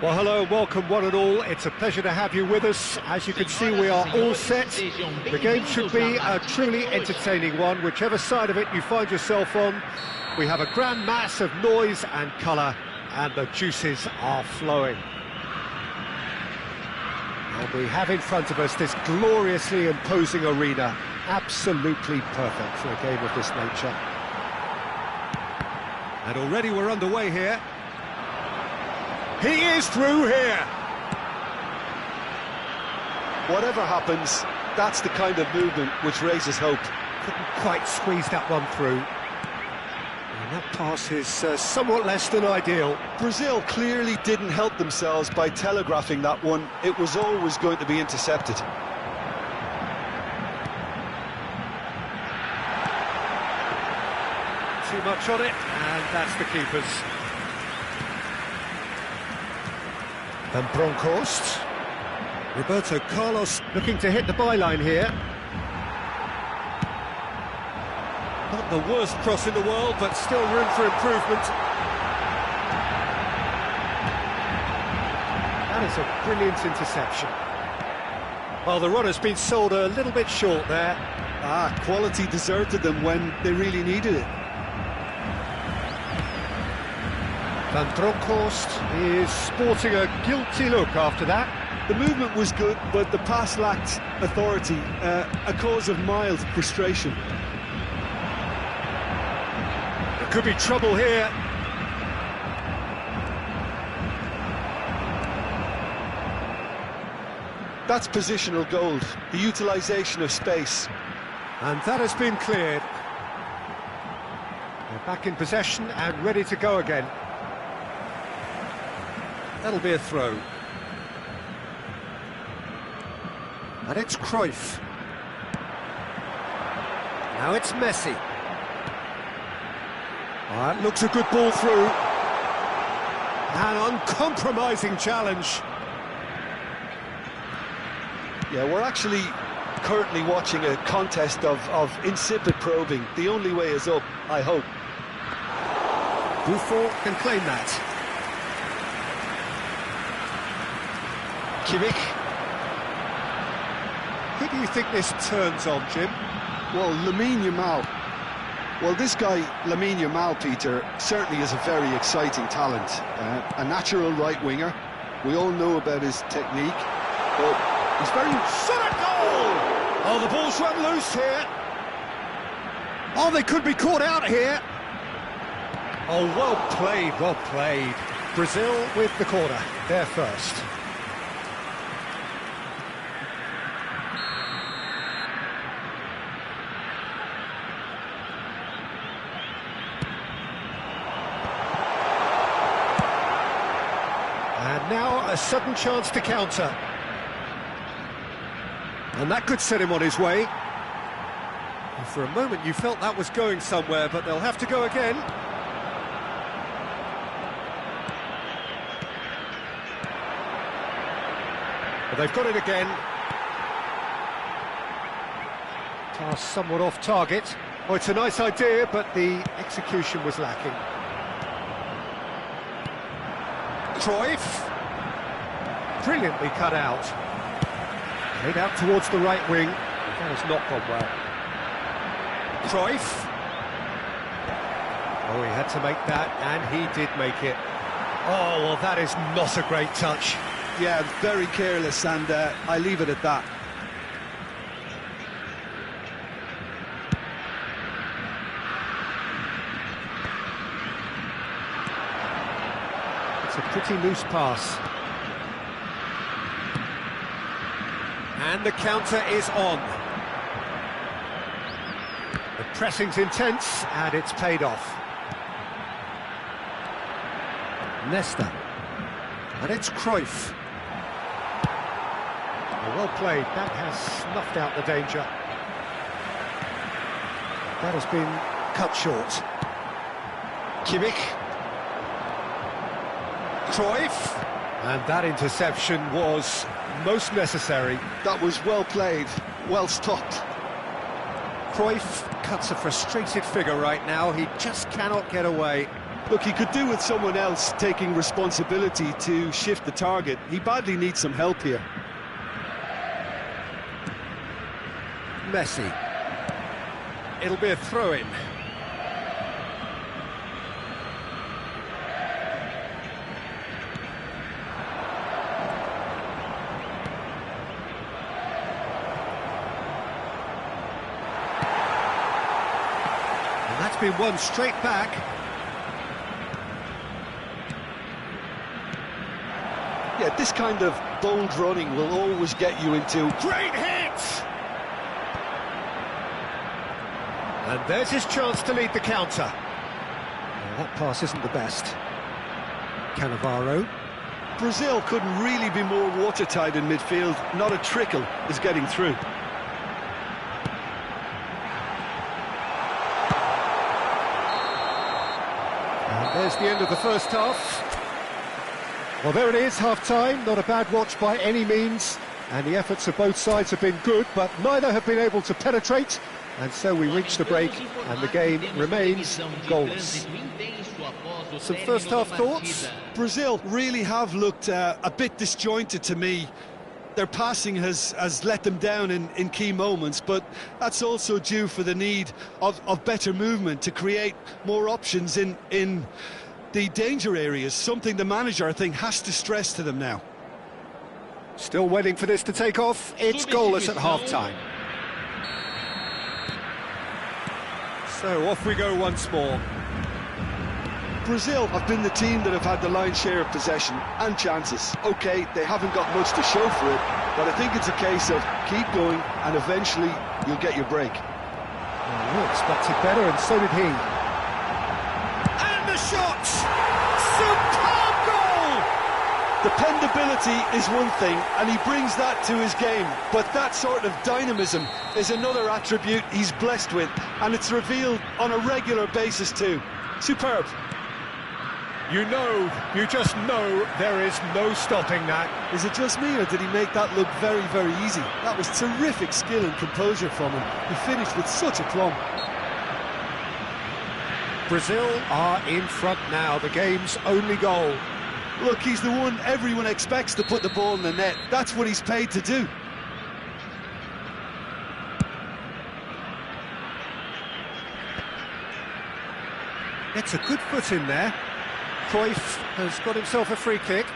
Well, hello, welcome one and all. It's a pleasure to have you with us. As you can see, we are all set. The game should be a truly entertaining one, whichever side of it you find yourself on. We have a grand mass of noise and colour, and the juices are flowing. And we have in front of us this gloriously imposing arena, absolutely perfect for a game of this nature. And already we're underway here. He is through here. Whatever happens, that's the kind of movement which raises hope. Couldn't quite squeeze that one through. And that pass is somewhat less than ideal. Brazil clearly didn't help themselves by telegraphing that one. It was always going to be intercepted. Too much on it, and that's the keeper's. And Bronkhorst. Roberto Carlos looking to hit the byline here. Not the worst cross in the world, but still room for improvement. That is a brilliant interception. Well, the runner's been sold a little bit short there. Quality deserted them when they really needed it. Van Bronckhorst is sporting a guilty look after that. The movement was good, but the pass lacked authority, a cause of mild frustration. There could be trouble here. That's positional gold, the utilisation of space. And that has been cleared. They're back in possession and ready to go again. That'll be a throw. And it's Cruyff. Now it's Messi. That looks a good ball through. An uncompromising challenge. Yeah, we're actually currently watching a contest of insipid probing. The only way is up, I hope. Buffon can claim that. Kimmich. Who do you think this turns on, Jim? Well, Lamine Yamal. Well, this guy, Lamine Yamal, Peter, certainly is a very exciting talent. A natural right winger. We all know about his technique, but he's very... Shot a goal! Oh, the ball's run loose here. Oh, they could be caught out here. Oh, well played, well played. Brazil with the corner, they're first. And now a sudden chance to counter. And that could set him on his way. And for a moment you felt that was going somewhere, but they'll have to go again. But they've got it again. Pass somewhat off target. Oh, it's a nice idea, but the execution was lacking. Cruyff. Brilliantly cut out. Played out towards the right wing. That has not gone well. Cruyff. Oh, he had to make that, and he did make it. Oh, well, that is not a great touch. Yeah, very careless, and I leave it at that. It's a pretty loose pass. And the counter is on. The pressing's intense, and it's paid off. Nesta. And it's Cruyff. Oh, well played. That has snuffed out the danger. That has been cut short. Kimmich. Cruyff. And that interception was most necessary. That was well played, well stopped. Cruyff cuts a frustrated figure right now. He just cannot get away. Look, he could do with someone else taking responsibility to shift the target. He badly needs some help here. Messi. It'll be a throw-in. And that's been won straight back. Yeah, this kind of bold running will always get you into... Great hit! And there's his chance to lead the counter. That pass isn't the best. Cannavaro. Brazil couldn't really be more watertight in midfield. Not a trickle is getting through. And there's the end of the first half. Well, there it is, half-time. Not a bad watch by any means. And the efforts of both sides have been good, but neither have been able to penetrate. And so we reach the break, and the game remains goalless. Some first-half thoughts? Brazil really have looked a bit disjointed to me. Their passing has let them down in key moments, but that's also due for the need of better movement to create more options in the danger areas, something the manager, I think, has to stress to them now. Still waiting for this to take off. It's goalless at half-time. So off we go once more. Brazil have been the team that have had the lion's share of possession and chances. OK, they haven't got much to show for it, but I think it's a case of keep going and eventually you'll get your break. Well, we expected better, and so did he. And the shot! Superb goal! Dependability is one thing, and he brings that to his game, but that sort of dynamism is another attribute he's blessed with, and it's revealed on a regular basis too. Superb. You just know there is no stopping that. Is it just me, or did he make that look very, very easy? That was terrific skill and composure from him. He finished with such aplomb. Brazil are in front now, the game's only goal. Look, he's the one everyone expects to put the ball in the net. That's what he's paid to do. Gets a good foot in there. Cruyff has got himself a free kick.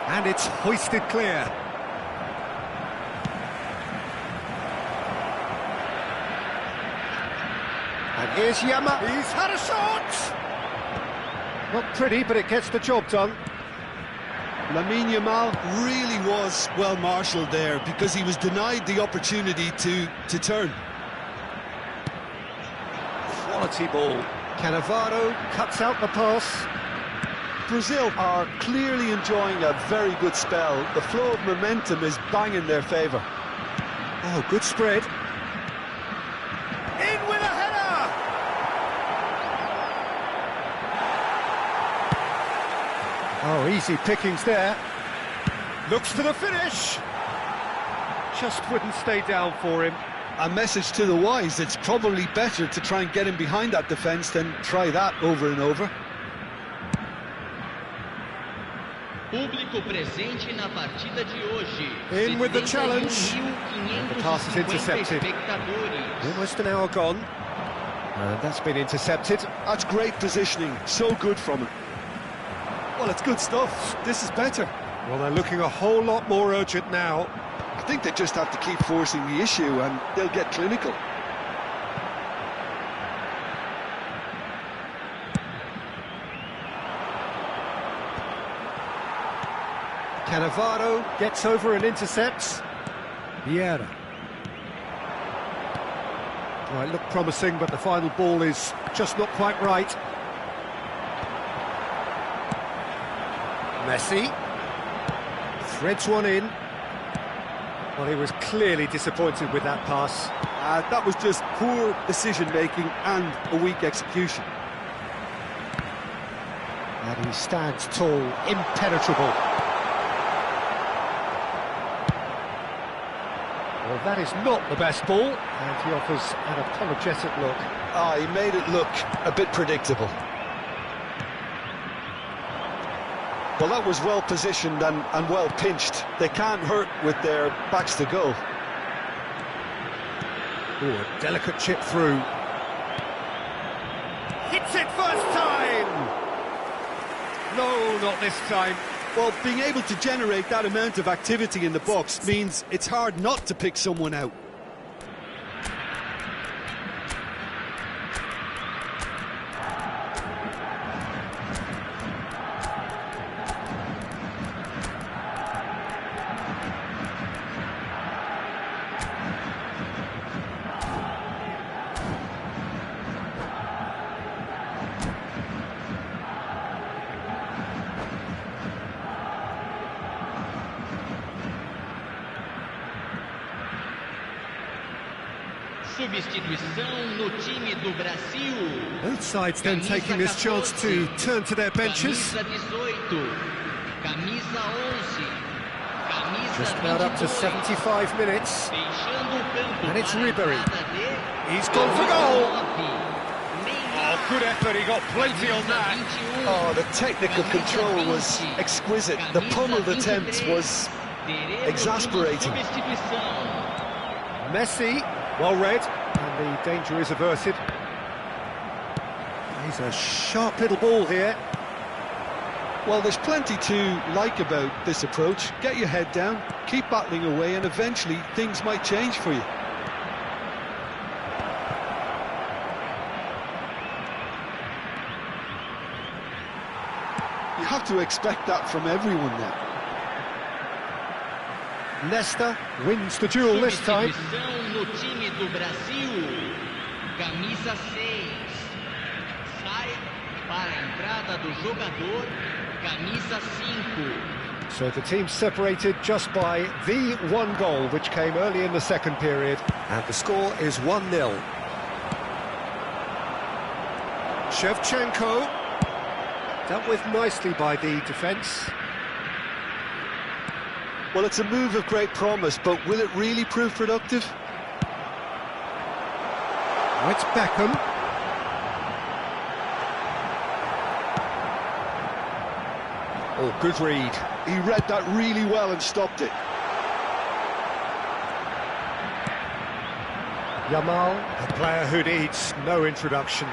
And it's hoisted clear. And here's Yama. He's had a shot! Not pretty, but it gets the job done. Lamine Yamal really was well marshalled there because he was denied the opportunity to turn. Quality ball. Cannavaro cuts out the pass. Brazil are clearly enjoying a very good spell. The flow of momentum is bang in their favour. Oh, good spread. In with a header! Oh, easy pickings there. Looks for the finish. Just wouldn't stay down for him. A message to the wise, it's probably better to try and get him behind that defence than try that over and over. In with the challenge. And the pass is intercepted. Almost an hour gone. And that's been intercepted. That's great positioning, so good from him. Well, it's good stuff. This is better. Well, they're looking a whole lot more urgent now. I think they just have to keep forcing the issue and they'll get clinical. Cannavaro gets over and intercepts. Vieira. Well, it looked promising, but the final ball is just not quite right. Messi threads one in. Well, he was clearly disappointed with that pass. That was just poor decision-making and a weak execution. And he stands tall, impenetrable. Well, that is not the best ball, and he offers an apologetic look. He made it look a bit predictable. Well, that was well positioned and well pinched. They can't hurt with their backs to goal. Oh, a delicate chip through. Hits it first time! No, not this time. Well, being able to generate that amount of activity in the box means it's hard not to pick someone out. substituição no time do Brasil. Both sides then taking this chance to turn to their benches. Camisa 18, camisa 11, camisa Just about up to 75 minutes. deixando o campo And it's para a Ribery. entrada de He's gone for goal. 19, Oh, good effort, he got plenty on that. Oh, the technical control was exquisite. The pummeled attempt was exasperating. Messi, well read, and the danger is averted. He's a sharp little ball here. Well, there's plenty to like about this approach. Get your head down, keep battling away, and eventually things might change for you. You have to expect that from everyone now. Leicester wins the duel this time. Substituição no time do Brasil. Camisa 6. Sai para a entrada do jogador. Camisa 5. So the team separated just by the one goal, which came early in the second period. And the score is 1-0. Shevchenko, dealt with nicely by the defence. Well, it's a move of great promise, but will it really prove productive? Oh, it's Beckham. Oh, good read. He read that really well and stopped it. Yamal, a player who needs no introduction.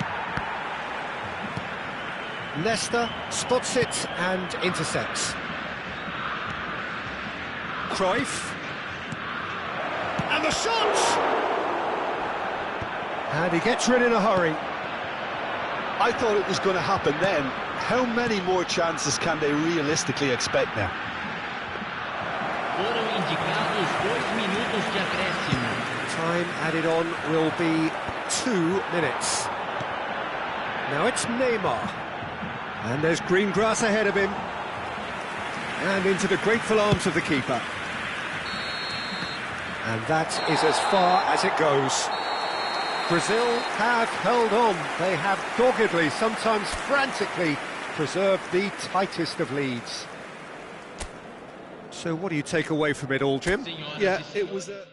Leicester spots it and intercepts. Cruyff. And the shot! And he gets rid in a hurry. I thought it was going to happen then. How many more chances can they realistically expect now? Foram indicados 2 minutos de acréscimo. Time added on will be 2 minutes. Now it's Neymar. And there's green grass ahead of him. And into the grateful arms of the keeper. And that is as far as it goes. Brazil have held on. They have doggedly, sometimes frantically, preserved the tightest of leads. So what do you take away from it all, Jim? Yeah, it was a...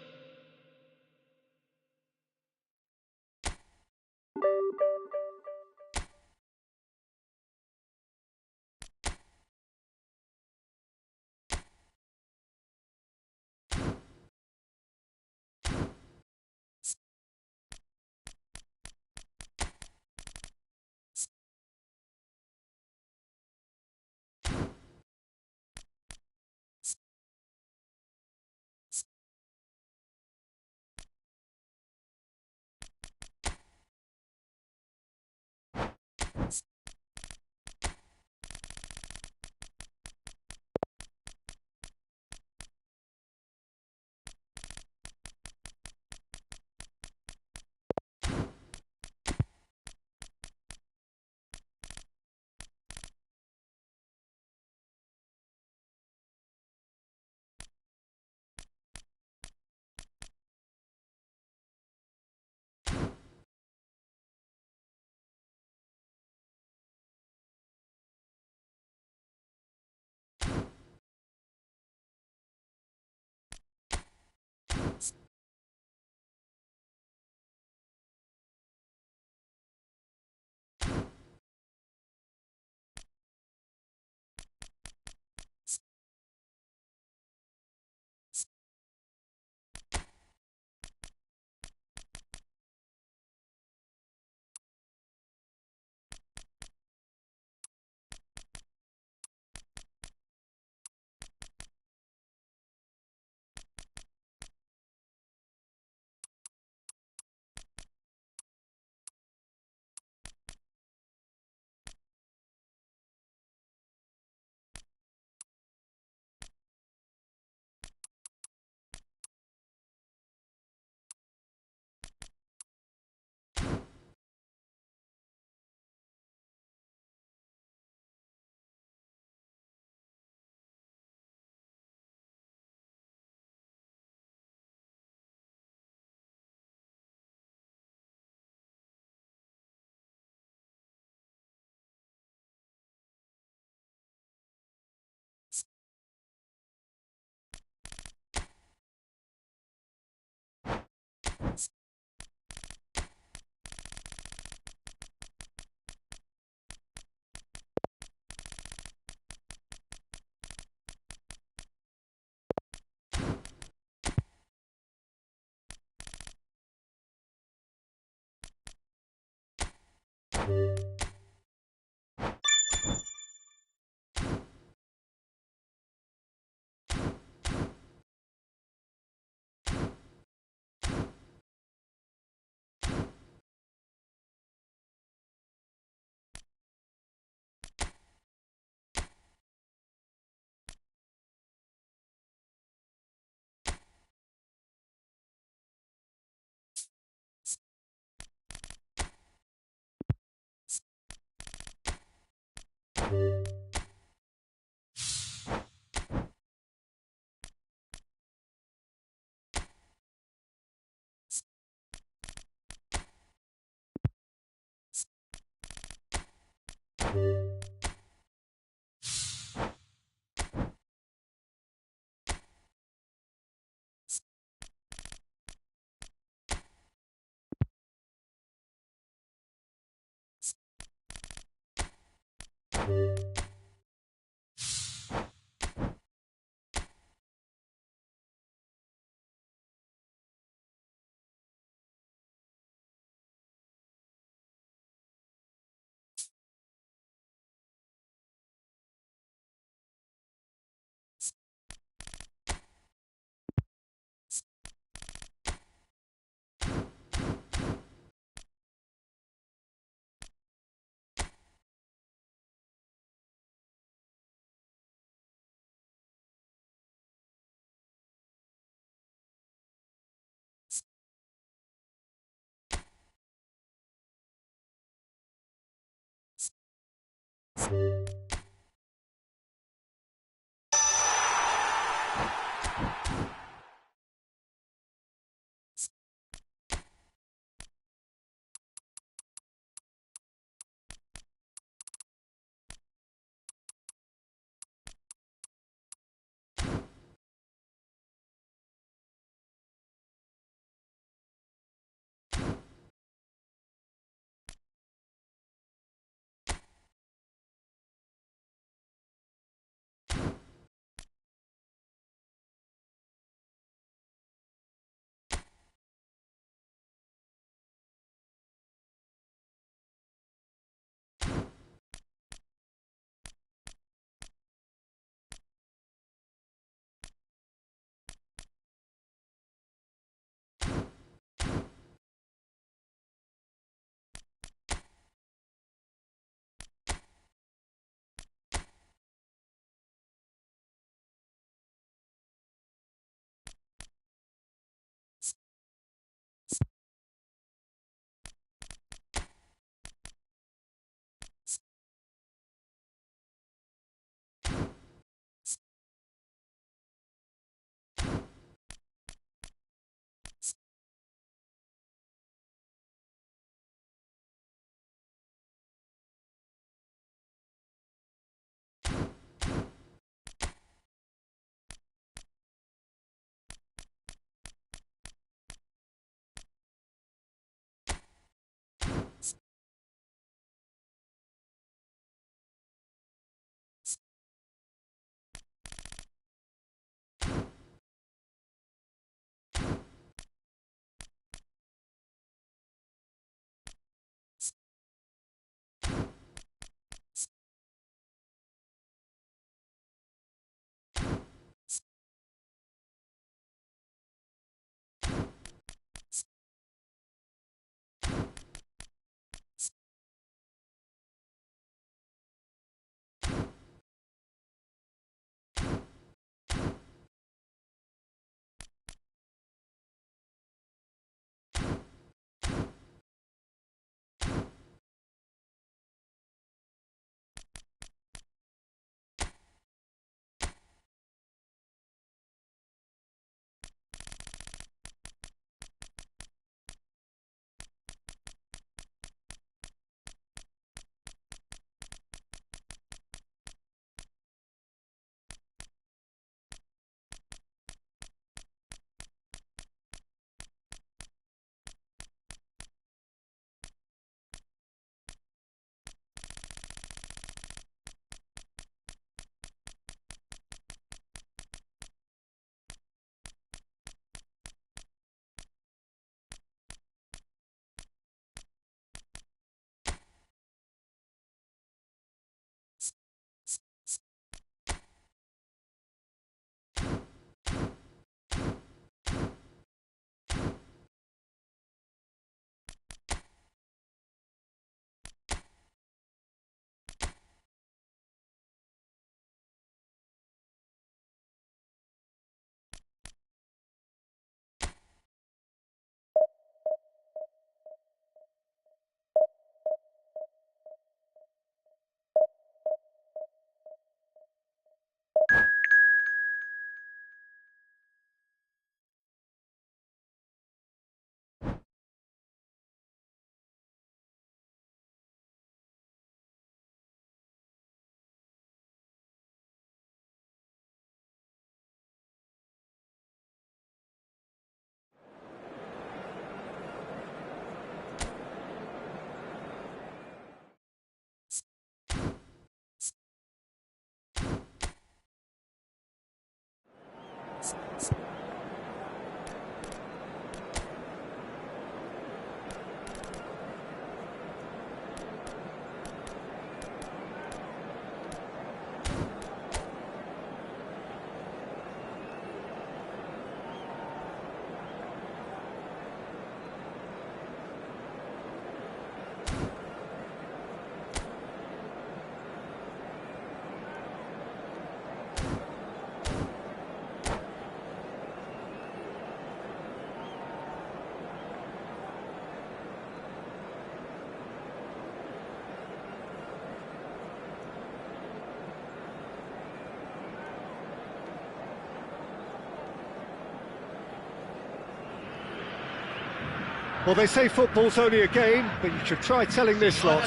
Well, they say football's only a game, but you should try telling this lot.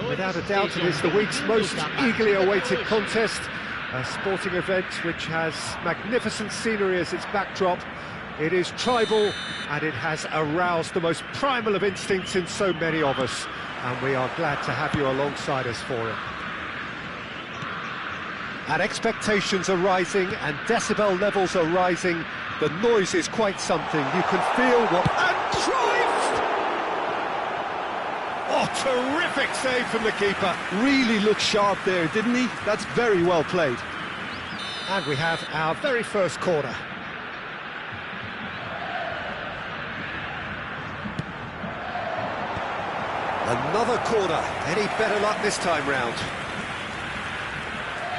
Without a doubt, it is the week's most eagerly awaited contest, a sporting event which has magnificent scenery as its backdrop. It is tribal, and it has aroused the most primal of instincts in so many of us, and we are glad to have you alongside us for it. And expectations are rising, and decibel levels are rising. The noise is quite something. You can feel what... And Cruyff! Oh, terrific save from the keeper. Really looked sharp there, didn't he? That's very well played. And we have our very first corner. Another corner. Any better luck this time round?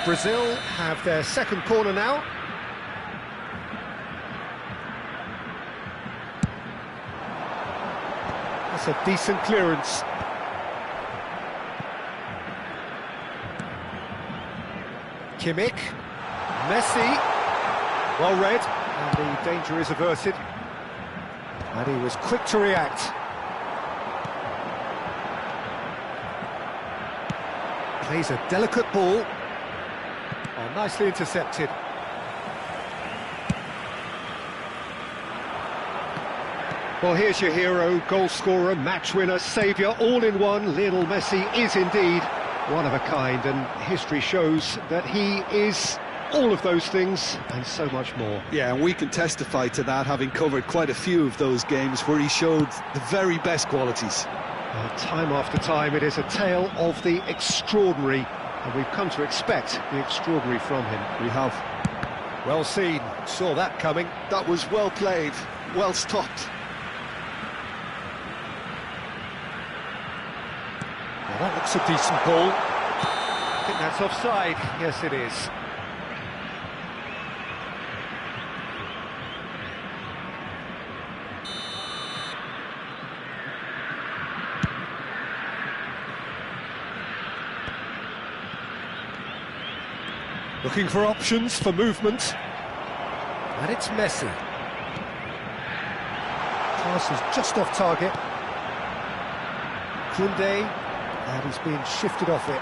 Brazil have their second corner now. That's a decent clearance. Kimmich, Messi, well read, and the danger is averted. And he was quick to react. Plays a delicate ball. Oh, nicely intercepted. Well, here's your hero, goal scorer, match winner, saviour, all in one. Lionel Messi is indeed one of a kind, and history shows that he is all of those things and so much more. Yeah, and we can testify to that, having covered quite a few of those games where he showed the very best qualities. Time after time, it is a tale of the extraordinary, and we've come to expect the extraordinary from him. We have. Well seen, saw that coming. That was well played, well stopped. Well, that looks a decent ball. I think that's offside. Yes, it is. Looking for options for movement. And it's Messi. Pass is just off target. Koundé, and he's being shifted off it.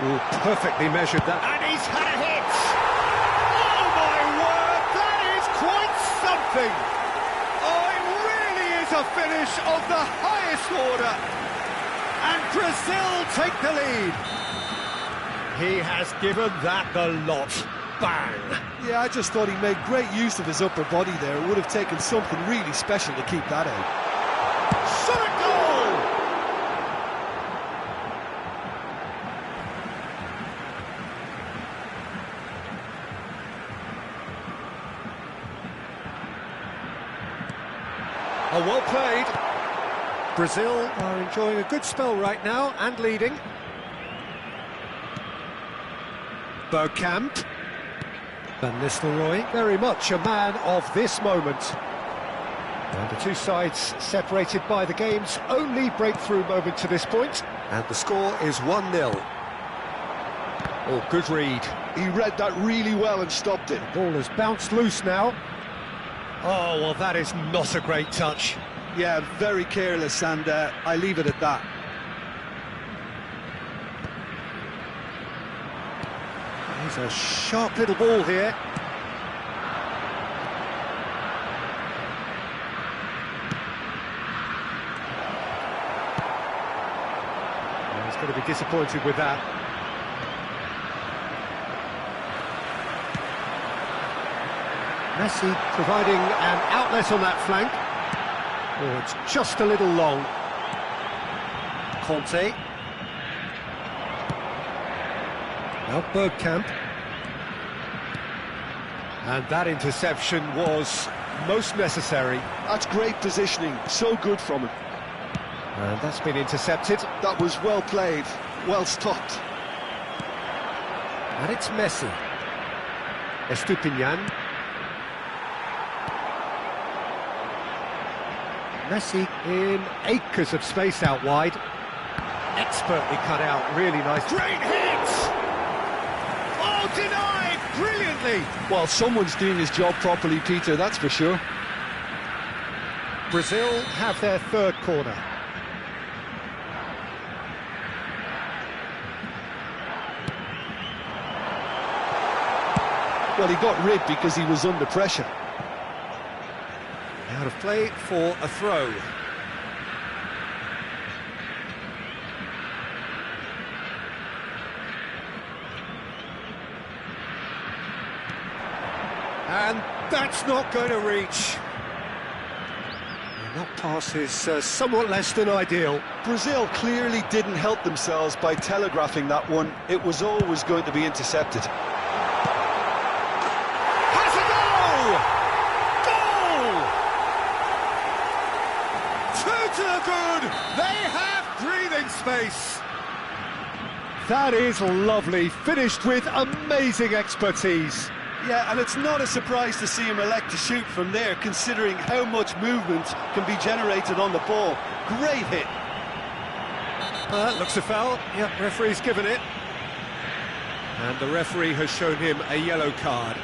Oh, perfectly measured that. And he's had a hit! Oh my word, that is quite something! Oh, it really is a finish of the highest order. And Brazil take the lead. He has given that the lot. Bang! Yeah, I just thought he made great use of his upper body there. It would have taken something really special to keep that out. Shot a goal! Oh, well played. Brazil are enjoying a good spell right now and leading. Bergkamp. Van Nistelrooy, very much a man of this moment. And the two sides separated by the game's only breakthrough moment to this point. And the score is 1-0. Oh, good read. He read that really well and stopped it. The ball has bounced loose now. Oh, well, that is not a great touch. Yeah, very careless, and I leave it at that. He's a sharp little ball here. Well, he's going to be disappointed with that. Messi providing an outlet on that flank. Oh, it's just a little long. Conte. Now Bergkamp. And that interception was most necessary. That's great positioning, so good from him. And that's been intercepted. That was well played, well stopped. And it's Messi. Estupinian. Messi in acres of space out wide. Expertly cut out, really nice. Great hit! Oh, denied! Brilliantly! Well, someone's doing his job properly, Peter, that's for sure. Brazil have their third corner. Well, he got rid because he was under pressure. Out of play for a throw. And that's not going to reach. That pass is somewhat less than ideal. Brazil clearly didn't help themselves by telegraphing that one. It was always going to be intercepted. Has a goal! Goal! Two to the good. They have breathing space. That is lovely, finished with amazing expertise. Yeah, and it's not a surprise to see him elect to shoot from there, considering how much movement can be generated on the ball. Great hit. Looks a foul. Yep, referee's given it. And the referee has shown him a yellow card.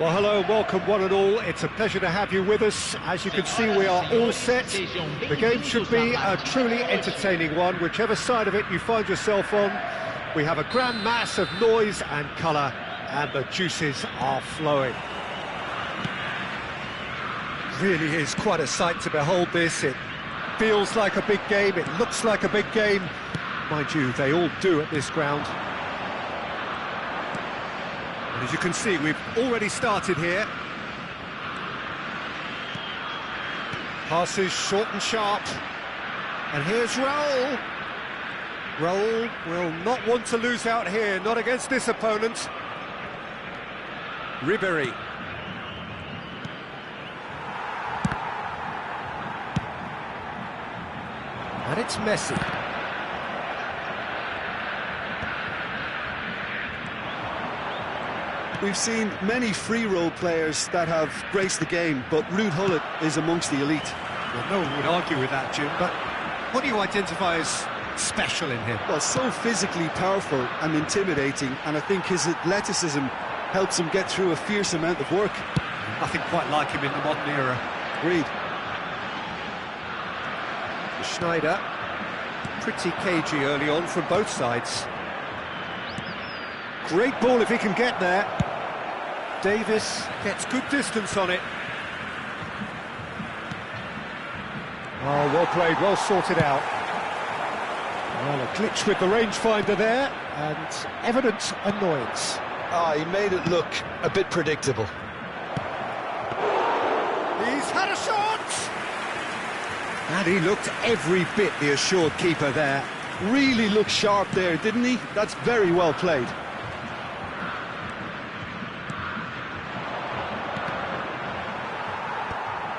Well, hello and welcome one and all. It's a pleasure to have you with us. As you can see, we are all set. The game should be a truly entertaining one, whichever side of it you find yourself on. We have a grand mass of noise and colour, and the juices are flowing. Really is quite a sight to behold this. It feels like a big game, it looks like a big game. Mind you, they all do at this ground. And as you can see, we've already started here. Passes short and sharp. And here's Raul. Raul will not want to lose out here, not against this opponent. Ribery. And it's Messi. We've seen many free role players that have graced the game, but Ruud Gullit is amongst the elite. Well, no one would argue with that, Jim, but what do you identify as special in him? Well, so physically powerful and intimidating, and I think his athleticism helps him get through a fierce amount of work. Nothing quite like him in the modern era. Agreed. Schneider, pretty cagey early on from both sides. Great ball if he can get there. Davis gets good distance on it. Oh, well played, well sorted out. Well, a glitch with the rangefinder there, and evident annoyance. He made it look a bit predictable. He's had a shot! And he looked every bit the assured keeper there. Really looked sharp there, didn't he? That's very well played.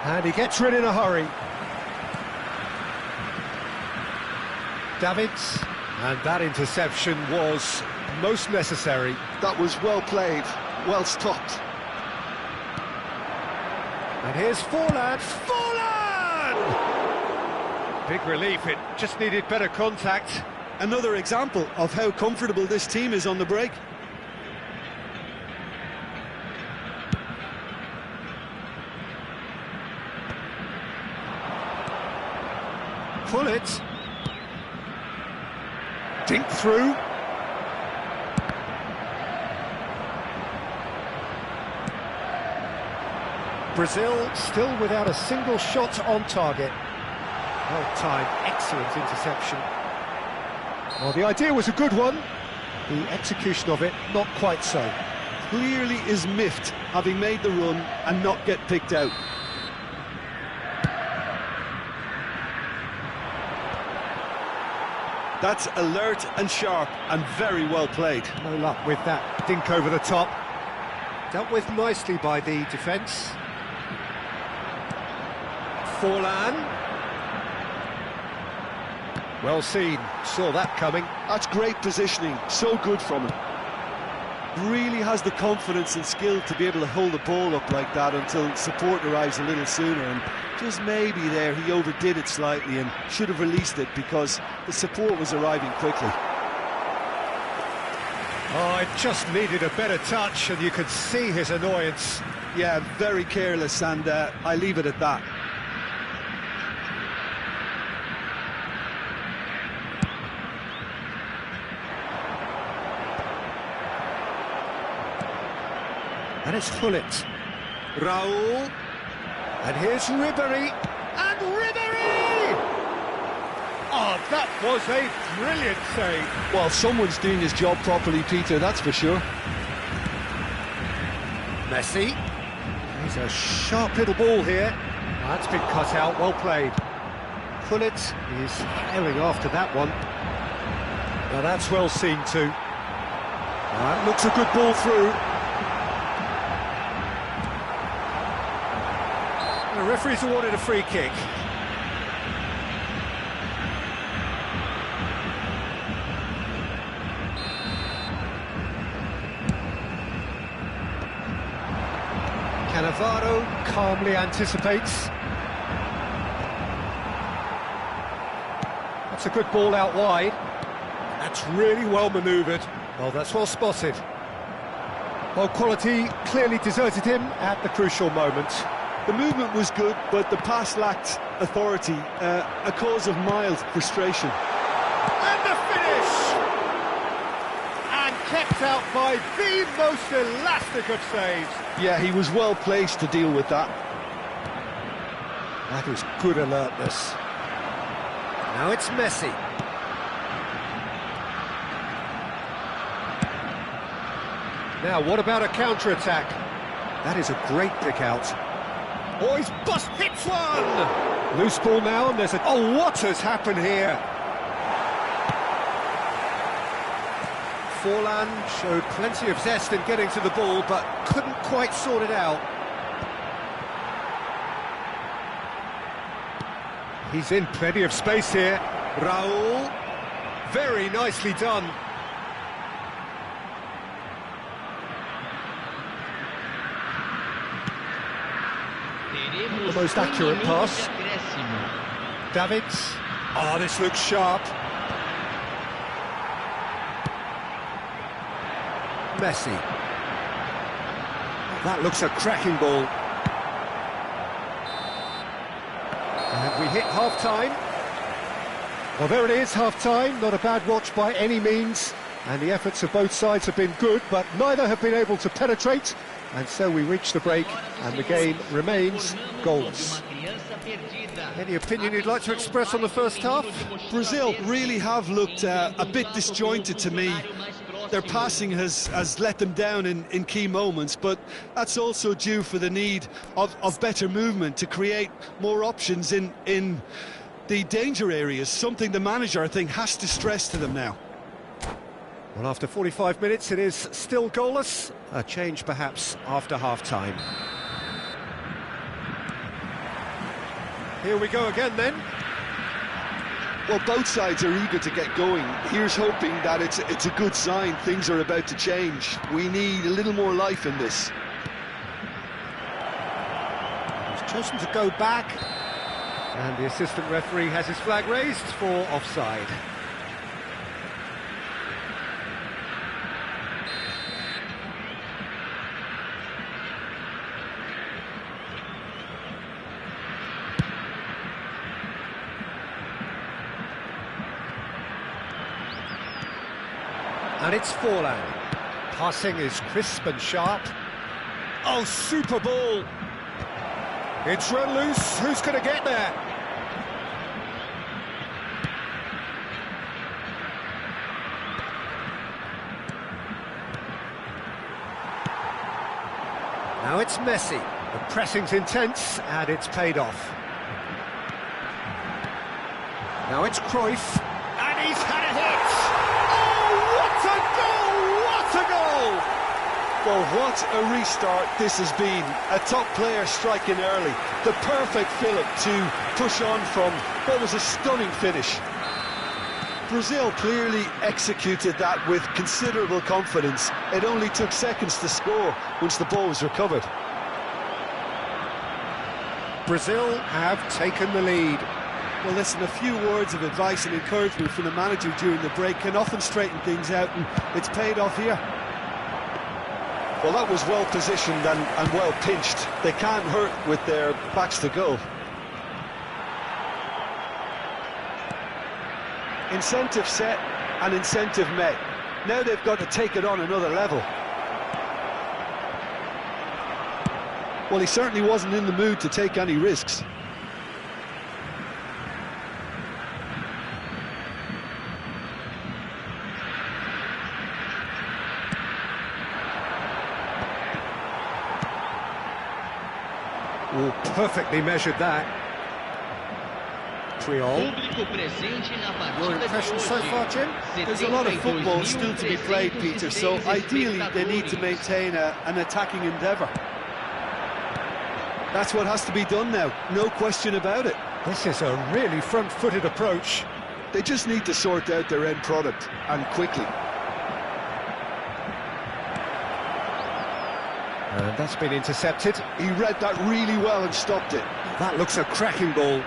And he gets rid in a hurry. Davids, and that interception was most necessary. That was well played, well stopped. And here's Forlan. Big relief, it just needed better contact. Another example of how comfortable this team is on the break. Pull it. Dink through. Brazil still without a single shot on target. Well timed, excellent interception. Well, the idea was a good one. The execution of it, not quite so. Clearly is miffed, having made the run and not get picked out. That's alert and sharp and very well played. No luck with that dink over the top. Dealt with nicely by the defence. Forlan. Well seen, saw that coming. That's great positioning, so good from him. Really has the confidence and skill to be able to hold the ball up like that until support arrives a little sooner, and just maybe there he overdid it slightly and should have released it because the support was arriving quickly. Oh, it just needed a better touch, and you could see his annoyance. Yeah, very careless, and I leave it at that. And it's Gullit. Raul. And here's Ribery. And Ribery! Oh, that was a brilliant save. Well, someone's doing his job properly, Peter, that's for sure. Messi. He's a sharp little ball here. That's been cut out, well played. Gullit is herring after that one. Now that's well seen too. That looks a good ball through. The referee's awarded a free kick. Cannavaro calmly anticipates. That's a good ball out wide. That's really well manoeuvred. Well, that's well spotted. Well, quality clearly deserted him at the crucial moment. The movement was good, but the pass lacked authority, a cause of mild frustration. And the finish! And kept out by the most elastic of saves. Yeah, he was well placed to deal with that. That is good alertness. Now it's Messi. Now, what about a counter-attack? That is a great pick-out. Oh, he's hits one! Loose ball now, and there's a... Oh, what has happened here? Forlan showed plenty of zest in getting to the ball, but couldn't quite sort it out. He's in plenty of space here. Raul, very nicely done. The most accurate pass. Davids. Oh, this looks sharp. Messi. That looks a cracking ball. And we hit half-time. Well, there it is, half-time. Not a bad watch by any means. And the efforts of both sides have been good, but neither have been able to penetrate. And so we reach the break, and the game remains goalless. Any opinion you'd like to express on the first half? Brazil really have looked a bit disjointed to me. Their passing has let them down in key moments, but that's also due for the need of better movement to create more options in the danger areas, something the manager, I think, has to stress to them now. Well, after 45 minutes, it is still goalless. A change, perhaps, after half-time. Here we go again, then. Well, both sides are eager to get going. Here's hoping that it's a good sign. Things are about to change. We need a little more life in this. He's chosen to go back. And the assistant referee has his flag raised for offside. And it's Forlan. Passing is crisp and sharp. Oh, super ball! It's run loose. Who's going to get there? Now it's Messi. The pressing's intense, and it's paid off. Now it's Cruyff, and he's had a hit! What a goal! Well, what a restart this has been. A top player striking early. The perfect fillip to push on from what was a stunning finish. Brazil clearly executed that with considerable confidence. It only took seconds to score once the ball was recovered. Brazil have taken the lead. Well, listen, a few words of advice and encouragement from the manager during the break can often straighten things out, and it's paid off here. Well, that was well positioned and well pinched. They can't hurt with their backs to goal. Incentive set and incentive met. Now they've got to take it on another level. Well, he certainly wasn't in the mood to take any risks. Oh, perfectly measured that. Creole. Your impression so far, Jim? There's a lot of football still to be played, Peter, so ideally they need to maintain an attacking endeavour. That's what has to be done now, no question about it. This is a really front-footed approach. They just need to sort out their end product, and quickly. And that's been intercepted. He read that really well and stopped it. That looks a cracking ball.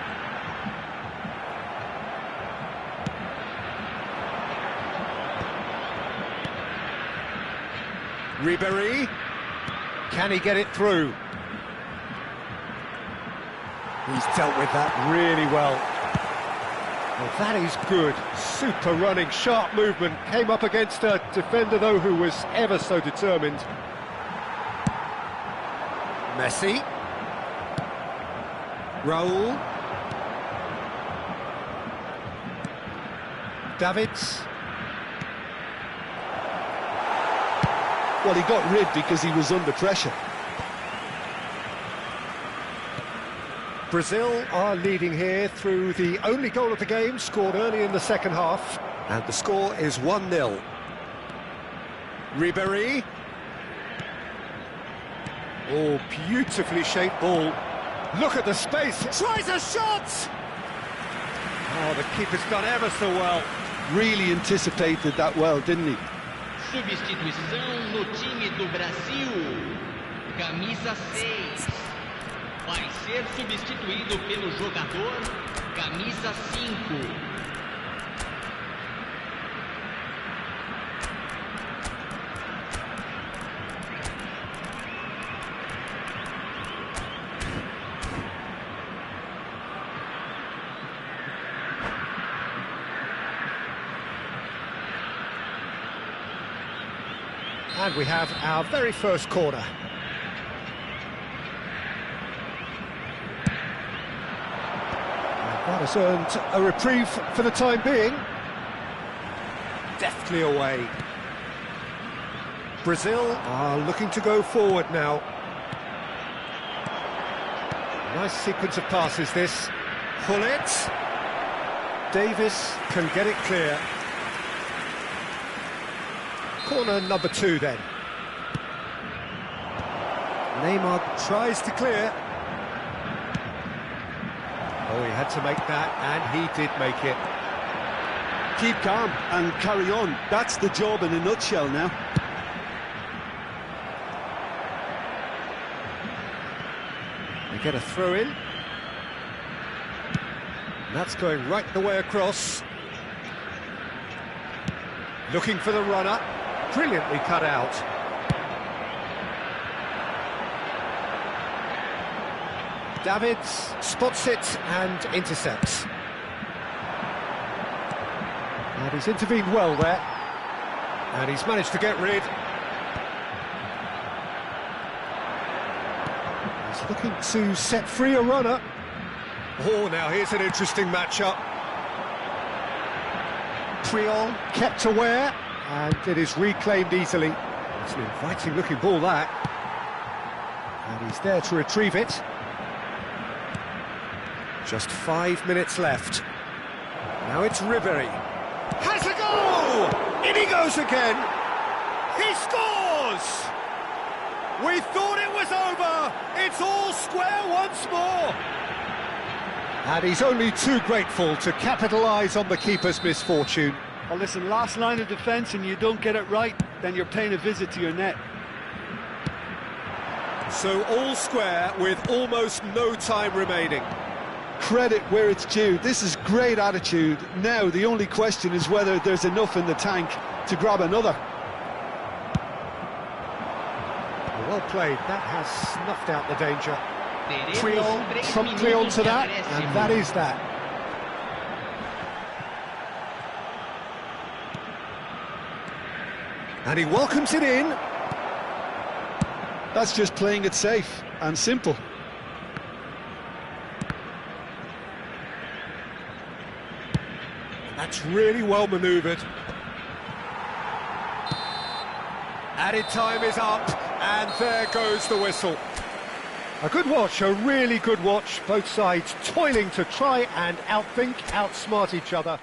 Ribéry. Can he get it through? He's dealt with that really well. Well, that is good. Super running, sharp movement. Came up against a defender, though, who was ever so determined. Messi. Raul. Davids. Well, he got rid because he was under pressure. Brazil are leading here through the only goal of the game, scored early in the second half. And the score is 1-0. Ribéry. Oh, beautifully shaped ball. Look at the space. Tries a shot! Oh, the keeper's done ever so well. Really anticipated that well, didn't he? Substituição no time do Brasil. Camisa 6. Vai ser substituído pelo jogador camisa 5. And we have our very first corner. That has earned a reprieve for the time being. Deftly away. Brazil are looking to go forward now. Nice sequence of passes this. Hullet. Davis can get it clear. Corner number 2 then. Neymar tries to clear. Oh, he had to make that, and he did make it. Keep calm and carry on. That's the job in a nutshell now. They get a throw in. And that's going right the way across. Looking for the runner. Brilliantly cut out. Davids spots it and intercepts. And he's intervened well there. And he's managed to get rid. He's looking to set free a runner. Oh, now here's an interesting matchup. Triol kept aware, and it is reclaimed easily. It's an inviting looking ball, that. And he's there to retrieve it. Just 5 minutes left. Now it's Ribéry. Has a goal! In he goes again! He scores! We thought it was over! It's all square once more! And he's only too grateful to capitalise on the keeper's misfortune. Well, listen, last line of defence and you don't get it right, then you're paying a visit to your net. So all square with almost no time remaining. Credit where it's due. This is great attitude. Now the only question is whether there's enough in the tank to grab another. Well played. That has snuffed out the danger. Triol promptly onto that, and that is that. And he welcomes it in. That's just playing it safe and simple. That's really well manoeuvred. Added time is up, and there goes the whistle. A good watch, a really good watch. Both sides toiling to try and outthink, outsmart each other.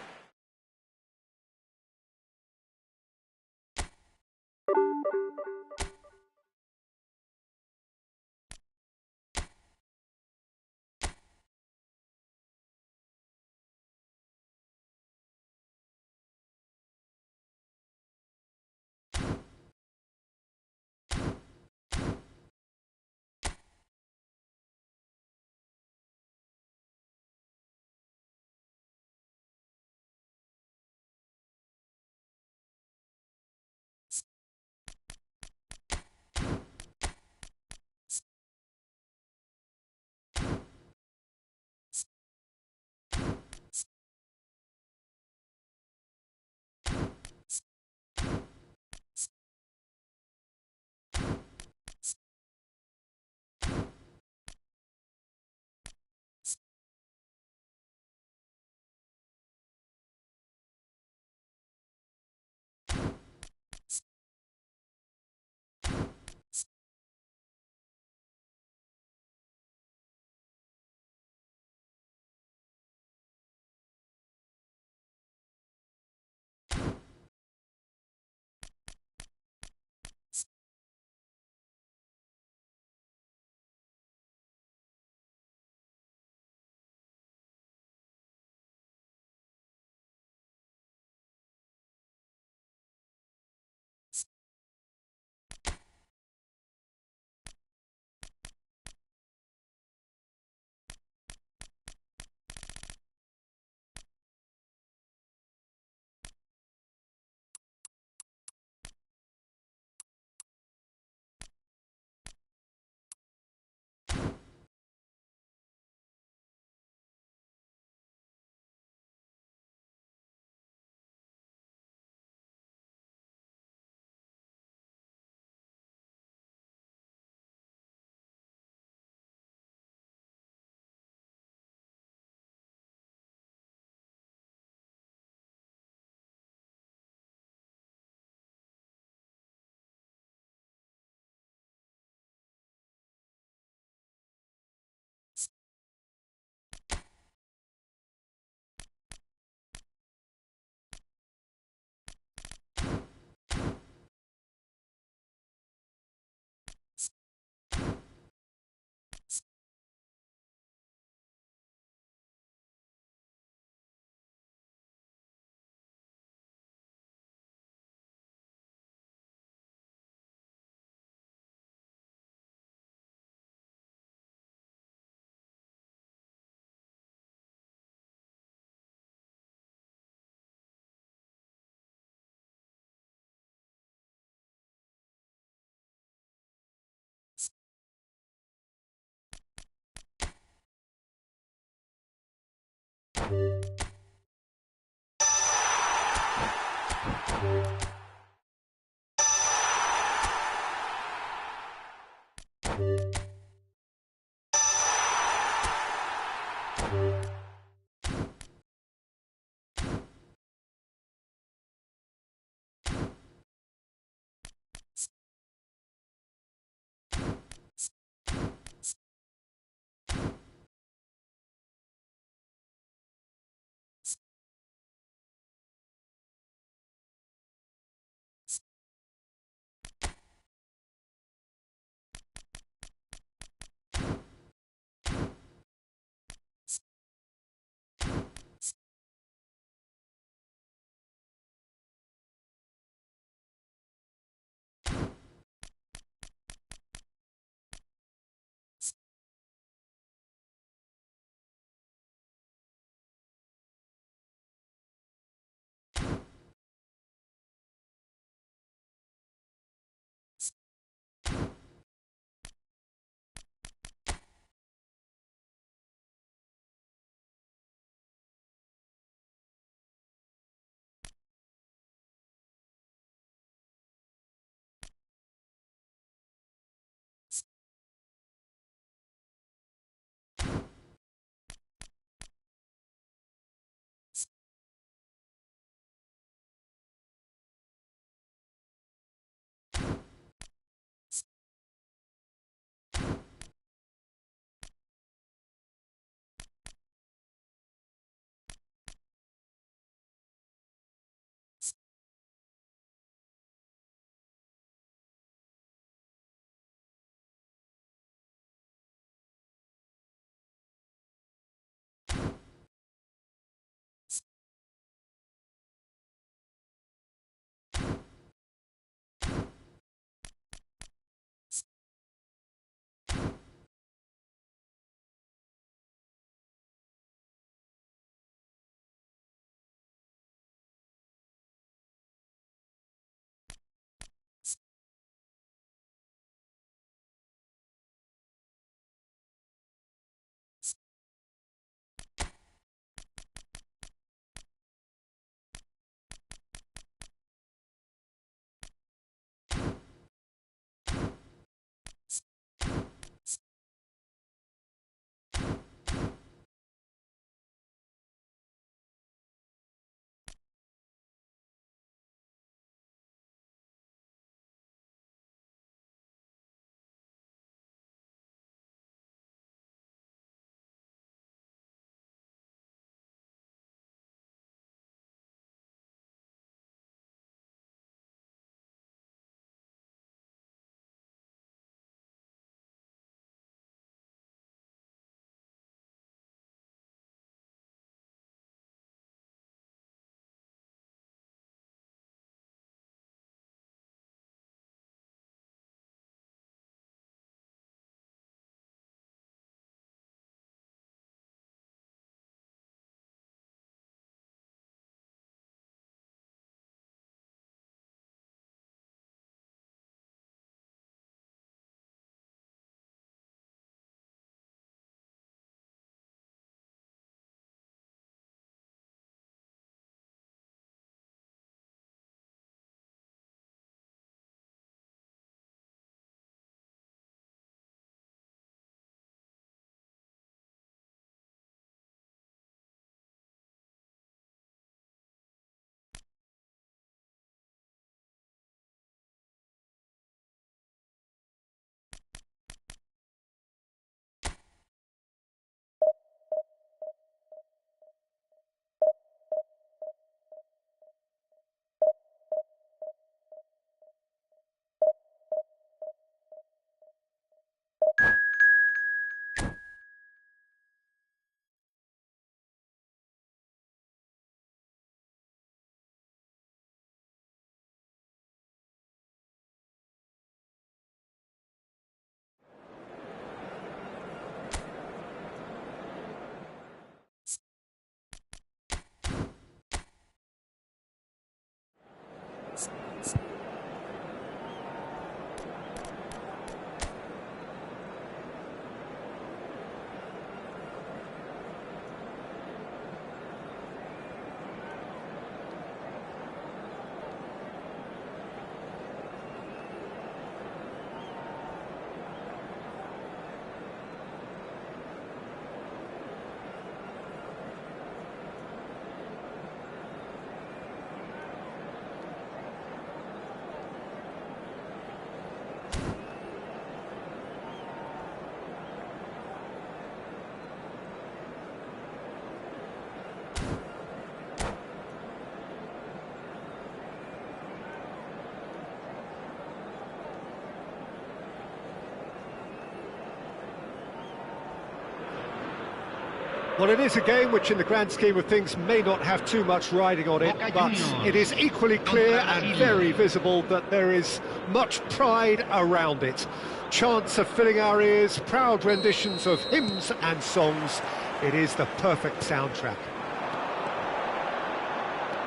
Well, it is a game which, in the grand scheme of things, may not have too much riding on it, but it is equally clear and very visible that there is much pride around it. Chants are filling our ears, proud renditions of hymns and songs. It is the perfect soundtrack.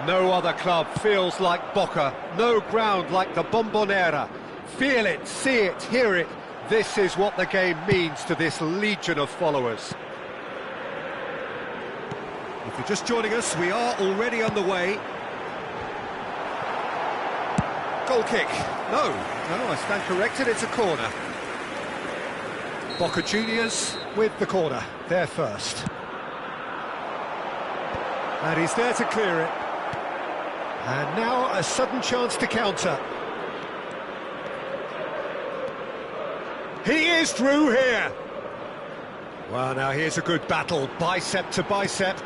No other club feels like Boca, no ground like the Bombonera. Feel it, see it, hear it. This is what the game means to this legion of followers. If you're just joining us, we are already underway. Goal kick. No, I stand corrected, it's a corner. Boca Juniors with the corner, there first. And he's there to clear it. And now a sudden chance to counter. He is through here. Well, now here's a good battle, bicep to bicep.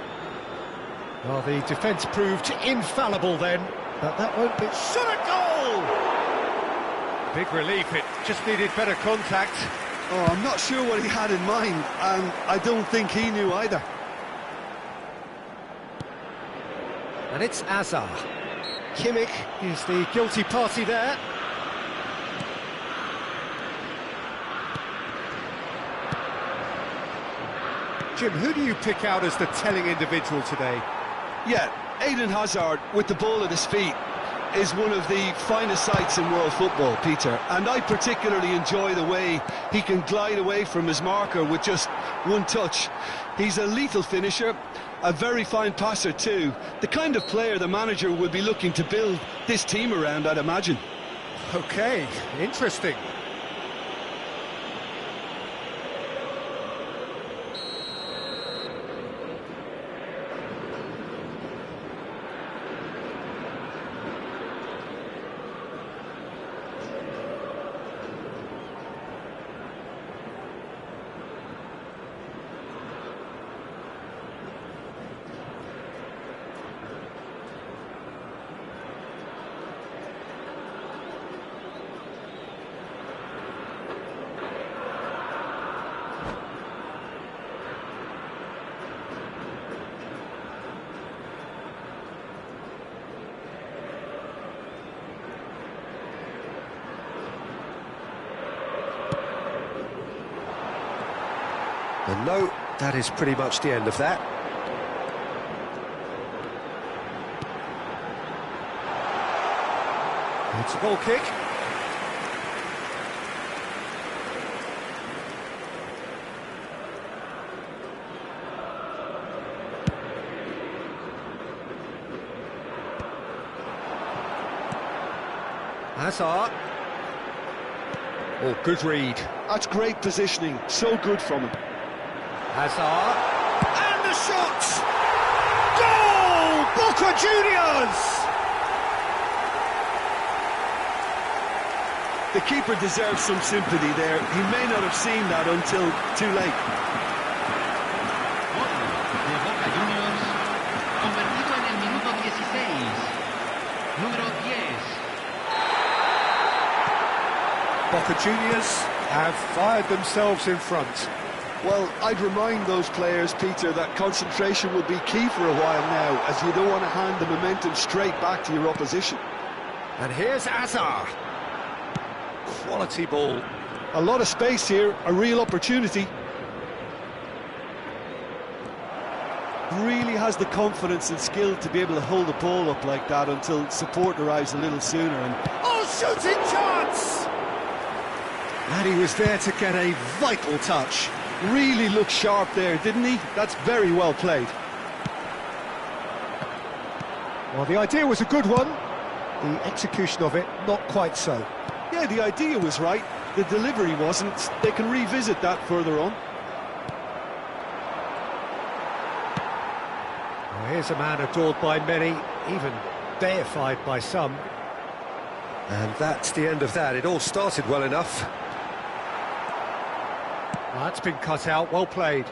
Well, the defence proved infallible then, but that won't be... Shot a goal! Big relief, it just needed better contact. Oh, I'm not sure what he had in mind, and I don't think he knew either. And it's Azar. Kimmich is the guilty party there. Jim, who do you pick out as the telling individual today? Yeah, Eden Hazard, with the ball at his feet, is one of the finest sights in world football, Peter. And I particularly enjoy the way he can glide away from his marker with just one touch. He's a lethal finisher, a very fine passer too. The kind of player the manager would be looking to build this team around, I'd imagine. OK, interesting. And no, that is pretty much the end of that. It's a goal kick. Hazard. Oh, good read. That's great positioning, so good from him. Hazard, and the shot! Goal! Boca Juniors! The keeper deserves some sympathy there. He may not have seen that until too late. Gol de Boca Juniors, convertido en el minuto 16. Número 10. Boca Juniors have fired themselves in front. Well, I'd remind those players, Peter, that concentration will be key for a while now, as you don't want to hand the momentum straight back to your opposition. And here's Azar. Quality ball. A lot of space here, a real opportunity. Really has the confidence and skill to be able to hold the ball up like that until support arrives a little sooner. And oh, shooting chance! And he was there to get a vital touch. Really looked sharp there, didn't he? That's very well played. Well, the idea was a good one. The execution of it, not quite so. Yeah, the idea was right. The delivery wasn't. They can revisit that further on. Well, here's a man adored by many, even deified by some. And that's the end of that. It all started well enough. Well, that's been cut out, well played.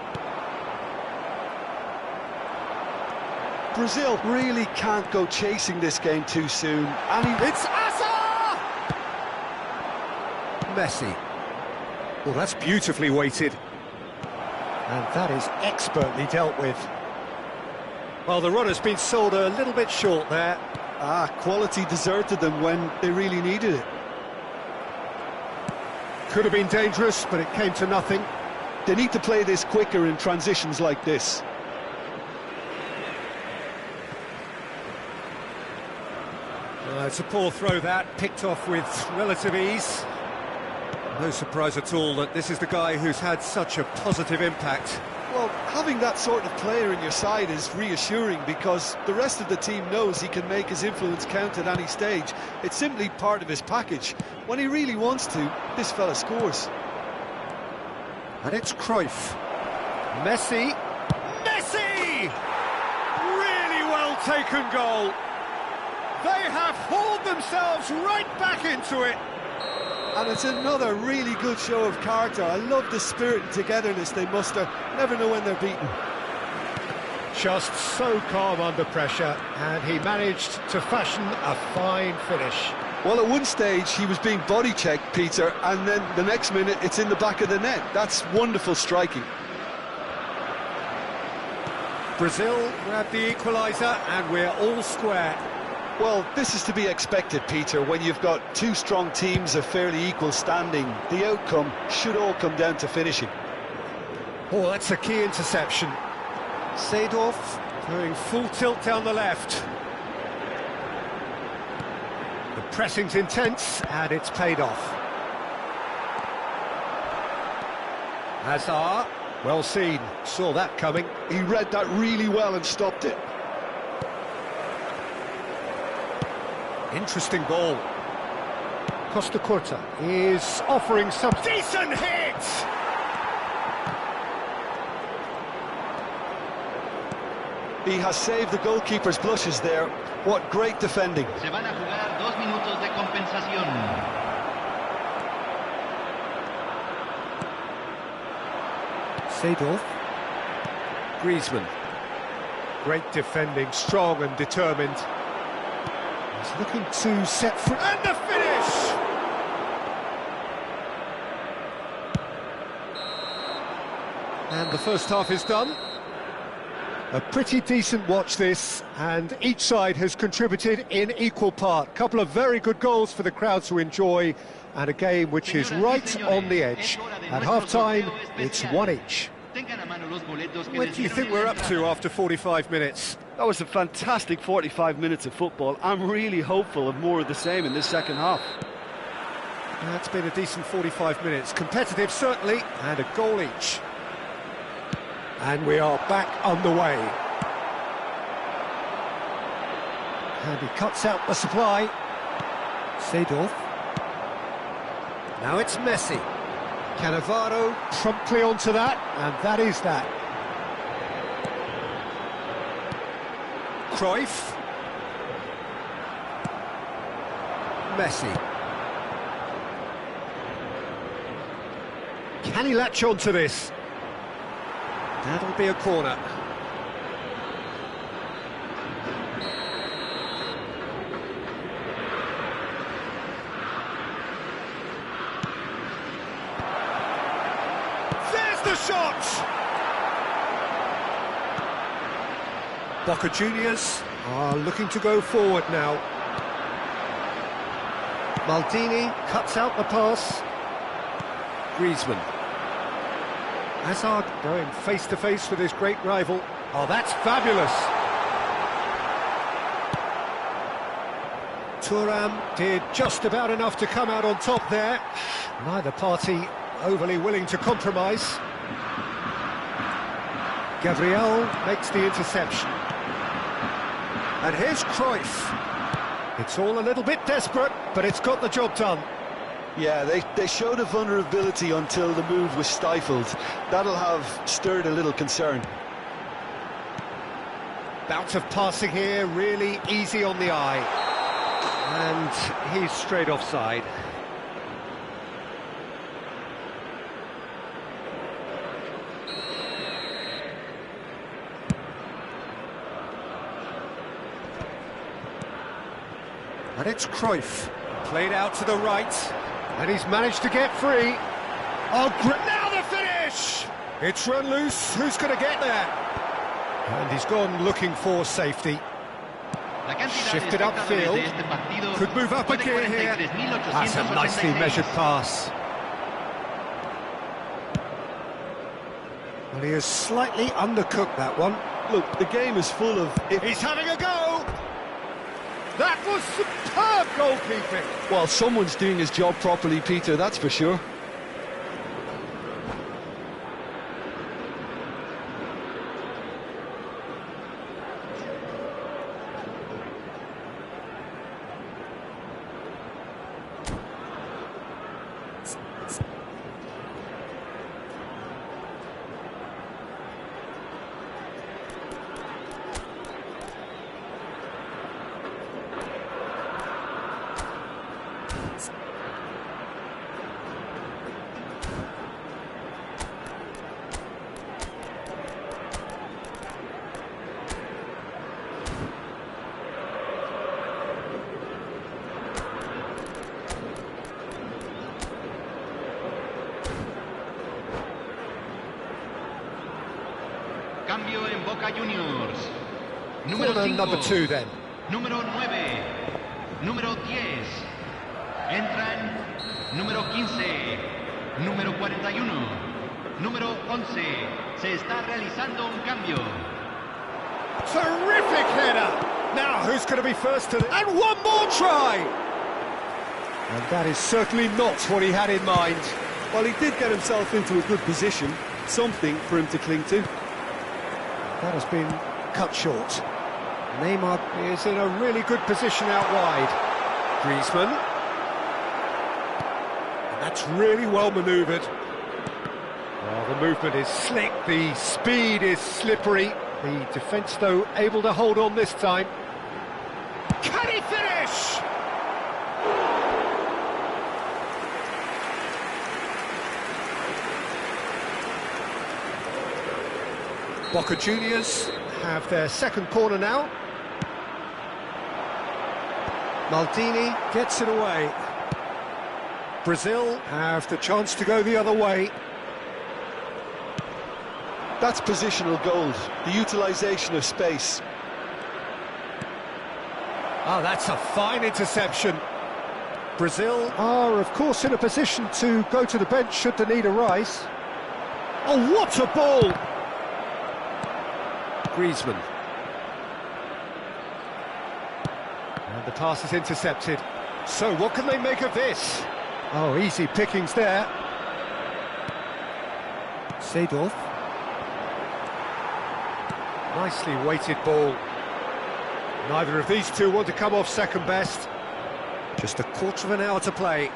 Brazil really can't go chasing this game too soon. And it's Azar! Messi. Well, that's beautifully weighted. And that is expertly dealt with. Well, the run has been sold a little bit short there. Quality deserted them when they really needed it. Could have been dangerous, but it came to nothing. They need to play this quicker in transitions like this. It's a poor throw that, picked off with relative ease. No surprise at all that this is the guy who's had such a positive impact. Well, having that sort of player in your side is reassuring because the rest of the team knows he can make his influence count at any stage. It's simply part of his package. When he really wants to, this fella scores. And it's Cruyff. Messi. Messi! Really well taken goal. They have hauled themselves right back into it. And it's another really good show of character. I love the spirit and togetherness they muster. Never know when they're beaten. Just so calm under pressure, and he managed to fashion a fine finish. Well, at one stage he was being body checked, Peter, and then the next minute it's in the back of the net. That's wonderful striking. Brazil grabbed the equaliser, and we're all square. Well, this is to be expected, Peter. When you've got two strong teams of fairly equal standing, the outcome should all come down to finishing. Oh, that's a key interception. Seedorf going full tilt down the left. The pressing's intense, and it's paid off. Hazard, well seen, saw that coming. He read that really well and stopped it. Interesting ball. Costa Curta is offering some decent hits. He has saved the goalkeeper's blushes there. What great defending. Se van a jugar 2 minutos de compensación. Seedorf. Griezmann. Great defending, strong and determined. He's looking to set free, and the finish! And the first half is done. A pretty decent watch this, and each side has contributed in equal part. Couple of very good goals for the crowd to enjoy, and a game which is right on the edge. At half-time, it's 1 each. What do you think we're up to after 45 minutes? That was a fantastic 45 minutes of football. I'm really hopeful of more of the same in this second half. That's been a decent 45 minutes. Competitive, certainly, and a goal each. And we are back underway. And he cuts out the supply. Seedorf. Now it's Messi. Cannavaro promptly onto that, and that is that. Cruyff. Messi. Can he latch on to this? That'll be a corner. There's the shot! Boca Juniors are looking to go forward now. Maldini cuts out the pass. Griezmann. Hazard going face-to-face with his great rival. Oh, that's fabulous! Thuram did just about enough to come out on top there. Neither party overly willing to compromise. Gabriel makes the interception. And here's Cruyff. It's all a little bit desperate, but it's got the job done. Yeah, they showed a vulnerability until the move was stifled. That'll have stirred a little concern. Bout of passing here, really easy on the eye. And he's straight offside. And it's Cruyff, played out to the right, and he's managed to get free. Oh, now the finish! It's run loose, who's going to get there? And he's gone looking for safety. Shifted upfield, could move up a gear here. That's a nicely measured pass. Well, he has slightly undercooked that one. Look, the game is full of... He's having a go! That was superb goalkeeping! Well, someone's doing his job properly, Peter, that's for sure. Cambio en Boca Juniors. Número Corner 5. number 2 then. Número 9. Número 10. Entran número 15. Número 41. Número 11. Se está realizando un cambio. Terrific header! Now, who's going to be first to... And one more try! And that is certainly not what he had in mind. Well, he did get himself into a good position, something for him to cling to. That has been cut short. Neymar is in a really good position out wide. Griezmann. And that's really well manoeuvred. Well, the movement is slick, the speed is slippery. The defence, though, able to hold on this time. Can he finish? Boca Juniors have their second corner now. Maldini gets it away. Brazil have the chance to go the other way. That's positional gold, the utilisation of space. Oh, that's a fine interception. Brazil are, of course, in a position to go to the bench should the need arise. Oh, what a ball! Griezmann. And the pass is intercepted. So what can they make of this? Oh, easy pickings there. Seedorf. Nicely weighted ball. Neither of these two want to come off second best. Just a quarter of an hour to play.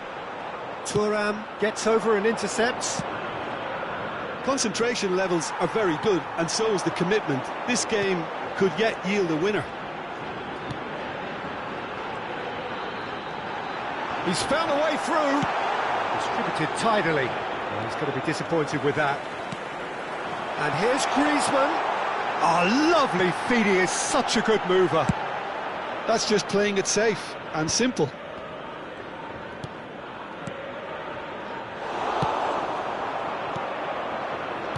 Thuram gets over and intercepts. Concentration levels are very good, and so is the commitment. This game could yet yield a winner. He's found a way through. Distributed tidily. Well, he's going to be disappointed with that. And here's Griezmann. Oh, lovely feed, he is such a good mover. That's just playing it safe and simple.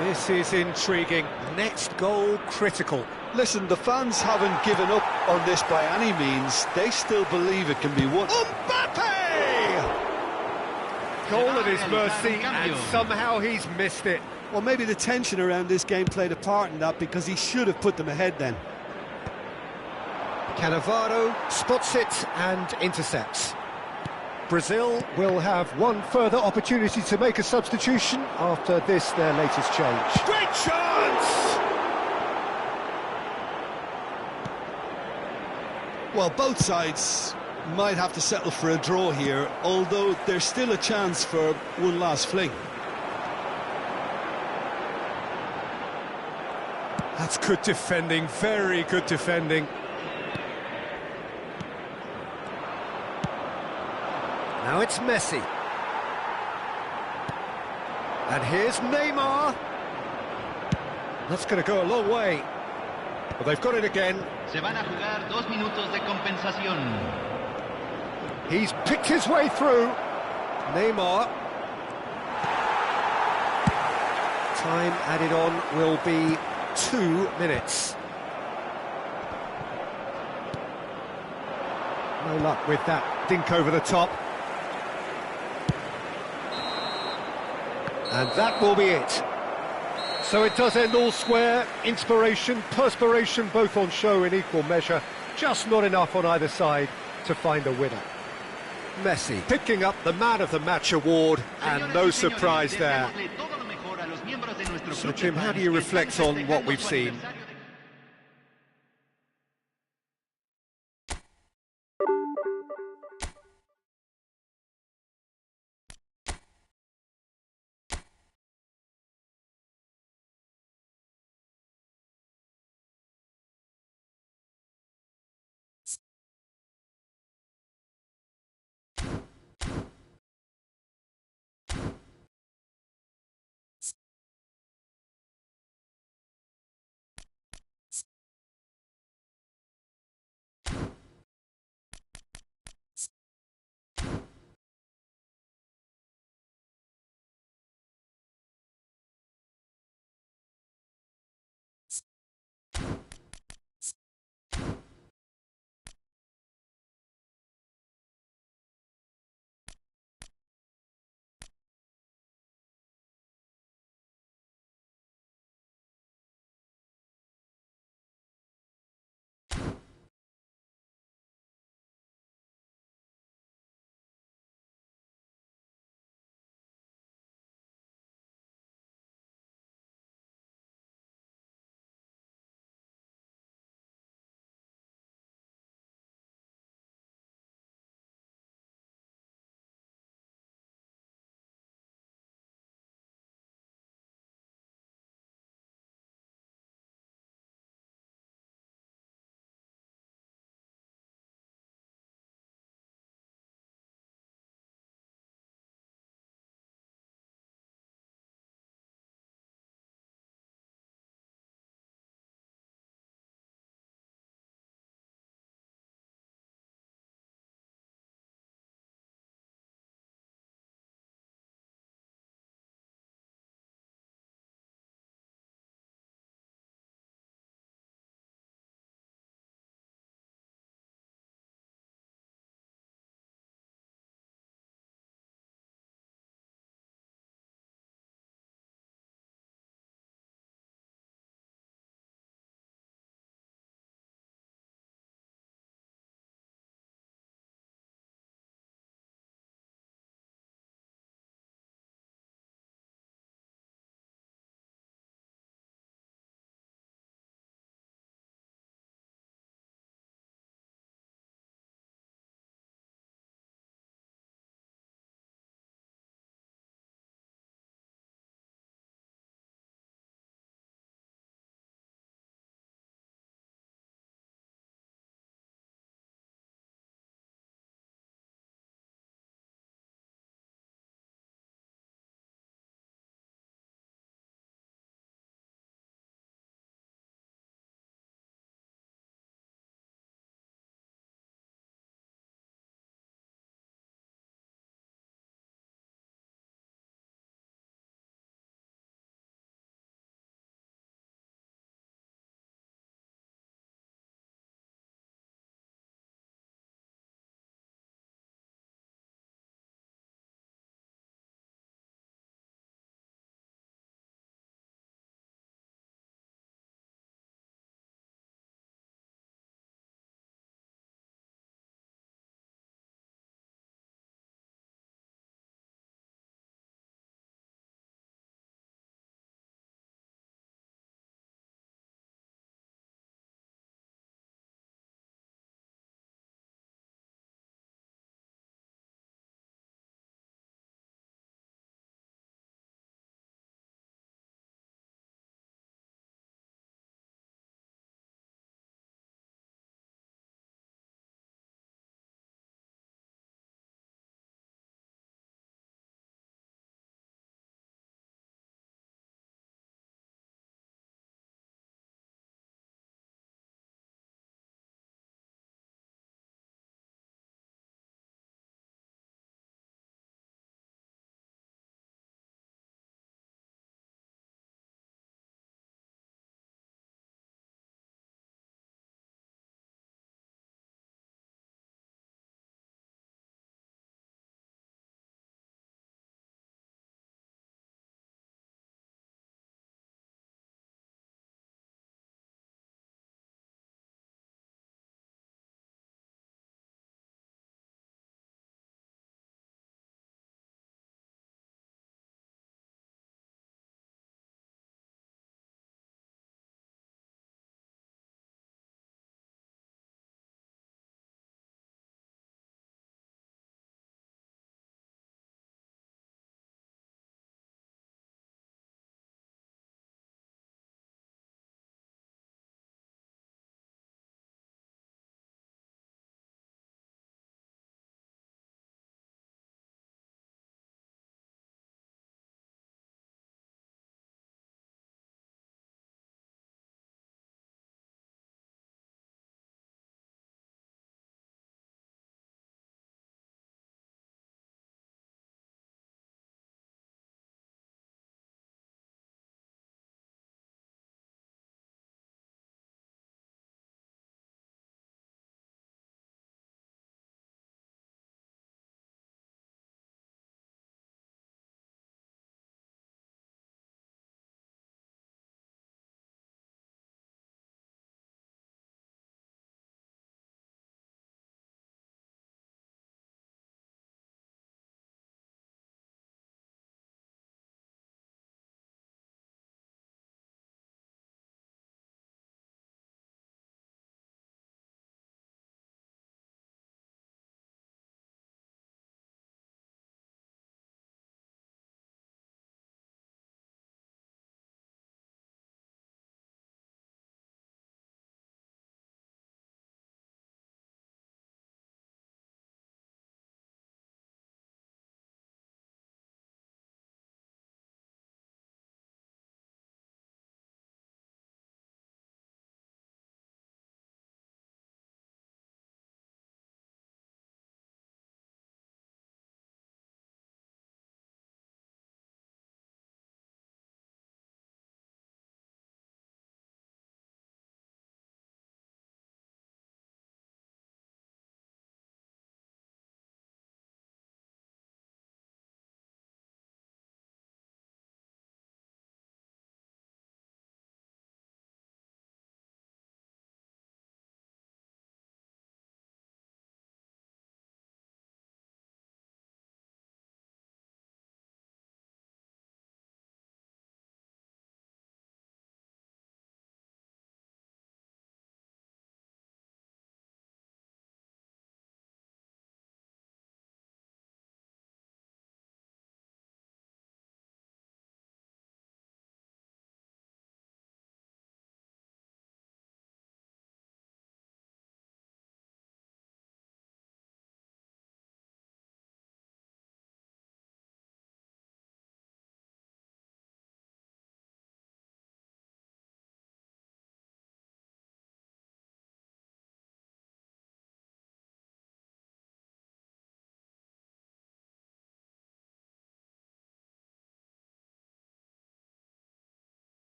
This is intriguing. Next goal critical. Listen, the fans haven't given up on this by any means. They still believe it can be won. Mbappe! Goal at his mercy, and somehow he's missed it. Well, maybe the tension around this game played a part in that, because he should have put them ahead then. Cannavaro spots it and intercepts. Brazil will have one further opportunity to make a substitution after this, their latest change. Great chance! Well, both sides might have to settle for a draw here, although there's still a chance for one last fling. That's good defending, very good defending. Now it's Messi. And here's Neymar. That's going to go a long way. But they've got it again. Se van a jugar 2 minutos de compensación. He's picked his way through. Neymar. Time added on will be 2 minutes. No luck with that dink over the top. And that will be it. So it does end all square. Inspiration, perspiration, both on show in equal measure. Just not enough on either side to find a winner. Messi picking up the Man of the Match award, and no surprise there. So Jim, how do you reflect on what we've seen?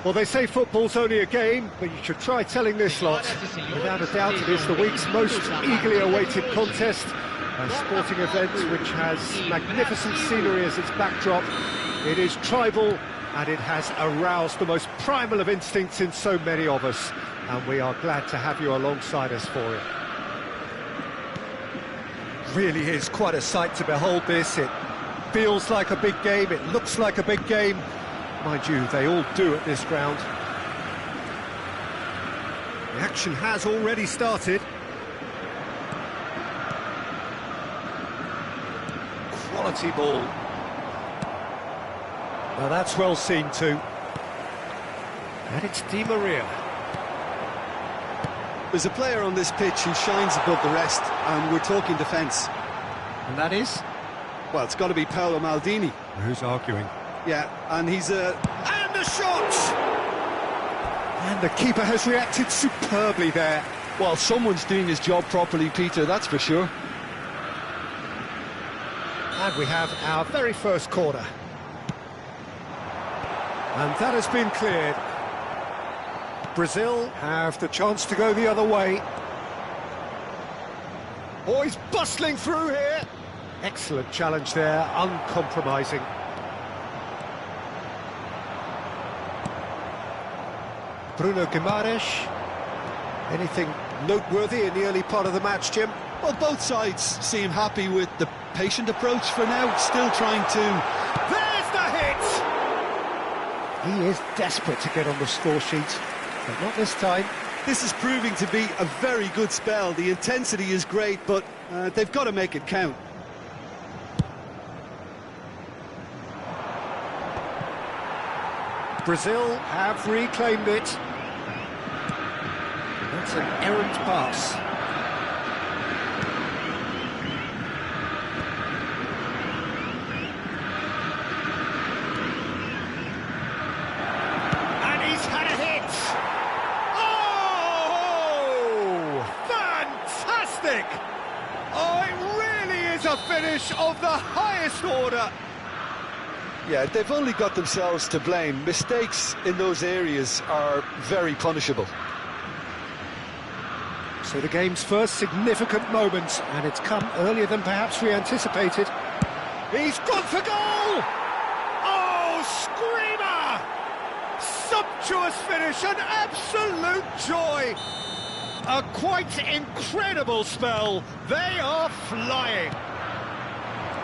Well, they say football's only a game, but you should try telling this lot. Without a doubt, it is the week's most eagerly awaited contest. A sporting event which has magnificent scenery as its backdrop. It is tribal, and it has aroused the most primal of instincts in so many of us. And we are glad to have you alongside us for it. Really is quite a sight to behold this. It feels like a big game, it looks like a big game. Mind you, they all do at this ground. The action has already started. Quality ball. Now that's well seen too. And it's Di Maria. There's a player on this pitch who shines above the rest, and we're talking defence. And that is? Well, it's got to be Paolo Maldini. Who's arguing? Yeah, and he's a... And the shot! And the keeper has reacted superbly there. Well, someone's doing his job properly, Peter, that's for sure. And we have our very first corner. And that has been cleared. Brazil have the chance to go the other way. Oh, he's bustling through here. Excellent challenge there, uncompromising. Bruno Guimaraes. Anything noteworthy in the early part of the match, Jim? Well, both sides seem happy with the patient approach for now, still trying to... There's the hit! He is desperate to get on the score sheet, but not this time. This is proving to be a very good spell. The intensity is great, but they've got to make it count. Brazil have reclaimed it. That's an errant pass. And he's had a hit! Oh! Fantastic! Oh, it really is a finish of the highest order! Yeah, they've only got themselves to blame. Mistakes in those areas are very punishable. So the game's first significant moment, and it's come earlier than perhaps we anticipated. He's gone for goal! Oh, screamer! Sumptuous finish, an absolute joy! A quite incredible spell. They are flying.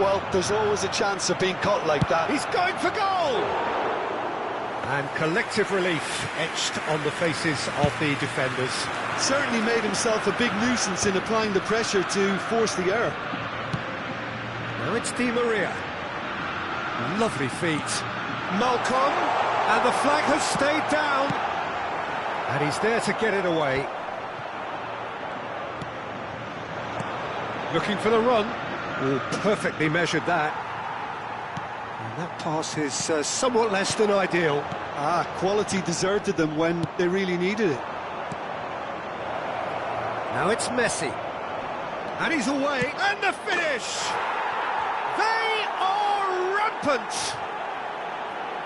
Well, there's always a chance of being caught like that. He's going for goal! And collective relief etched on the faces of the defenders. Certainly made himself a big nuisance in applying the pressure to force the error. Now it's Di Maria. Lovely feet. Malcolm, and the flag has stayed down. And he's there to get it away. Looking for the run. Oh, perfectly measured that. And that pass is somewhat less than ideal. Quality deserted them when they really needed it. Now it's Messi. And he's away. And the finish! They are rampant!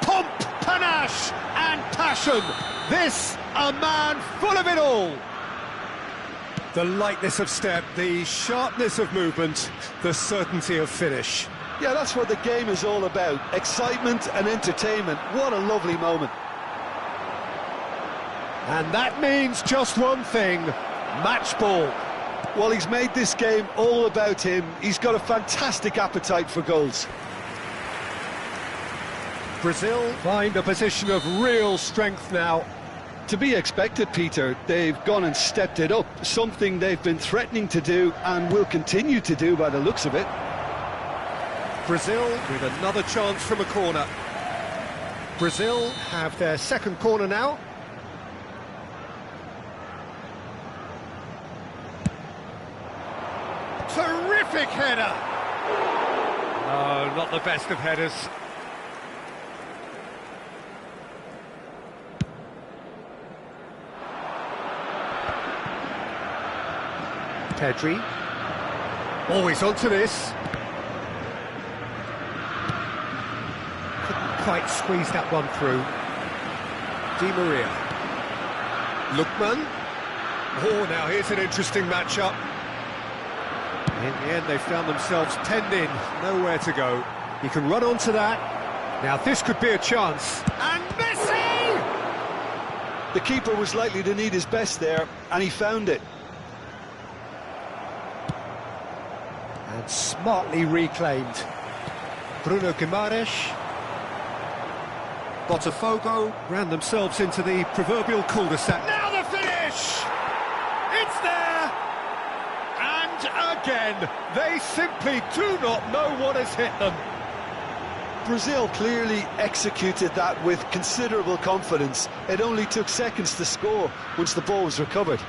Pomp, panache and passion. This, a man full of it all. The lightness of step, the sharpness of movement, the certainty of finish. Yeah, that's what the game is all about. Excitement and entertainment. What a lovely moment. And that means just one thing, match ball. Well, he's made this game all about him. He's got a fantastic appetite for goals. Brazil find a position of real strength now. To be expected, Peter. They've gone and stepped it up, something they've been threatening to do and will continue to do by the looks of it. Brazil with another chance from a corner. Brazil have their second corner now. Terrific header! Oh, not the best of headers. Pedri. Always onto this. Couldn't quite squeeze that one through. Di Maria. Lookman. Oh, now here's an interesting matchup. In the end, they found themselves penned in, nowhere to go. He can run onto that. Now this could be a chance. And Messi! The keeper was likely to need his best there, and he found it. And smartly reclaimed. Bruno Guimaraes. Botafogo ran themselves into the proverbial cul-de-sac. Now the finish! It's there! And again, they simply do not know what has hit them. Brazil clearly executed that with considerable confidence. It only took seconds to score once the ball was recovered.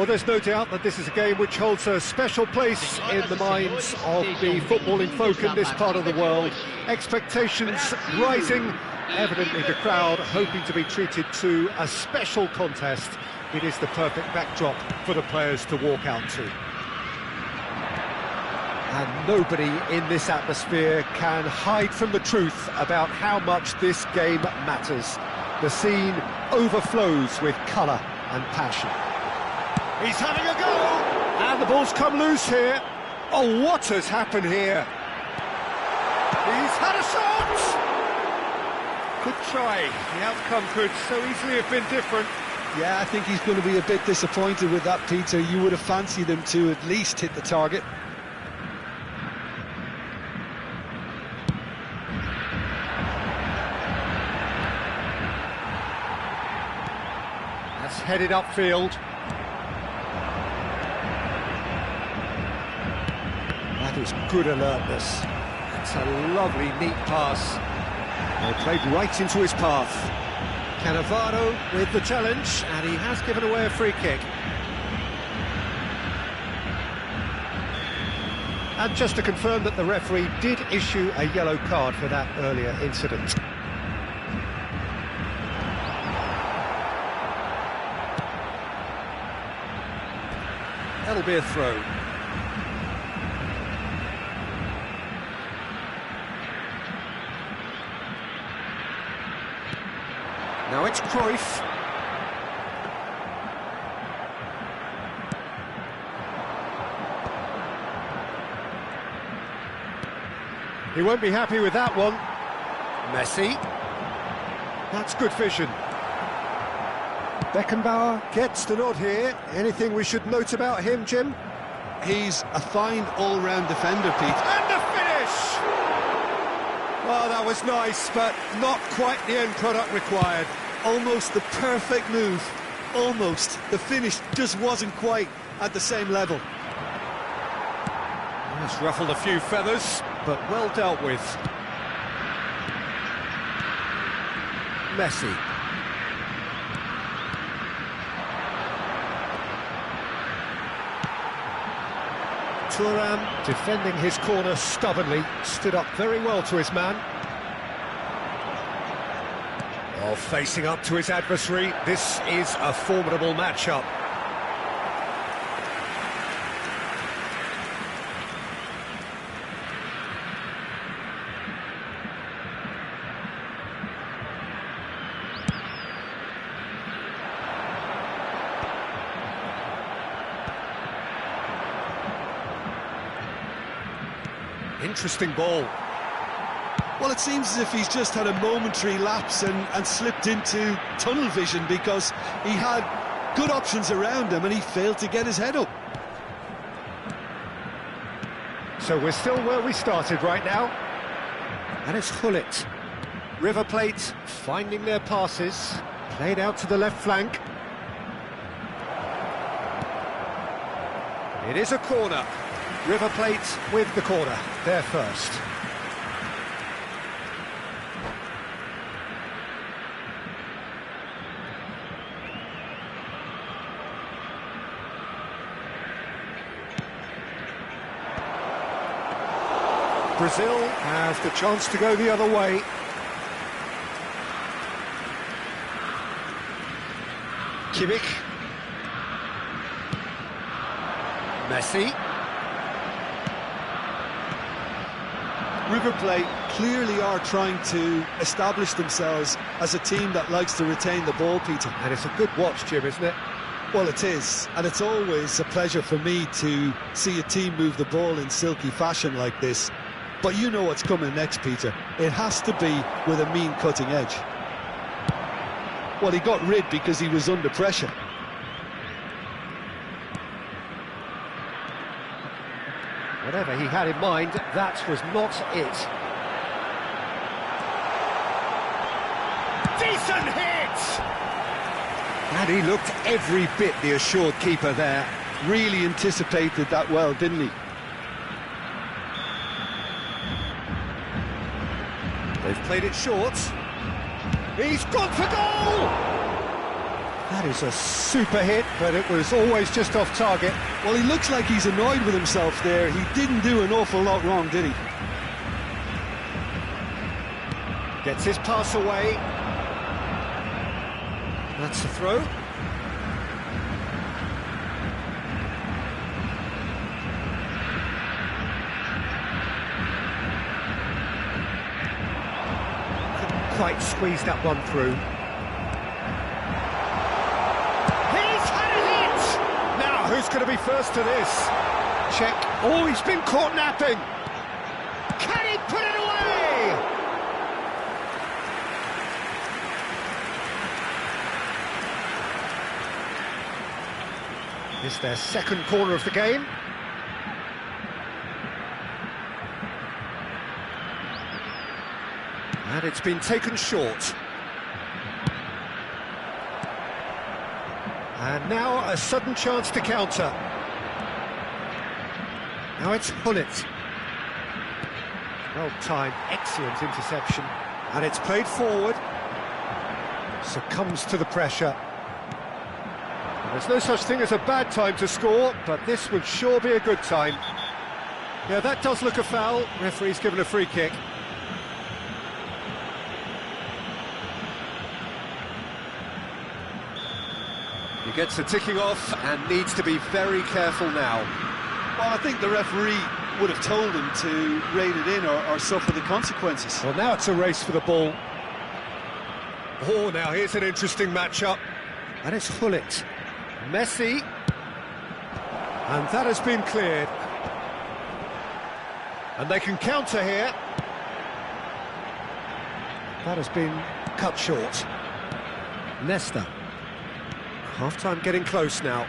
Well, there's no doubt that this is a game which holds a special place in the minds of the footballing folk in this part of the world. Expectations rising, evidently the crowd hoping to be treated to a special contest. It is the perfect backdrop for the players to walk out to. And nobody in this atmosphere can hide from the truth about how much this game matters. The scene overflows with colour and passion. He's having a go! And the ball's come loose here. Oh, what has happened here? He's had a shot! Good try. The outcome could so easily have been different. Yeah, I think he's going to be a bit disappointed with that, Peter. You would have fancied him to at least hit the target. That's headed upfield. That is good alertness. That's a lovely, neat pass. Well, played right into his path. Cannavaro with the challenge, and he has given away a free kick. And just to confirm that the referee did issue a yellow card for that earlier incident. That'll be a throw. Now it's Cruyff. He won't be happy with that one. Messi. That's good vision. Beckenbauer gets the nod here. Anything we should note about him, Jim? He's a fine all-round defender, Pete. And the finish! Well, that was nice, but not quite the end product required. Almost the perfect move. Almost. The finish just wasn't quite at the same level. It's ruffled a few feathers, but well dealt with. Messi. Thuram, defending his corner stubbornly, stood up very well to his man. Oh, facing up to his adversary, this is a formidable matchup. Interesting ball. Well, it seems as if he's just had a momentary lapse and slipped into tunnel vision, because he had good options around him and he failed to get his head up. So we're still where we started right now. And it's Hullet. River Plate finding their passes. Played out to the left flank. It is a corner. River Plate with the corner, there first. Brazil has the chance to go the other way. Kimmich. Messi. River Plate clearly are trying to establish themselves as a team that likes to retain the ball, Peter. And it's a good watch, Jim, isn't it? Well, it is, and it's always a pleasure for me to see a team move the ball in silky fashion like this. But you know what's coming next, Peter. It has to be with a mean cutting edge. Well, he got rid because he was under pressure. Whatever he had in mind, that was not it. Decent hit! And he looked every bit the assured keeper there. Really anticipated that well, didn't he? They've played it short. He's gone for goal! That is a super hit, but it was always just off target. Well, he looks like he's annoyed with himself there. He didn't do an awful lot wrong, did he? Gets his pass away. That's the throw. Couldn't quite squeeze that one through. He's had a hit! Now, who's going to be first to this? Check. Oh, he's been caught napping. Can he put it away? It's their second corner of the game. And it's been taken short. And now a sudden chance to counter. Now it's Hullet. Well timed, excellent interception. And it's played forward. Succumbs to the pressure. There's no such thing as a bad time to score, but this would sure be a good time. Yeah, that does look a foul. Referee's given a free kick. He gets the ticking off and needs to be very careful now. Well, I think the referee would have told him to rate it in or suffer the consequences. Well, now it's a race for the ball. Oh, now here's an interesting matchup. And it's Hullet. Messi, and that has been cleared, and they can counter here. That has been cut short. Nesta, half-time getting close now.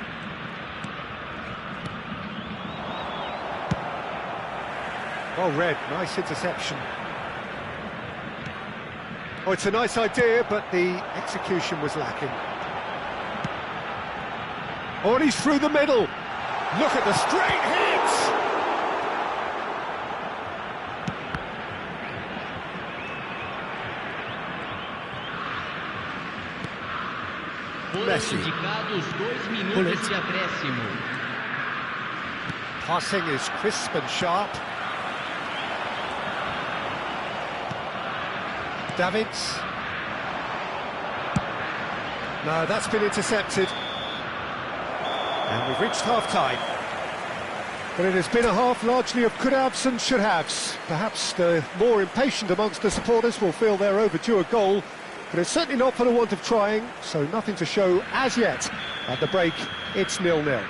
Well read, nice interception. Oh, it's a nice idea, but the execution was lacking. Oh, and he's through the middle. Look at the straight hits! Messi. Minutos de acréscimo. Passing is crisp and sharp. Davids. No, that's been intercepted. And we've reached half-time. But it has been a half largely of could-haves and should-haves. Perhaps the more impatient amongst the supporters will feel they're overdue a goal, but it's certainly not for the want of trying, so nothing to show as yet. At the break, it's 0-0.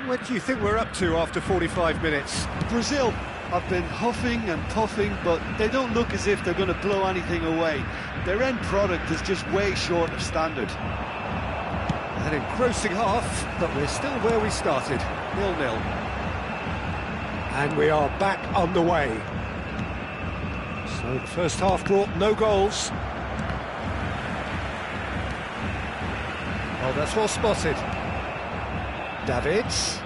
What do you think we're up to after 45 minutes? Brazil have been huffing and puffing, but they don't look as if they're going to blow anything away. Their end product is just way short of standard. An engrossing half, but we're still where we started, 0-0. And we are back on the way. So the first half brought no goals. Oh, that's well spotted. Davids.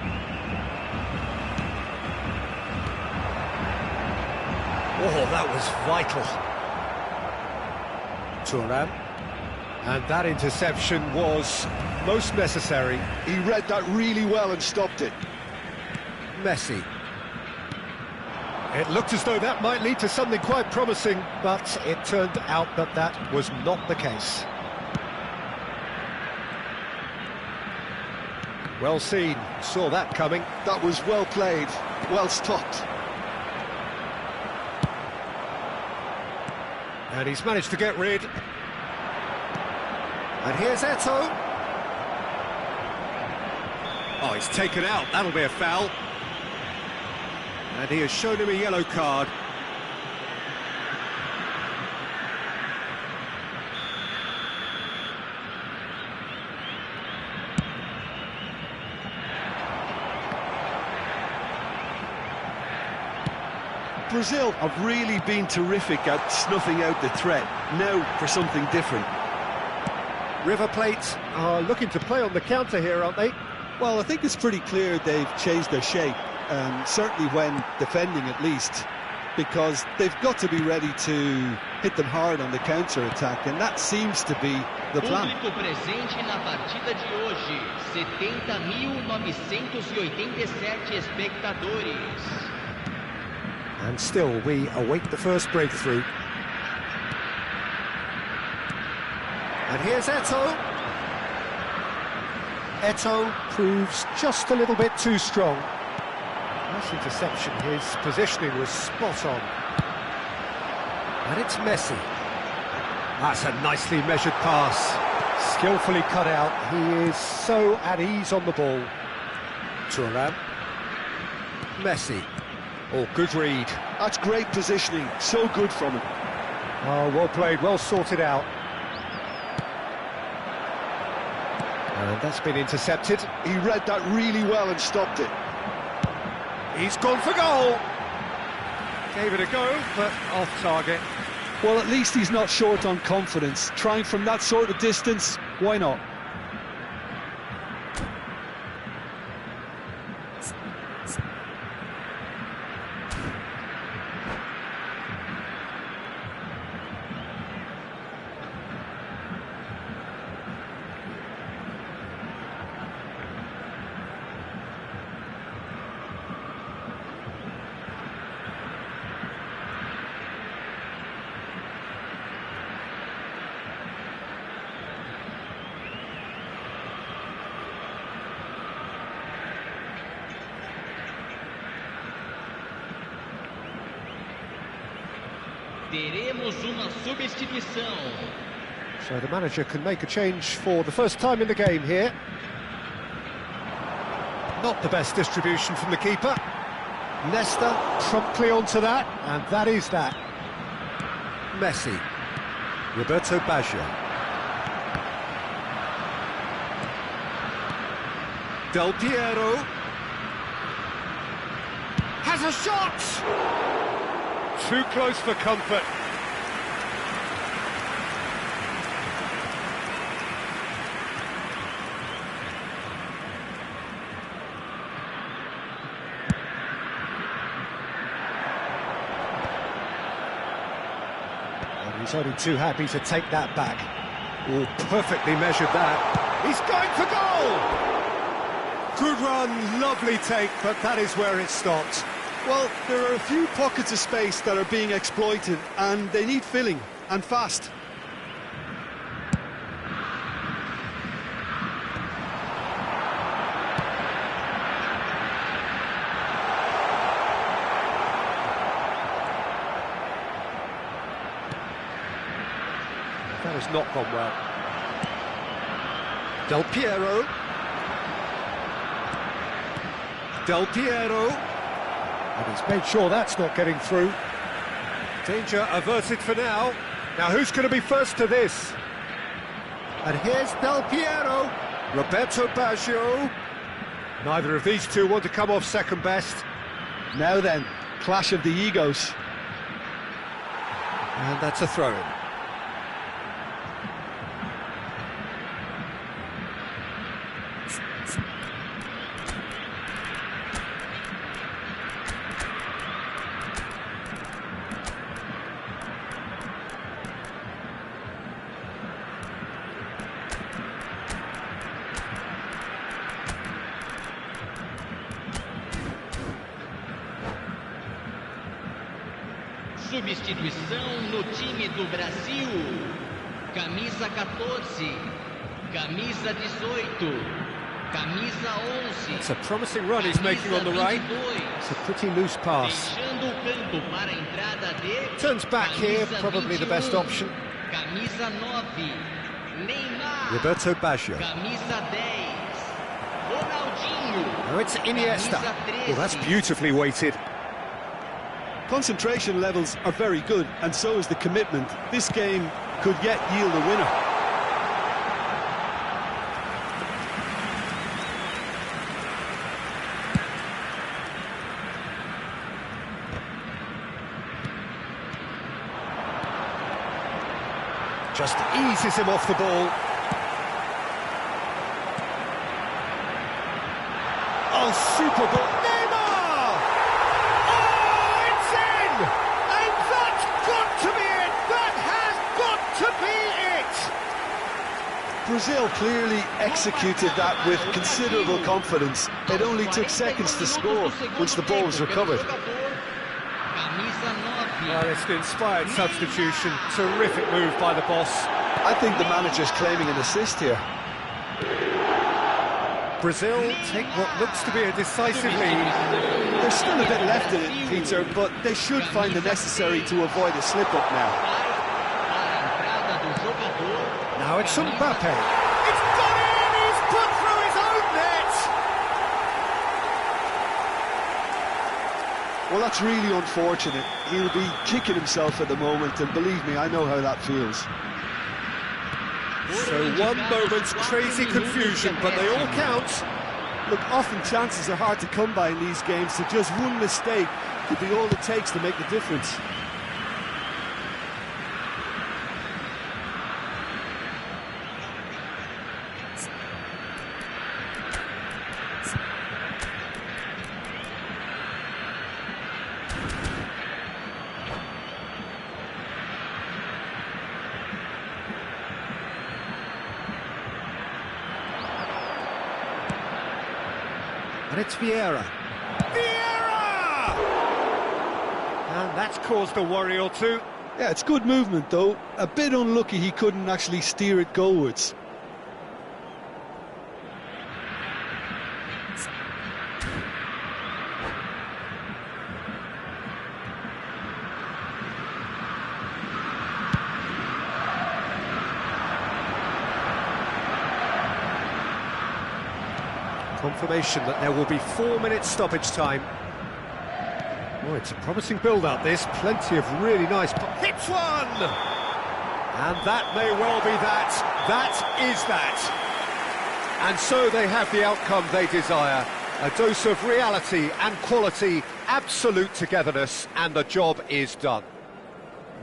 Oh, that was vital. Turan. And that interception was most necessary. He read that really well and stopped it. Messi. It looked as though that might lead to something quite promising, but it turned out that that was not the case. Well seen, saw that coming. That was well played, well stopped. And he's managed to get rid. And here's Eto'o. Oh, he's taken out, that'll be a foul. And he has shown him a yellow card. Brazil have really been terrific at snuffing out the threat. Now for something different. River Plate are looking to play on the counter here, aren't they? Well, I think it's pretty clear they've changed their shape, certainly when defending at least. because they've got to be ready to hit them hard on the counter-attack, and that seems to be the plan. Público presente na partida de hoje, 70.987 espectadores. And still, we await the first breakthrough. And here's Eto'o. Eto'o proves just a little bit too strong. Nice interception, his positioning was spot on. And it's Messi. That's a nicely measured pass. Skillfully cut out. He is so at ease on the ball. Thuram. Messi. Oh, good read. That's great positioning, so good from him. Oh, well played, well sorted out. And that's been intercepted. He read that really well and stopped it. He's gone for goal. Gave it a go, but off target. Well, at least he's not short on confidence. Trying from that sort of distance, why not? Teremos uma substituição. So the manager can make a change for the first time in the game here. Not the best distribution from the keeper. Nesta promptly onto that, and that is that. Messi. Roberto Baggio. Del Piero. Has a shot! Too close for comfort. And he's only too happy to take that back. Oh, perfectly measured that. He's going for goal! Good run, lovely take, but that is where it stopped. Well, there are a few pockets of space that are being exploited, and they need filling, and fast. That has not gone well. Del Piero. Del Piero. And he's made sure that's not getting through. Danger averted for now. Now who's going to be first to this? And here's Del Piero. Roberto Baggio. Neither of these two want to come off second best. Now then, clash of the egos. And that's a throw-in. Substituição no time do Brasil. Camisa 14, camisa 18, camisa 11. It's a promising run he's making on the right. It's a pretty loose pass. Deixando o campo para a entrada de Turns back here, probably the best option. Camisa 9, Neymar. Roberto Baggio. Camisa 10, Ronaldinho. Oh, it's Iniesta. Camisa 13. Well, that's beautifully weighted. Concentration levels are very good, and so is the commitment. This game could yet yield a winner. Just eases him off the ball. Oh, super ball. Neymar! Oh, it's in! Brazil clearly executed that with considerable confidence. It only took seconds to score once the ball was recovered. Well, it's an inspired substitution. Terrific move by the boss. I think the manager's claiming an assist here. Brazil take what looks to be a decisive lead. There's still a bit left in it, Peter, but they should find the necessary to avoid a slip-up now. Now it's Mbappe. It's gone in! He's put through his own net! Well, that's really unfortunate. He'll be kicking himself at the moment, and believe me, I know how that feels. So one moment's crazy confusion, but they all count. Look, often chances are hard to come by in these games, so just one mistake could be all it takes to make the difference. And it's Vieira. Vieira! And that's caused a worry or two. Yeah, it's good movement, though. A bit unlucky he couldn't actually steer it goalwards. Confirmation that there will be 4 minutes stoppage time. Oh, it's a promising build-up, this. Plenty of really nice... Hits one! And that may well be that. That is that. And so they have the outcome they desire. A dose of reality and quality, absolute togetherness, and the job is done.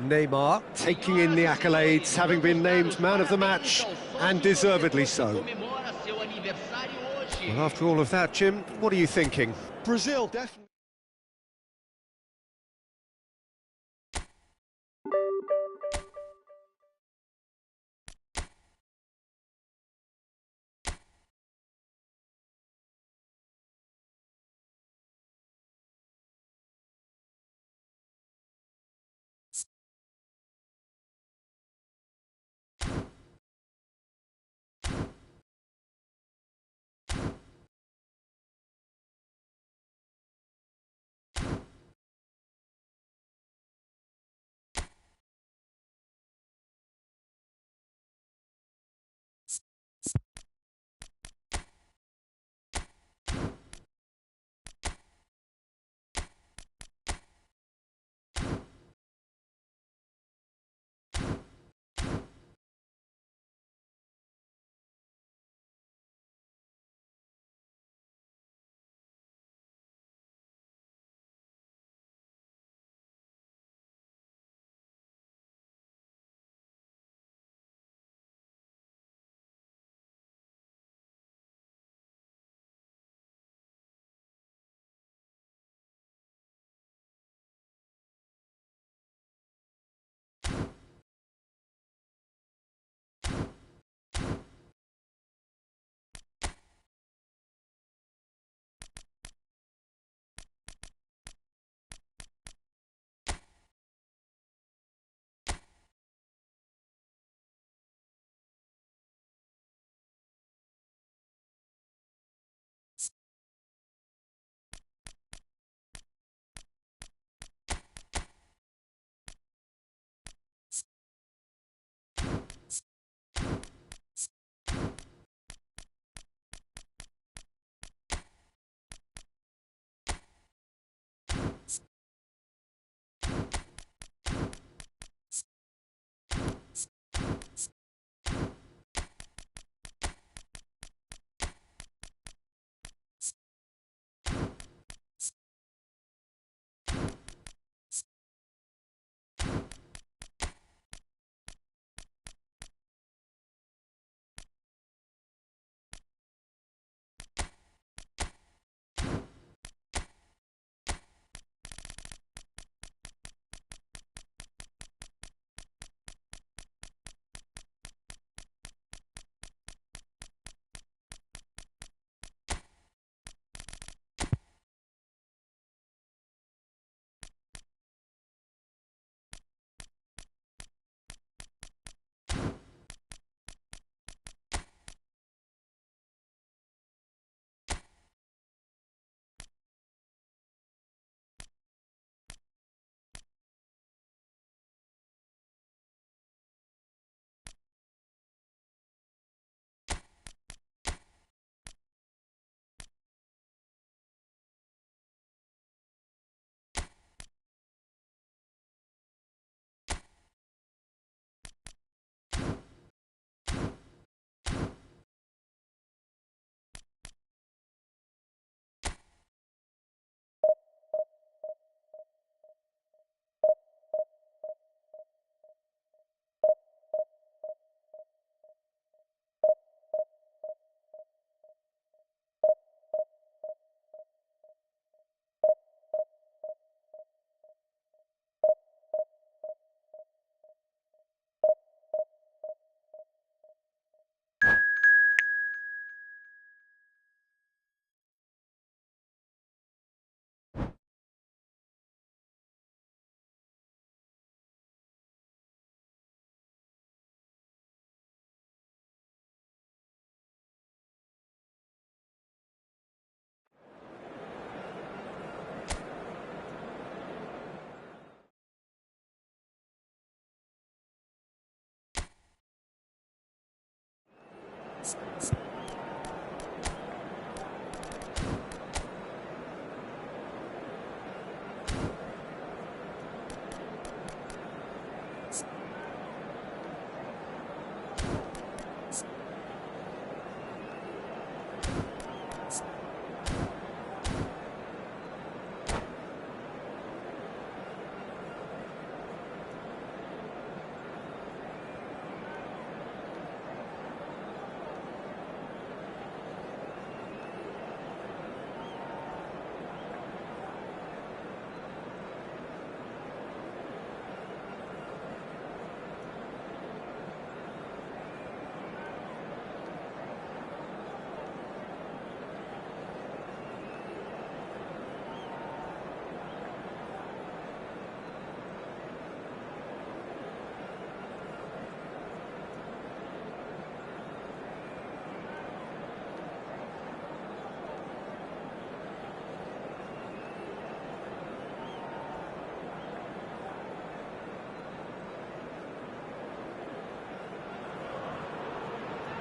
Neymar taking in the accolades, having been named man of the match, and deservedly so. Well, after all of that, Jim, what are you thinking? Brazil, definitely.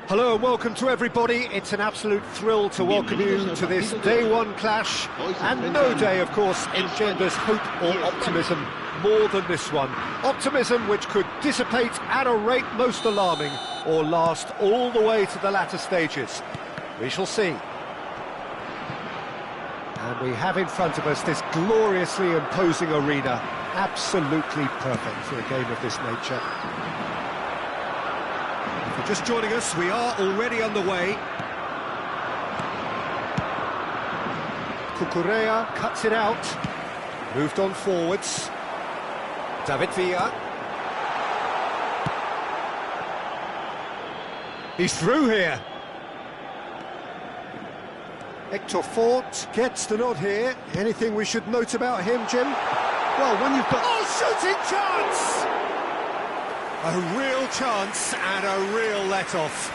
Hello and welcome to everybody. It's an absolute thrill to welcome you to this day one clash, and no day, of course, engenders hope or optimism more than this one. Optimism which could dissipate at a rate most alarming or last all the way to the latter stages. We shall see. And we have in front of us this gloriously imposing arena, absolutely perfect for a game of this nature. If you're just joining us, we are already underway. Cucurella cuts it out, moved on forwards. David Villa. He's through here. Hector Fort gets the nod here. Anything we should note about him, Jim? Well, when you've got... Oh, shooting chance! A real chance and a real let-off.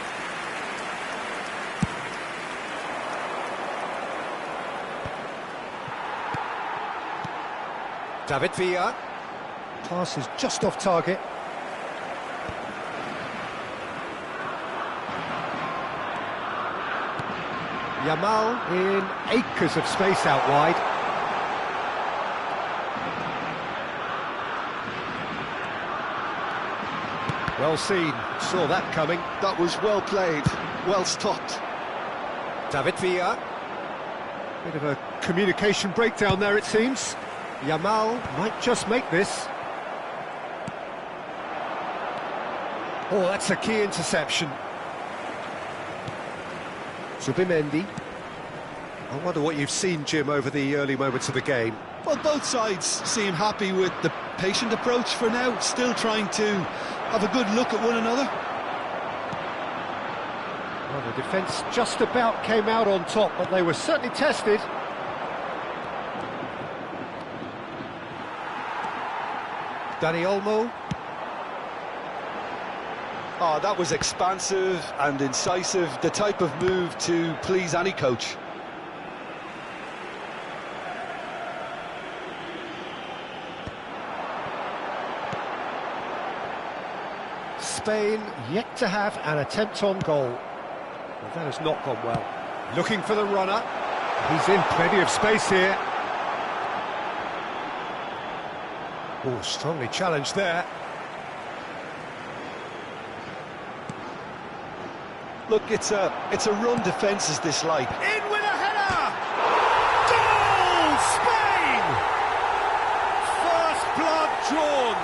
David Villa. Pass is just off target. Yamal in acres of space out wide. Well seen, saw that coming. That was well played, well stopped. David Villa. Bit of a communication breakdown there, it seems. Yamal might just make this. Oh, that's a key interception. Zubimendi. I wonder what you've seen, Jim, over the early moments of the game. Well, both sides seem happy with the patient approach for now, still trying to have a good look at one another. Well, the defence just about came out on top, but they were certainly tested. Dani Olmo. Oh, that was expansive and incisive, the type of move to please any coach. Spain yet to have an attempt on goal. Well, that has not gone well. Looking for the runner. He's in plenty of space here. Oh, strongly challenged there. Look, it's a run defence is this like. In with a header! Goal! Spain! First blood drawn.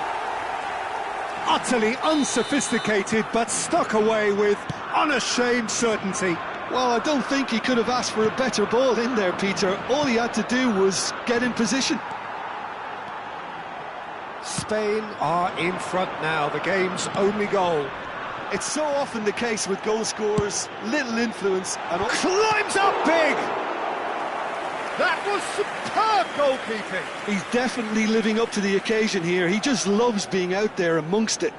Utterly unsophisticated, but stuck away with unashamed certainty. Well, I don't think he could have asked for a better ball in there, Peter. All he had to do was get in position. Spain are in front now, the game's only goal. It's so often the case with goal scorers, little influence and... Climbs up big! That was superb goalkeeping! He's definitely living up to the occasion here. He just loves being out there amongst it.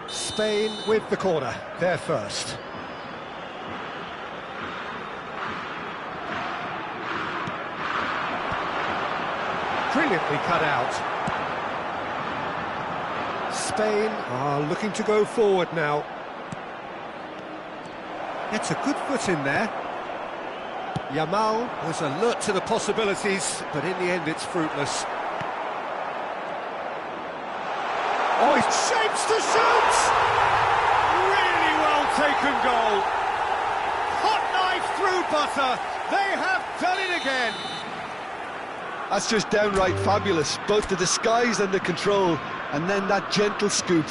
Spain with the corner, they're first. Brilliantly cut out. Spain are looking to go forward now. Gets a good foot in there. Yamal was alert to the possibilities, but in the end it's fruitless. Oh, he shapes to shoot! Really well taken goal. Hot knife through butter. They have done it again. That's just downright fabulous, both the disguise and the control, and then that gentle scoop.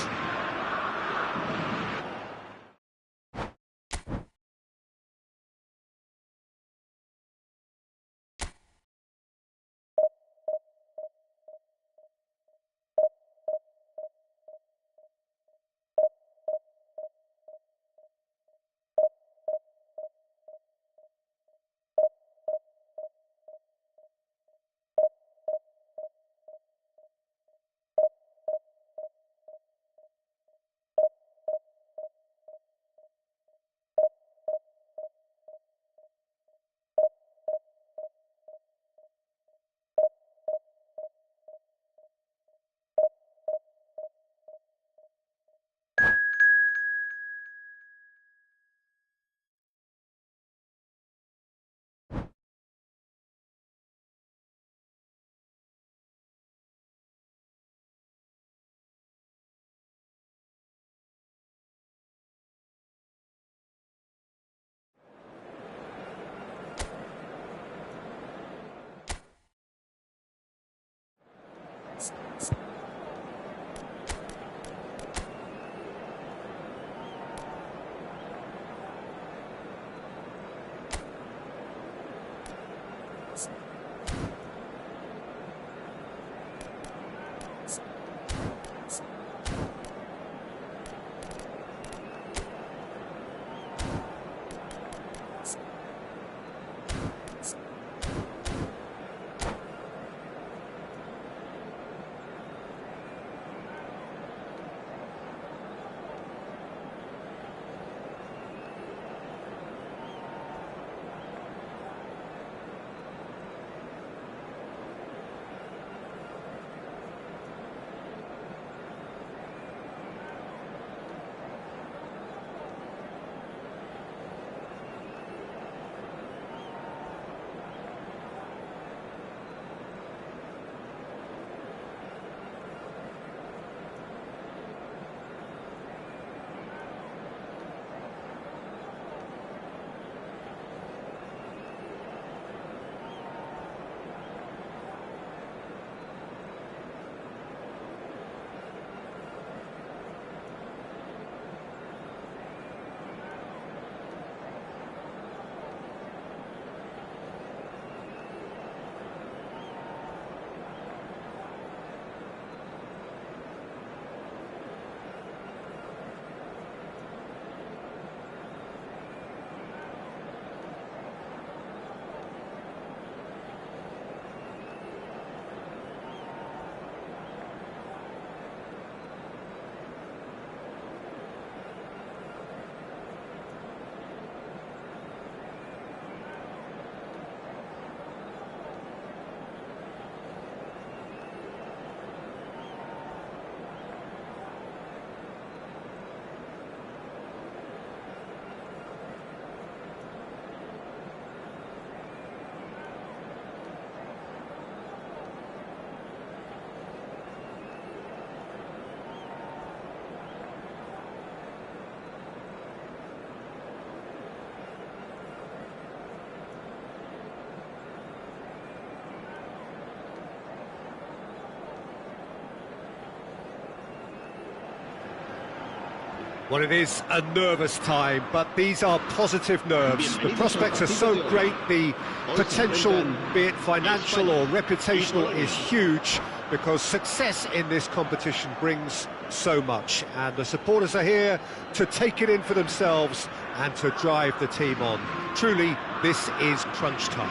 Well, it is a nervous time, but these are positive nerves. The prospects are so great, the potential, be it financial or reputational, is huge, because success in this competition brings so much. And the supporters are here to take it in for themselves and to drive the team on. Truly, this is crunch time.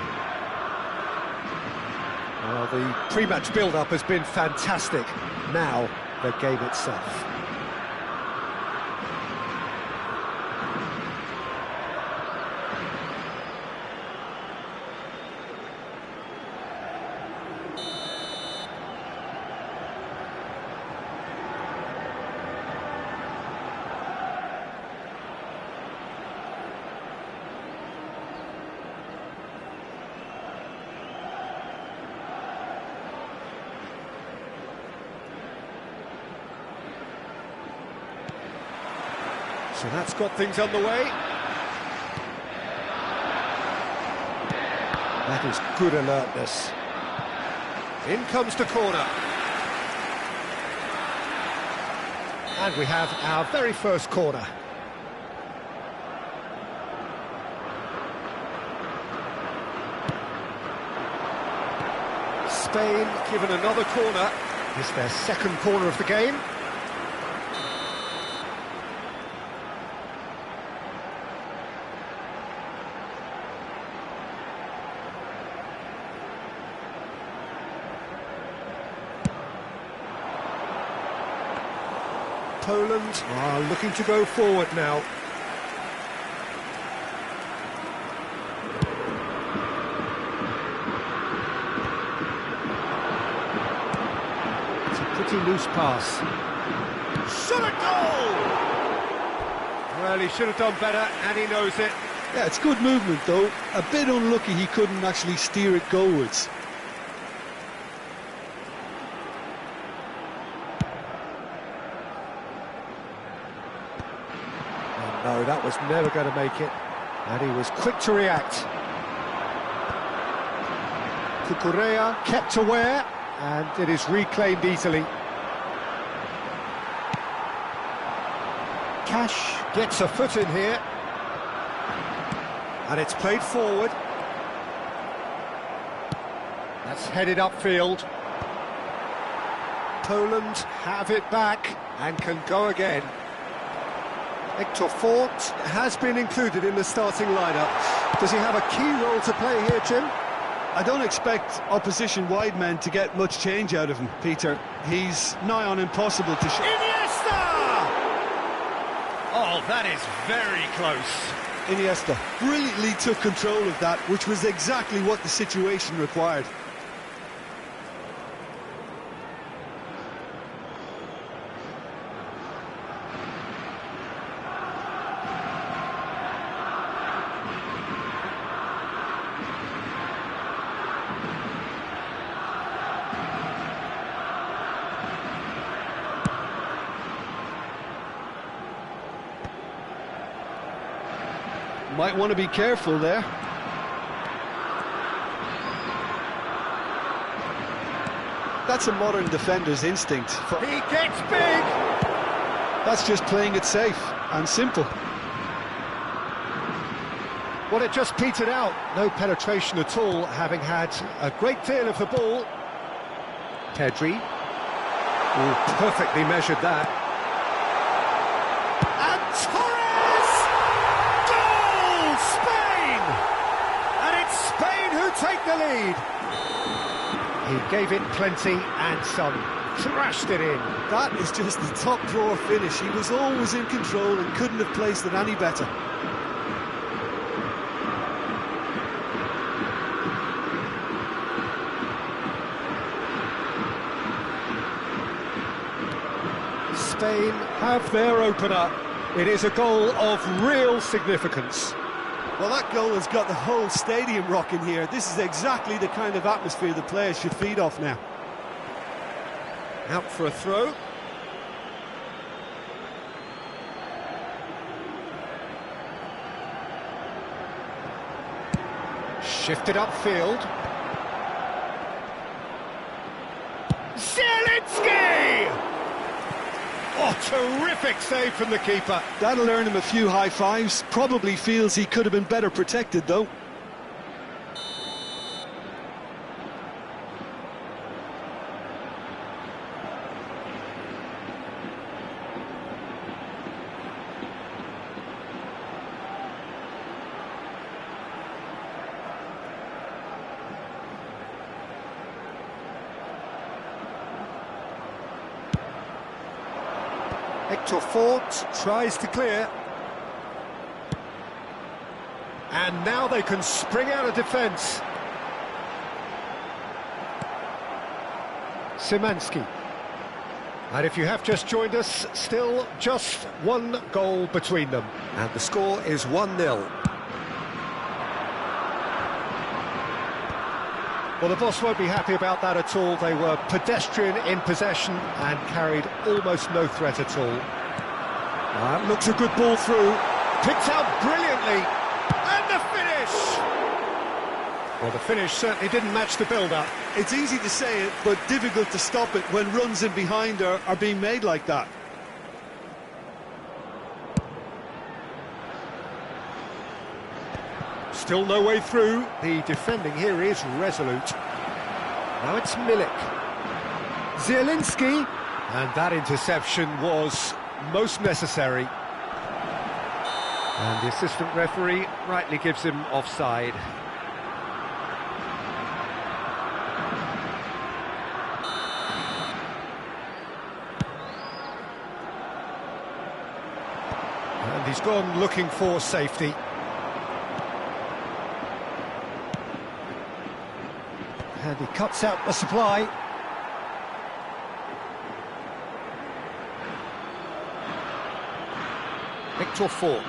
Well, the pre-match build-up has been fantastic. Now, the game itself. So that's got things underway. That is good alertness. In comes the corner. And we have our very first corner. Spain given another corner. It's their second corner of the game. Poland are looking to go forward now. It's a pretty loose pass. Shot a goal! Well, he should have done better, and he knows it. Yeah, it's good movement though. A bit unlucky he couldn't actually steer it goalwards. No, that was never going to make it, and he was quick to react. Cucurella kept aware, and it is reclaimed easily. Cash gets a foot in here, and it's played forward. That's headed upfield. Poland have it back and can go again. Hector Fort has been included in the starting lineup. Does he have a key role to play here, Jim? I don't expect opposition wide men to get much change out of him, Peter. He's nigh on impossible to Iniesta! Oh, that is very close. Iniesta brilliantly took control of that, which was exactly what the situation required. Might want to be careful there. That's a modern defender's instinct. He gets big! That's just playing it safe and simple. Well, it just petered out. No penetration at all, having had a great deal of the ball. Pedri. Oh, perfectly measured that. And Torres! Goal! Spain! And it's Spain who take the lead. He gave it plenty and some. Thrashed it in. That is just the top drawer finish. He was always in control and couldn't have placed it any better. Spain have their opener. It is a goal of real significance. Well, that goal has got the whole stadium rocking here. This is exactly the kind of atmosphere the players should feed off now. Out for a throw. Shifted upfield. Zielinski! Oh, terrific save from the keeper. That'll earn him a few high fives. Probably feels he could have been better protected, though. Hector Fort tries to clear. And now they can spring out of defence. Szymanski. And if you have just joined us, still just one goal between them. And the score is 1-0. Well, the boss won't be happy about that at all. They were pedestrian in possession and carried almost no threat at all. Looks a good ball through. Picked out brilliantly. And the finish! Well, the finish certainly didn't match the build-up. It's easy to say it, but difficult to stop it when runs in behind are being made like that. Still no way through. The defending here is resolute. Now it's Milik. Zielinski. And that interception was most necessary. And the assistant referee rightly gives him offside. And he's gone looking for safety. And he cuts out the supply. Victor Fort.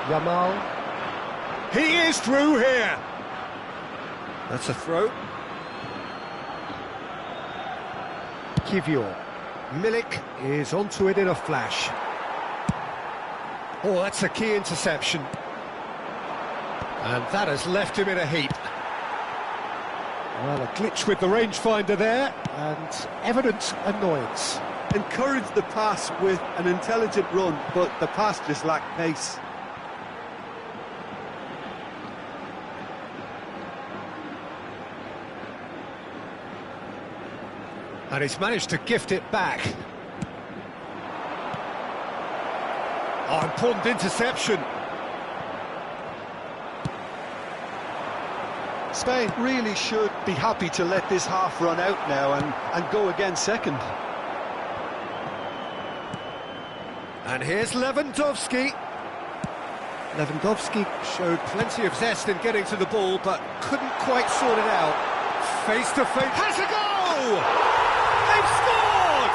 Yamal. He is through here. That's a throw. Kivior. Milik is onto it in a flash. Oh, that's a key interception. And that has left him in a heap. Well, a glitch with the rangefinder there, and evident annoyance. Encouraged the pass with an intelligent run, but the pass just lacked pace. And he's managed to gift it back. Oh, important interception. Spain really should be happy to let this half run out now and go again second. And here's Lewandowski. Lewandowski showed plenty of zest in getting to the ball, but couldn't quite sort it out. Face to face, has a goal! They've scored!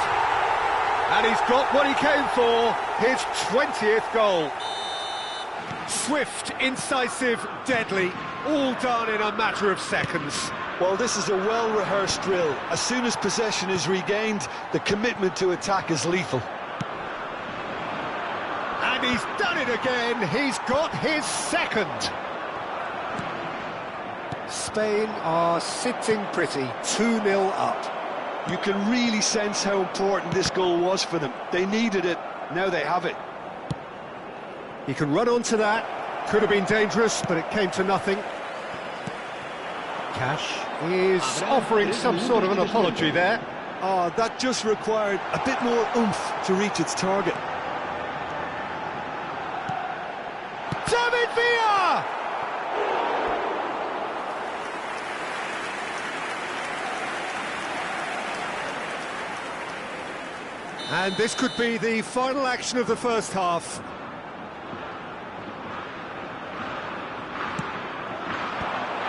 And he's got what he came for, his 20th goal. Swift, incisive, deadly, all done in a matter of seconds. Well, this is a well-rehearsed drill. As soon as possession is regained, the commitment to attack is lethal. And he's done it again, he's got his second. Spain are sitting pretty, 2-0 up. You can really sense how important this goal was for them. They needed it, now they have it. He can run onto that, could have been dangerous, but it came to nothing. Cash is offering some sort of an apology there. Oh, that just required a bit more oomph to reach its target. David Villa! And this could be the final action of the first half.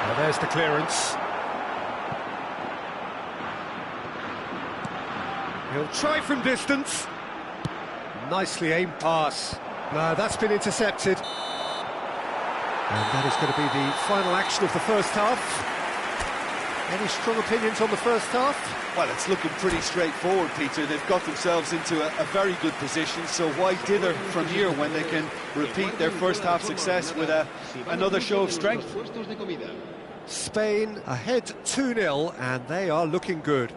Well, there's the clearance. He'll try from distance. Nicely aimed pass. No, that's been intercepted. And that is going to be the final action of the first half. Any strong opinions on the first half? Well, it's looking pretty straightforward, Peter. They've got themselves into a very good position, so why dither from here when they can repeat their first half success with another show of strength? Spain ahead 2-0, and they are looking good.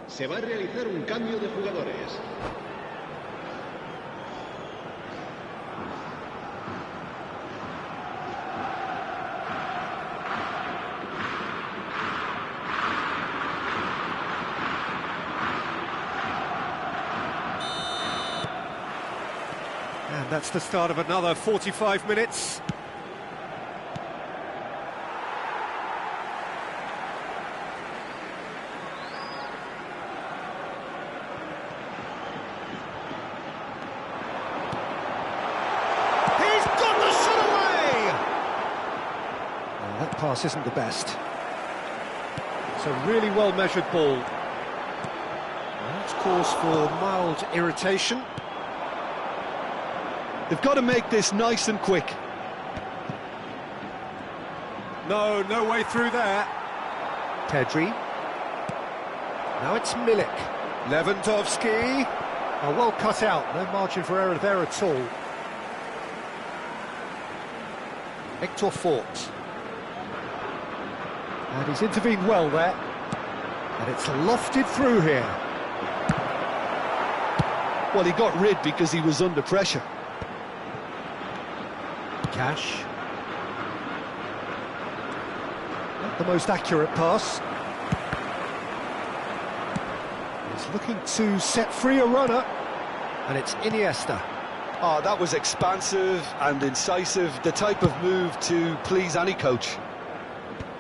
Se va a realizar un cambio de jugadores. And that's the start of another 45 minutes. He's got the shot away! Well, that pass isn't the best. It's a really well-measured ball. That's cause for mild irritation. They've got to make this nice and quick. No way through there. Pedri. Now it's Milik. Lewandowski. Oh, well cut out. No margin for error there at all. Hector Fort. And he's intervened well there. And it's lofted through here. Well, he got rid because he was under pressure. Cash. Not the most accurate pass. He's looking to set free a runner. And it's Iniesta. Oh, that was expansive and incisive, the type of move to please any coach.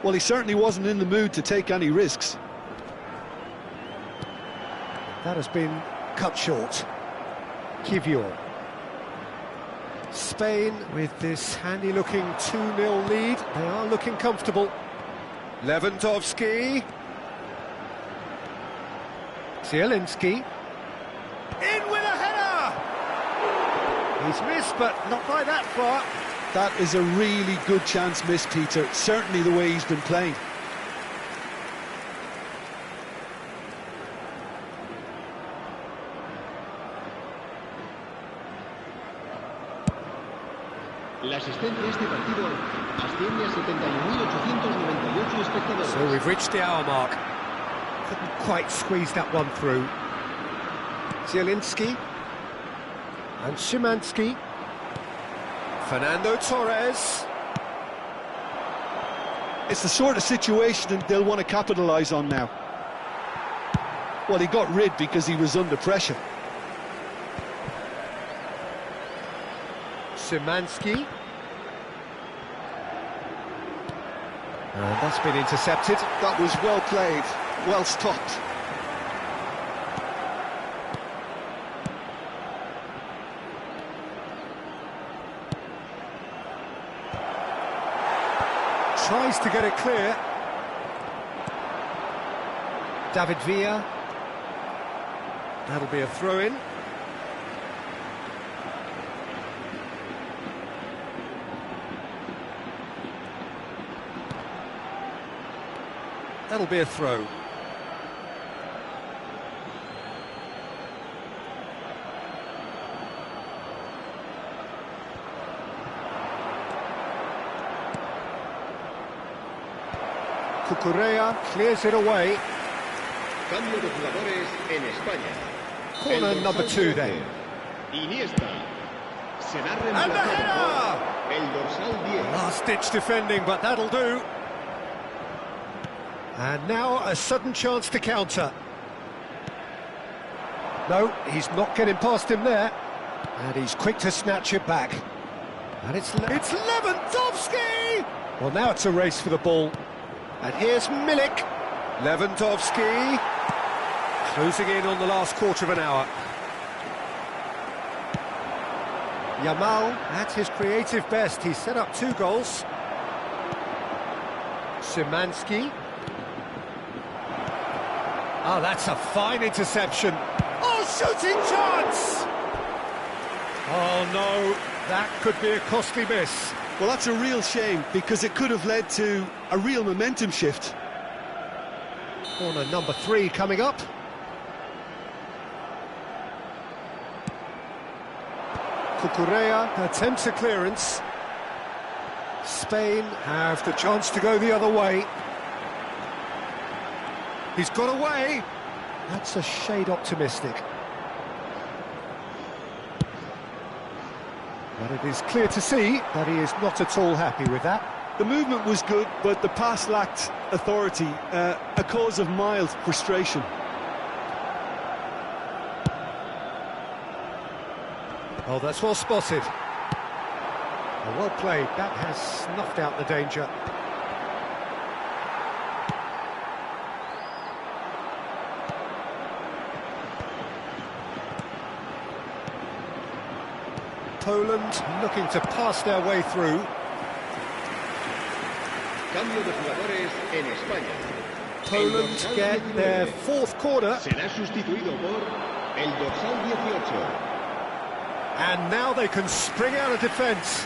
Well, he certainly wasn't in the mood to take any risks. That has been cut short. Kivior. Spain with this handy-looking 2-0 lead. They are looking comfortable. Lewandowski. Zielinski. In with a header! He's missed, but not by that far. That is a really good chance missed, Peter. Certainly the way he's been playing. La asistencia a este partido asciende a 71.898 espectadores. So we've reached the hour mark. Couldn't quite squeeze that one through. Zielinski. And Szymanski. Fernando Torres. It's the sort of situation they'll want to capitalise on now. Well, he got rid because he was under pressure. Szymanski. And that's been intercepted. That was well played, well stopped. Tries to get it clear. David Villa. That'll be a throw-in. That'll be a throw. Cucurella clears it away. Cambio de jugadores en España. Corner El number dorsal 2 10, then. Iniesta. Será And the reemplazado header! por el dorsal 10. Last-ditch defending, but that'll do. And now a sudden chance to counter. No, he's not getting past him there. And he's quick to snatch it back. And it's Lewandowski! Well, now it's a race for the ball. And here's Milik. Lewandowski. Closing in on the last quarter of an hour. Yamal at his creative best. He's set up 2 goals. Szymanski. Oh, that's a fine interception. Oh, shooting chance! Oh, no, that could be a costly miss. Well, that's a real shame, because it could have led to a real momentum shift. Corner number 3 coming up. Cucurella attempts a clearance. Spain have the chance to go the other way. He's got away. That's a shade optimistic. But it is clear to see that he is not at all happy with that. The movement was good, but the pass lacked authority, a cause of mild frustration. Oh, that's well spotted. Oh, well played. That has snuffed out the danger. Poland looking to pass their way through. Cambio de jugadores en España. Poland get their fourth corner. Será sustituido por el dorsal 18. And now they can spring out of defence.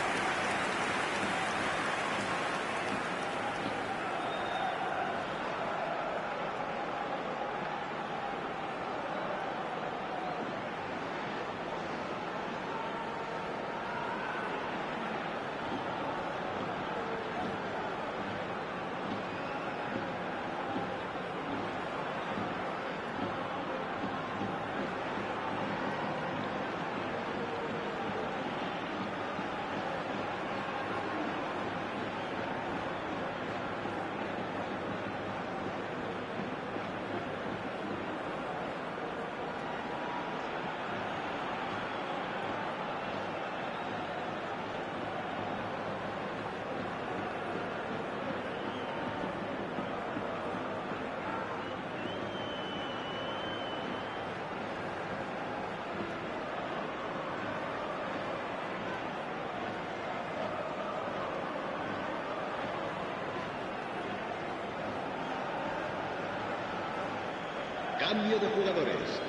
Cambio de jugadores.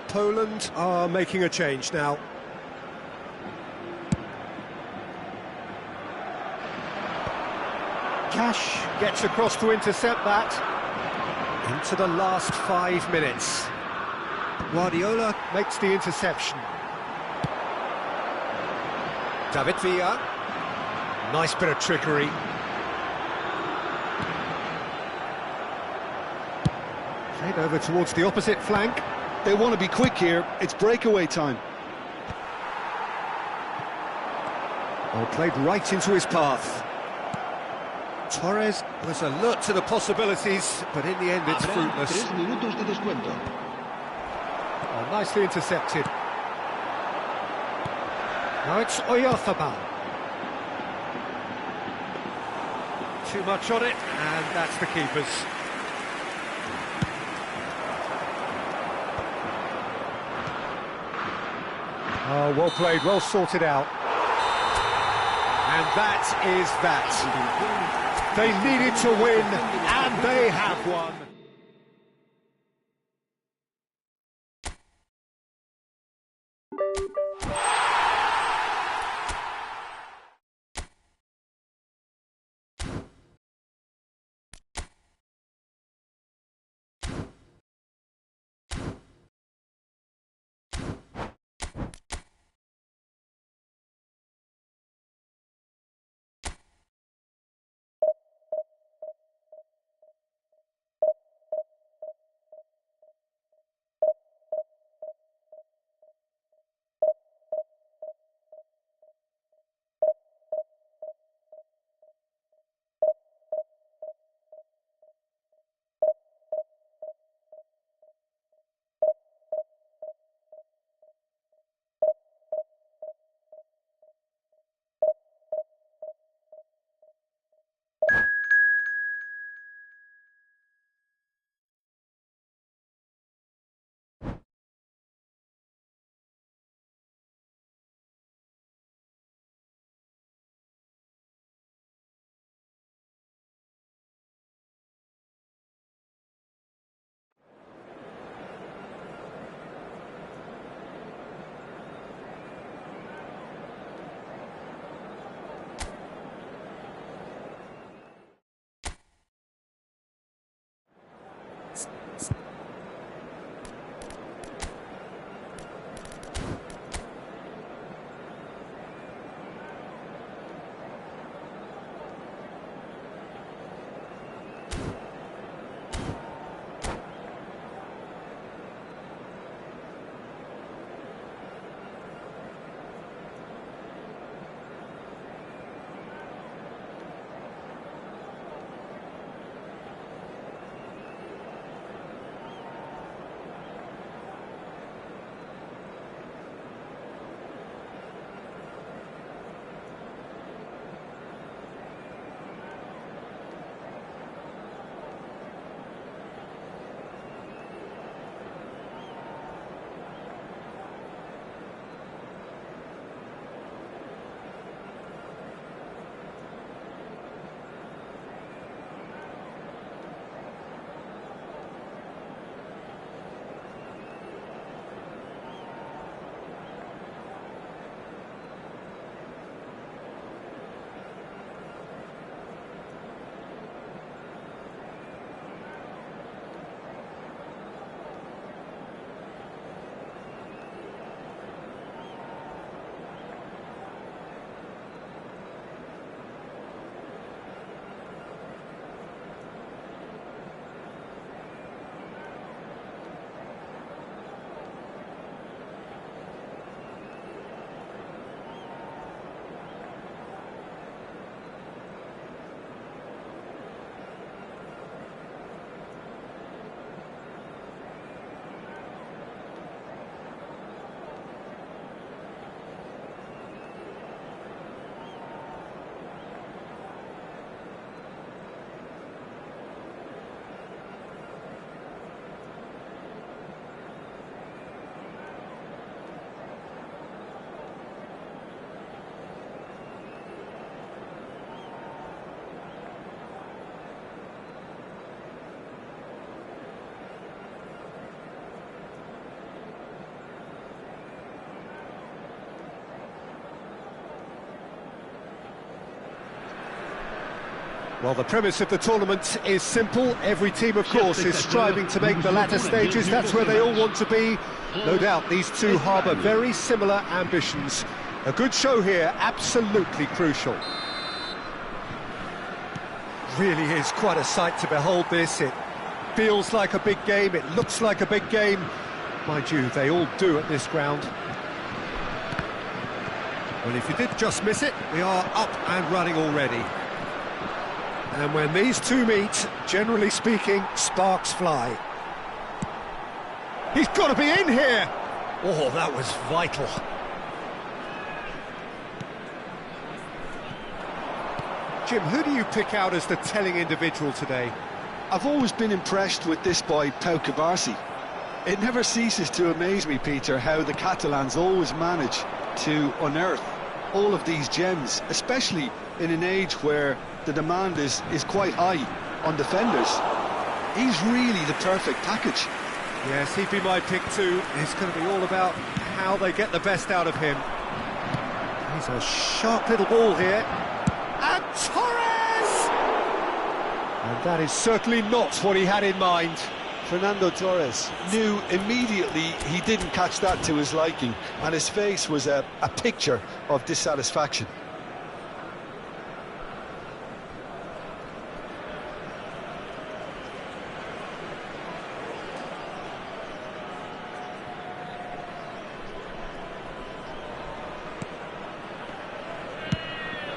Poland are making a change now. Cash gets across to intercept that. Into the last 5 minutes. Guardiola makes the interception. David Villa. Nice bit of trickery. Played over towards the opposite flank. They want to be quick here. It's breakaway time. Oh, played right into his path. Torres was alert to the possibilities, but in the end it's Habrá fruitless. 3 minutos de descuento. Oh, nicely intercepted. Now it's Oyarzabal. Too much on it, and that's the keeper's. Oh, well played, well sorted out. And that is that. They needed to win, and they have won. Well, the premise of the tournament is simple. Every team, of course, is striving to make the latter stages. That's where they all want to be. No doubt these two harbour very similar ambitions. A good show here, absolutely crucial. Really is quite a sight to behold this. It feels like a big game, it looks like a big game. Mind you, they all do at this ground. Well, if you did just miss it, we are up and running already. And when these two meet, generally speaking, sparks fly. He's got to be in here! Oh, that was vital. Jim, who do you pick out as the telling individual today? I've always been impressed with this boy, Pau Cubarsí. It never ceases to amaze me, Peter, how the Catalans always manage to unearth all of these gems, especially in an age where the demand is quite high on defenders. He's really the perfect package. Yes, he'd be my pick too. It's going to be all about how they get the best out of him. He's a sharp little ball here. And Torres! And that is certainly not what he had in mind. Fernando Torres knew immediately he didn't catch that to his liking, and his face was a picture of dissatisfaction.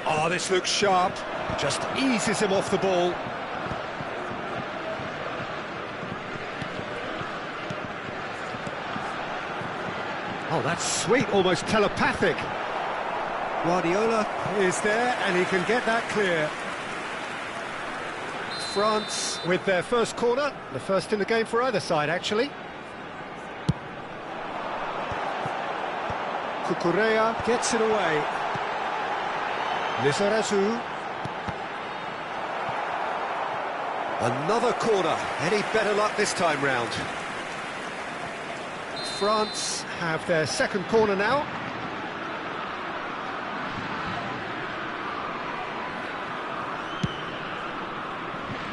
Oh, this looks sharp. Just eases him off the ball. Oh, that's sweet, almost telepathic. Guardiola is there, and he can get that clear. France with their first corner, the first in the game for either side, actually. Cucurella gets it away. Nazarius. Another corner. Any better luck this time round? France have their second corner now.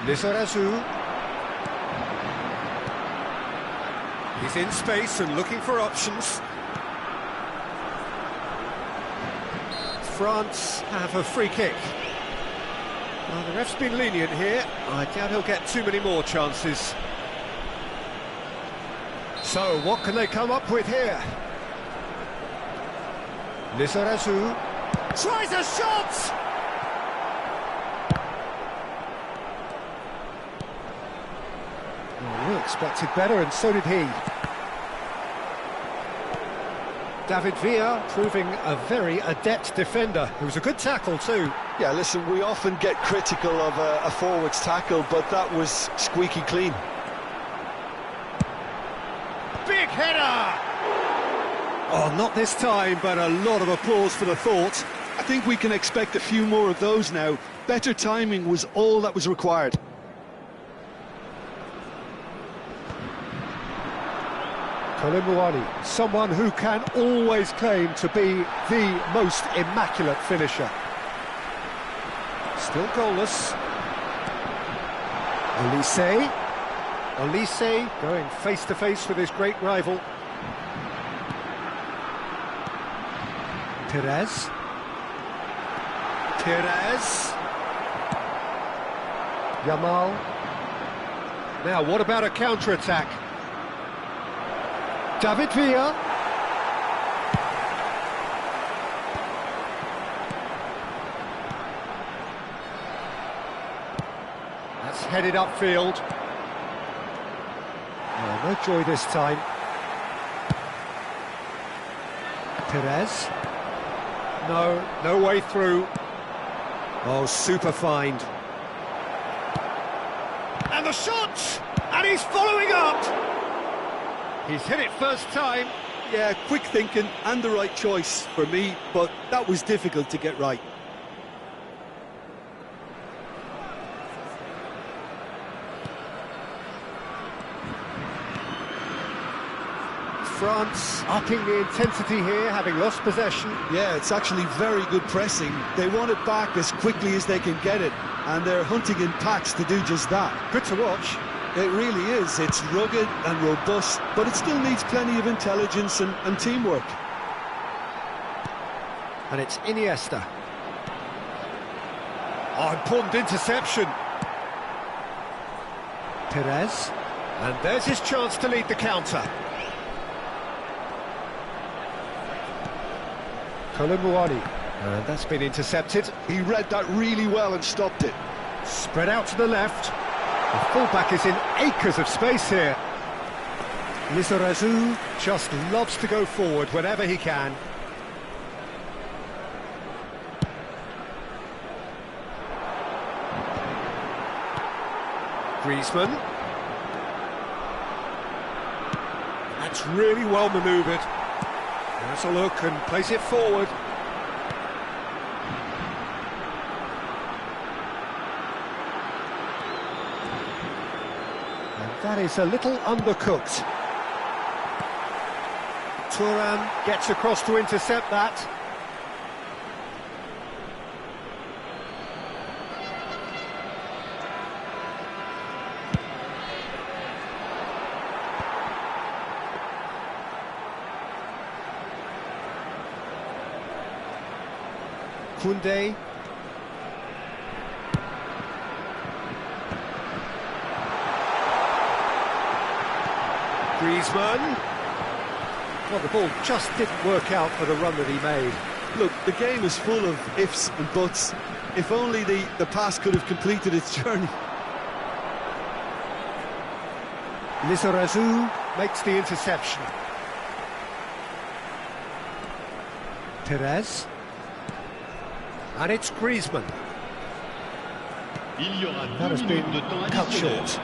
Nazarius. He's in space and looking for options. France have a free kick. Well, the ref's been lenient here. I doubt he'll get too many more chances. So, what can they come up with here? Nazarius tries a shot! Well, we expected better, and so did he. David Villa proving a very adept defender. It was a good tackle too. Yeah, listen, we often get critical of a forward's tackle, but that was squeaky clean. Big header! Oh, not this time, but a lot of applause for the thought. I think we can expect a few more of those now. Better timing was all that was required. Colin, someone who can always claim to be the most immaculate finisher. Still goalless. Olise going face-to-face with his great rival. Perez. Yamal. Now, what about a counter-attack? David Villa. That's headed upfield. Oh, no joy this time. Perez. No way through. Oh, super find. And the shot! And he's following up! He's hit it first time. Yeah, quick thinking and the right choice for me, but that was difficult to get right. France upping the intensity here, having lost possession. Yeah, it's actually very good pressing. They want it back as quickly as they can get it, and they're hunting in packs to do just that. Good to watch. It really is. It's rugged and robust, but it still needs plenty of intelligence and teamwork. And it's Iniesta. Oh, important interception. Perez. And there's his chance to lead the counter. Kolumuani. And that's been intercepted. He read that really well and stopped it. Spread out to the left. The fullback is in acres of space here. Nazarius just loves to go forward whenever he can. Griezmann. That's really well manoeuvred. Has a look and plays it forward. And that is a little undercooked. Thuram gets across to intercept that. Koundé. Griezmann. Well, the ball just didn't work out for the run that he made. Look, the game is full of ifs and buts. If only the pass could have completed its journey. Nazarius makes the interception. Perez. And it's Griezmann. That has been cut short.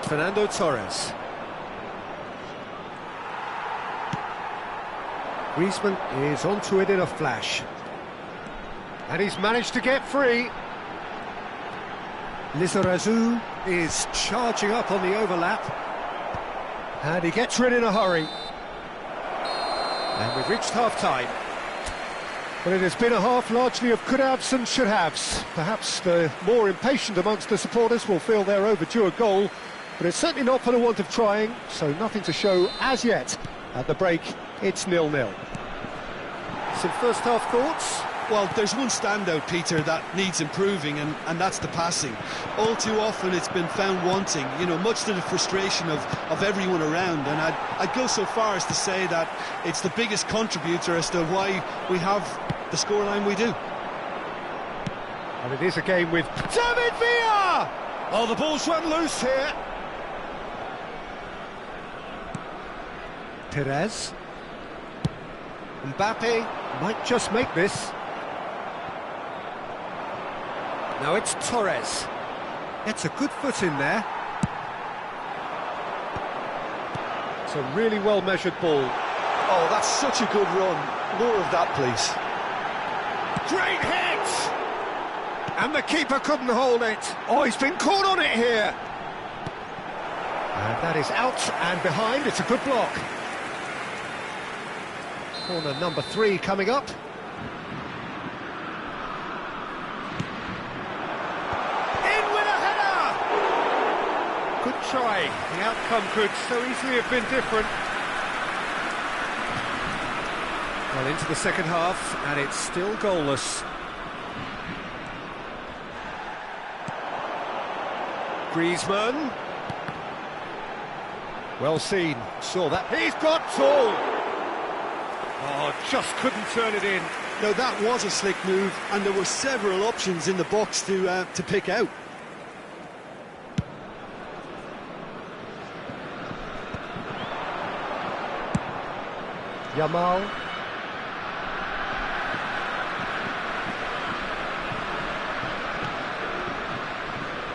Fernando Torres. Griezmann is onto it in a flash. And he's managed to get free. Nazarius is charging up on the overlap. And he gets rid in a hurry. And we've reached half-time. Well, it has been a half largely of could-haves and should-haves. Perhaps the more impatient amongst the supporters will feel they're overdue a goal, but it's certainly not for the want of trying, so nothing to show as yet. At the break, it's 0-0. Some first-half thoughts? Well, there's one standout, Peter, that needs improving, and that's the passing. All too often it's been found wanting, you know, much to the frustration of everyone around, and I'd go so far as to say that it's the biggest contributor as to why we have the scoreline we do. And it is a game with David Villa! Oh, the ball's run loose here. Perez. Mbappe might just make this. Now it's Torres. Gets a good foot in there. It's a really well-measured ball. Oh, that's such a good run. More of that, please. Great hit! And the keeper couldn't hold it. Oh, he's been caught on it here. And that is out and behind. It's a good block. Corner number 3 coming up. In with a header! Good try. The outcome could so easily have been different. Well, into the second half, and it's still goalless. Griezmann. Well seen. Saw that. He's got tall. Oh, just couldn't turn it in. No, that was a slick move, and there were several options in the box to pick out. Yamal.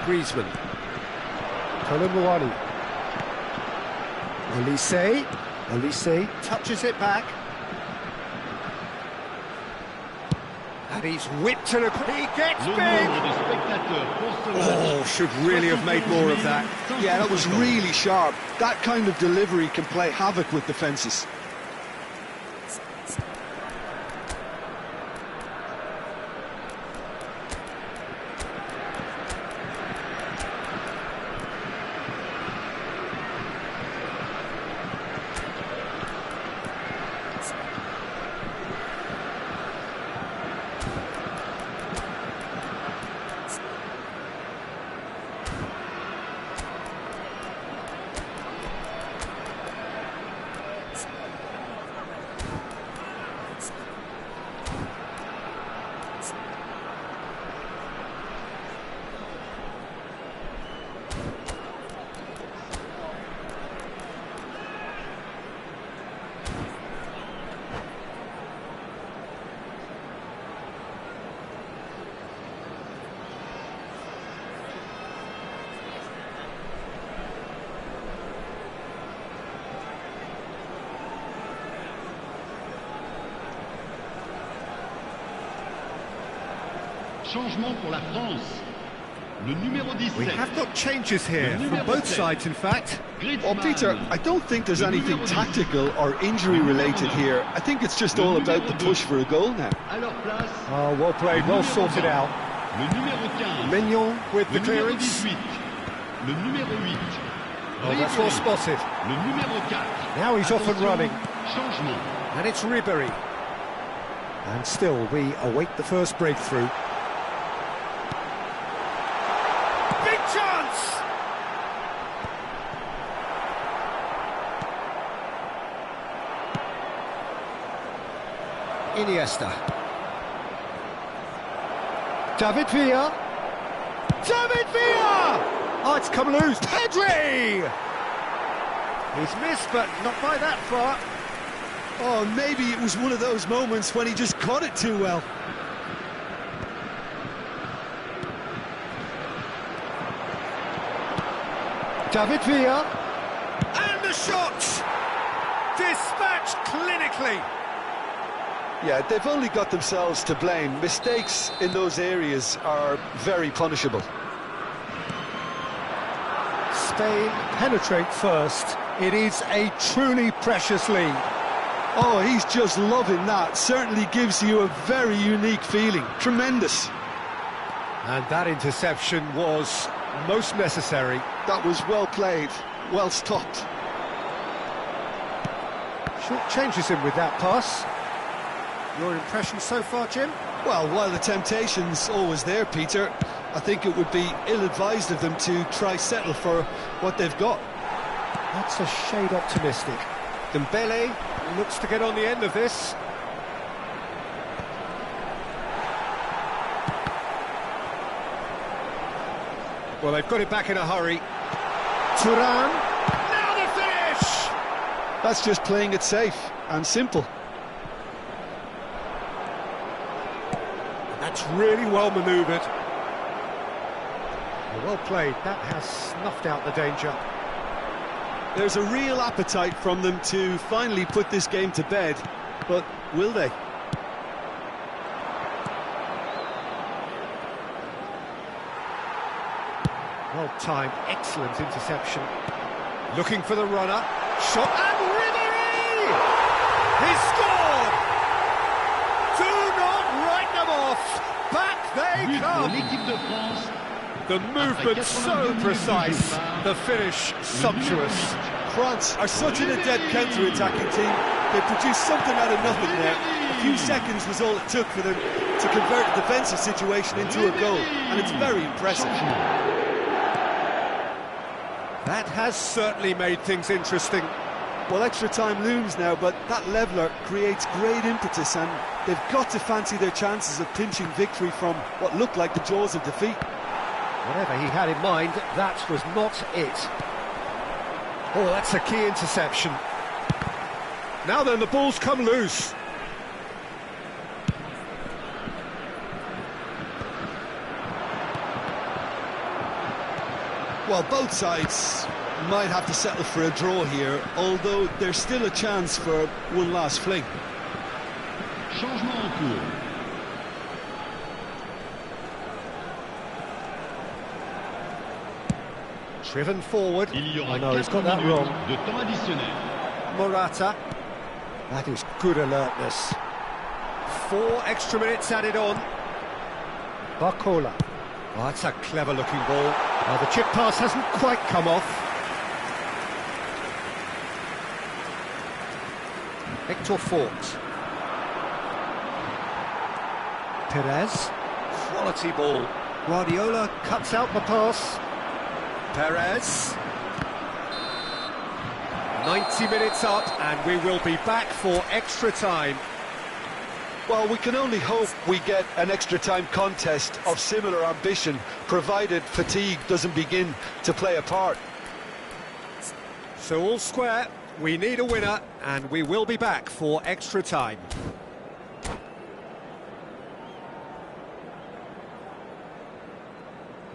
Griezmann. Kolumuani. Elise touches it back. And he's whipped and he gets big! Oh, should really have made more of that. Yeah, that was really sharp. That kind of delivery can play havoc with defences. Changement pour la France. Le numéro We 17. have got changes here from both sides, in fact. Well, Peter, I don't think there's anything tactical or injury related here. I think it's just all about the push for a goal now. À leur place, Oh, well played, well sorted out. le numéro 15. Mignon with the Le numéro clearance. 18. Le numéro 8. Oh, that's well spotted. Le numéro 4. Now he's off and Attention, running. Changement. And it's Ribéry. And still, we await the first breakthrough. Big chance! Iniesta. David Villa. David Villa! Oh, it's come loose. Pedri! He's missed, but not by that far. Oh, maybe it was one of those moments when he just caught it too well. David Villa. And the shot! Dispatched clinically. Yeah, they've only got themselves to blame. Mistakes in those areas are very punishable. Spain penetrate first. It is a truly precious lead. Oh, he's just loving that. Certainly gives you a very unique feeling. Tremendous. And that interception was most necessary. That was well played, well stopped. Short changes him with that pass. Your impression so far, Jim? Well, while the temptation's always there, Peter, I think it would be ill-advised of them to try settle for what they've got. That's a shade optimistic. Dembele looks to get on the end of this. Well, they've got it back in a hurry. Turan. Now the finish! That's just playing it safe and simple. That's really well manoeuvred. Well played. That has snuffed out the danger. There's a real appetite from them to finally put this game to bed, but will they? Well timed, excellent interception. Looking for the runner. Shot and Ribéry! He's scored! Do not write them off! Back they But pour come! l'équipe de France. The movement so precise, the finish sumptuous. France are such an adept counter-attacking team. They produced something out of nothing there. A few seconds was all it took for them to convert a defensive situation into a goal, and it's very impressive. That has certainly made things interesting. Well, extra time looms now, but that leveller creates great impetus, and they've got to fancy their chances of pinching victory from what looked like the jaws of defeat. Whatever he had in mind, that was not it. Oh, that's a key interception. Now then, the ball's come loose. Well, both sides might have to settle for a draw here, although there's still a chance for one last fling. Changement en cours. Driven forward. Il y I aura know, he's 4 got that minutes wrong. de temps additionnel. Morata. That is good alertness. 4 extra minutes added on. Barcola. Oh, that's a clever-looking ball. The chip pass hasn't quite come off. Hector Fort. Perez. Quality ball. Guardiola cuts out the pass. Perez. 90 minutes up, and we will be back for extra time. Well, we can only hope we get an extra-time contest of similar ambition, provided fatigue doesn't begin to play a part. So all square, we need a winner, and we will be back for extra time.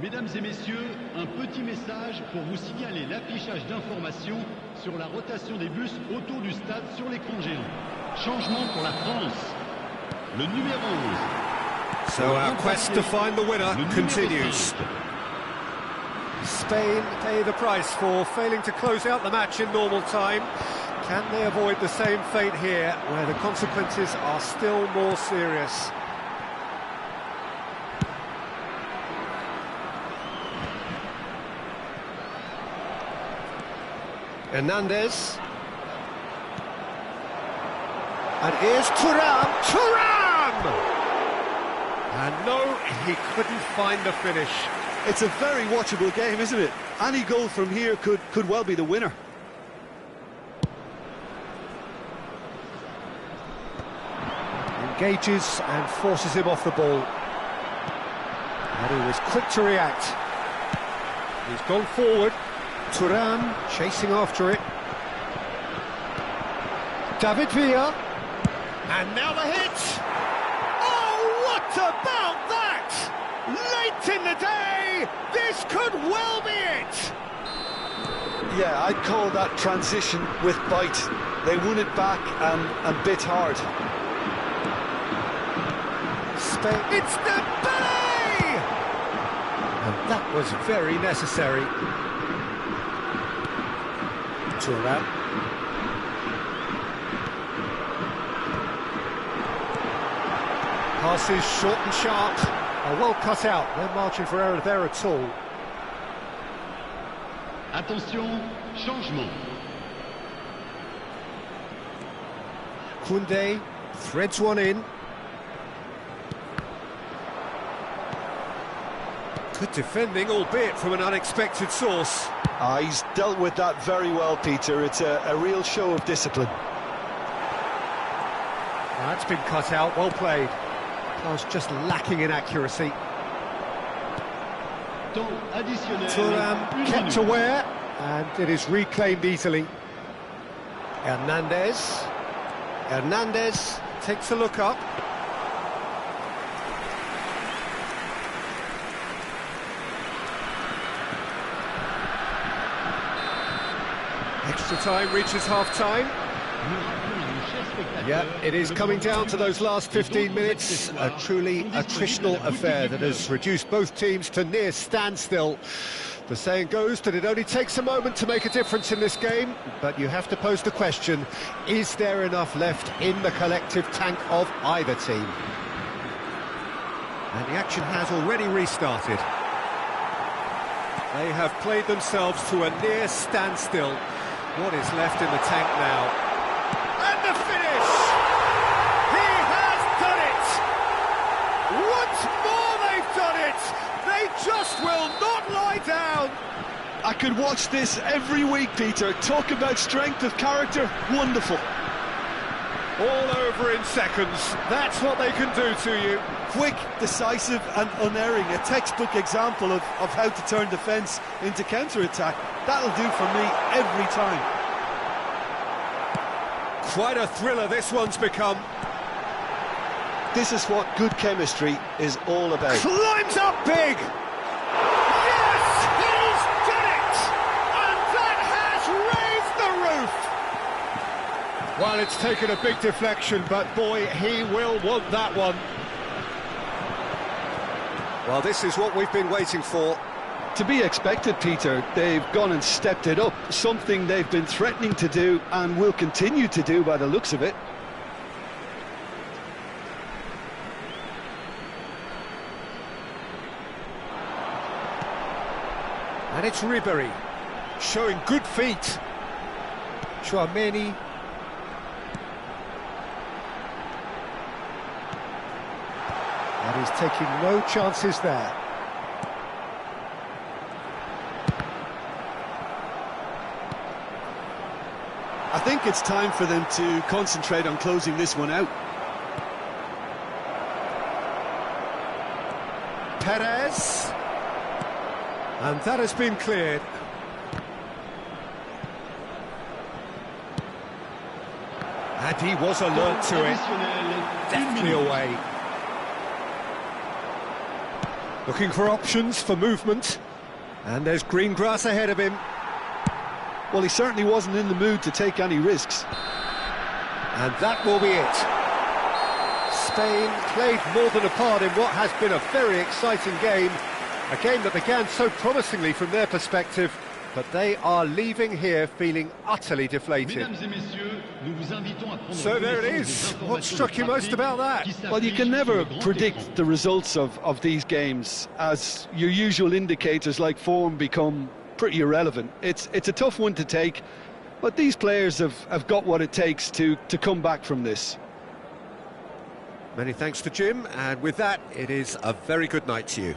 Mesdames et messieurs, un petit message pour vous signaler l'affichage d'informations sur la rotation des bus autour du stade sur l'écran géant. Changement pour la France. Le numéro 11. So our quest to find the winner continues. Spain pay the price for failing to close out the match in normal time. Can they avoid the same fate here, where the consequences are still more serious? Hernandez. And here's Thuram. Thuram! And no, he couldn't find the finish. It's a very watchable game, isn't it? Any goal from here could well be the winner. Engages and forces him off the ball. And he was quick to react. He's gone forward. Thuram chasing after it. David Villa. And now the hit! Oh, what about that? Late in the day, this could well be it! Yeah, I'd call that transition with bite. They won it back and bit hard. It's the Dembele! And that was very necessary. Thuram. Passes short and sharp. Well cut out. No margin for error there at all. Attention, changement. Koundé threads one in. Good defending, albeit from an unexpected source. He's dealt with that very well, Peter. It's a real show of discipline. That's been cut out, well played. Was just lacking in accuracy. Thuram kept aware, and it is reclaimed easily. Hernandez. Hernandez takes a look up. Extra time reaches half-time. Yeah, it is coming down to those last 15 minutes. A truly attritional affair that has reduced both teams to near standstill. The saying goes that it only takes a moment to make a difference in this game, but you have to pose the question, is there enough left in the collective tank of either team? And the action has already restarted. They have played themselves to a near standstill. What is left in the tank now? And the finish! He has done it! Once more they've done it! They just will not lie down! I could watch this every week, Peter. Talk about strength of character, wonderful. All over in seconds. That's what they can do to you. Quick, decisive and unerring. A textbook example of how to turn defence into counter-attack. That'll do for me every time. Quite a thriller this one's become. This is what good chemistry is all about. Climbs up big! Yes! He's done it! And that has raised the roof! Well, it's taken a big deflection, but boy, he will want that one. Well, this is what we've been waiting for. To be expected, Peter. They've gone and stepped it up, something they've been threatening to do and will continue to do by the looks of it. And it's Ribery, showing good feet. Chouameni. And he's taking no chances there. I think it's time for them to concentrate on closing this one out. Perez. And that has been cleared. And he was alert to it. Definitely away. Looking for options for movement. And there's green grass ahead of him. Well, he certainly wasn't in the mood to take any risks. And that will be it. Spain played more than a part in what has been a very exciting game. A game that began so promisingly from their perspective, but they are leaving here feeling utterly deflated. So there it is. What struck you most about that? Well, you can never predict the results of these games, as your usual indicators like form become pretty irrelevant. It's a tough one to take, but these players have got what it takes to come back from this. Many thanks to Jim, and with that, it is a very good night to you.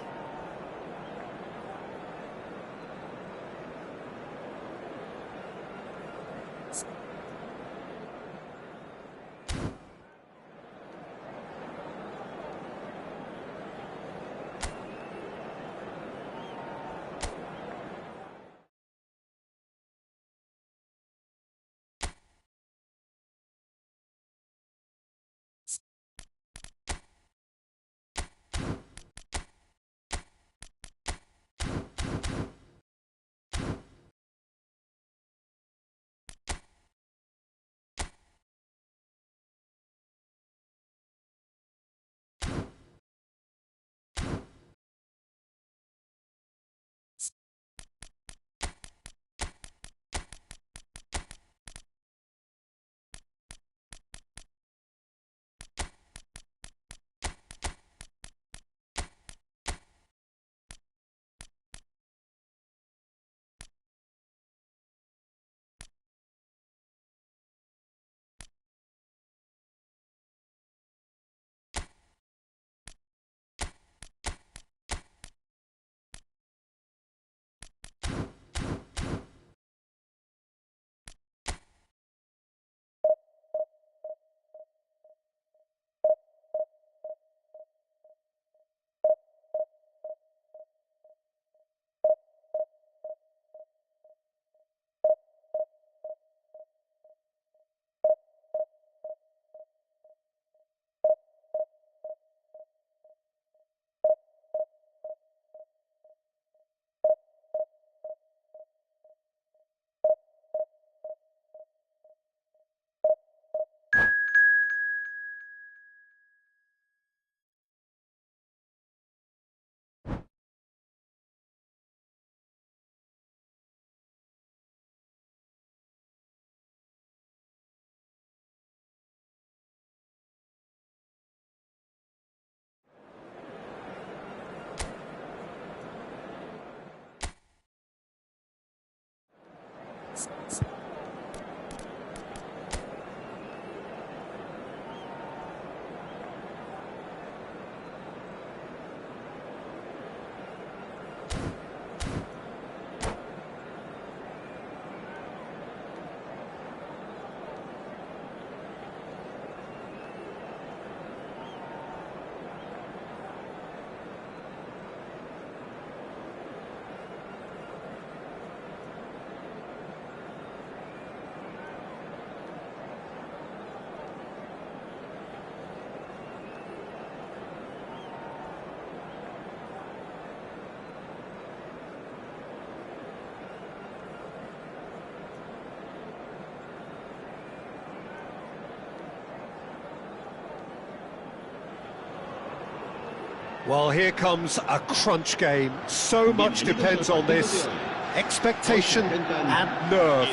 Well, here comes a crunch game. So much depends on this. Expectation and nerve.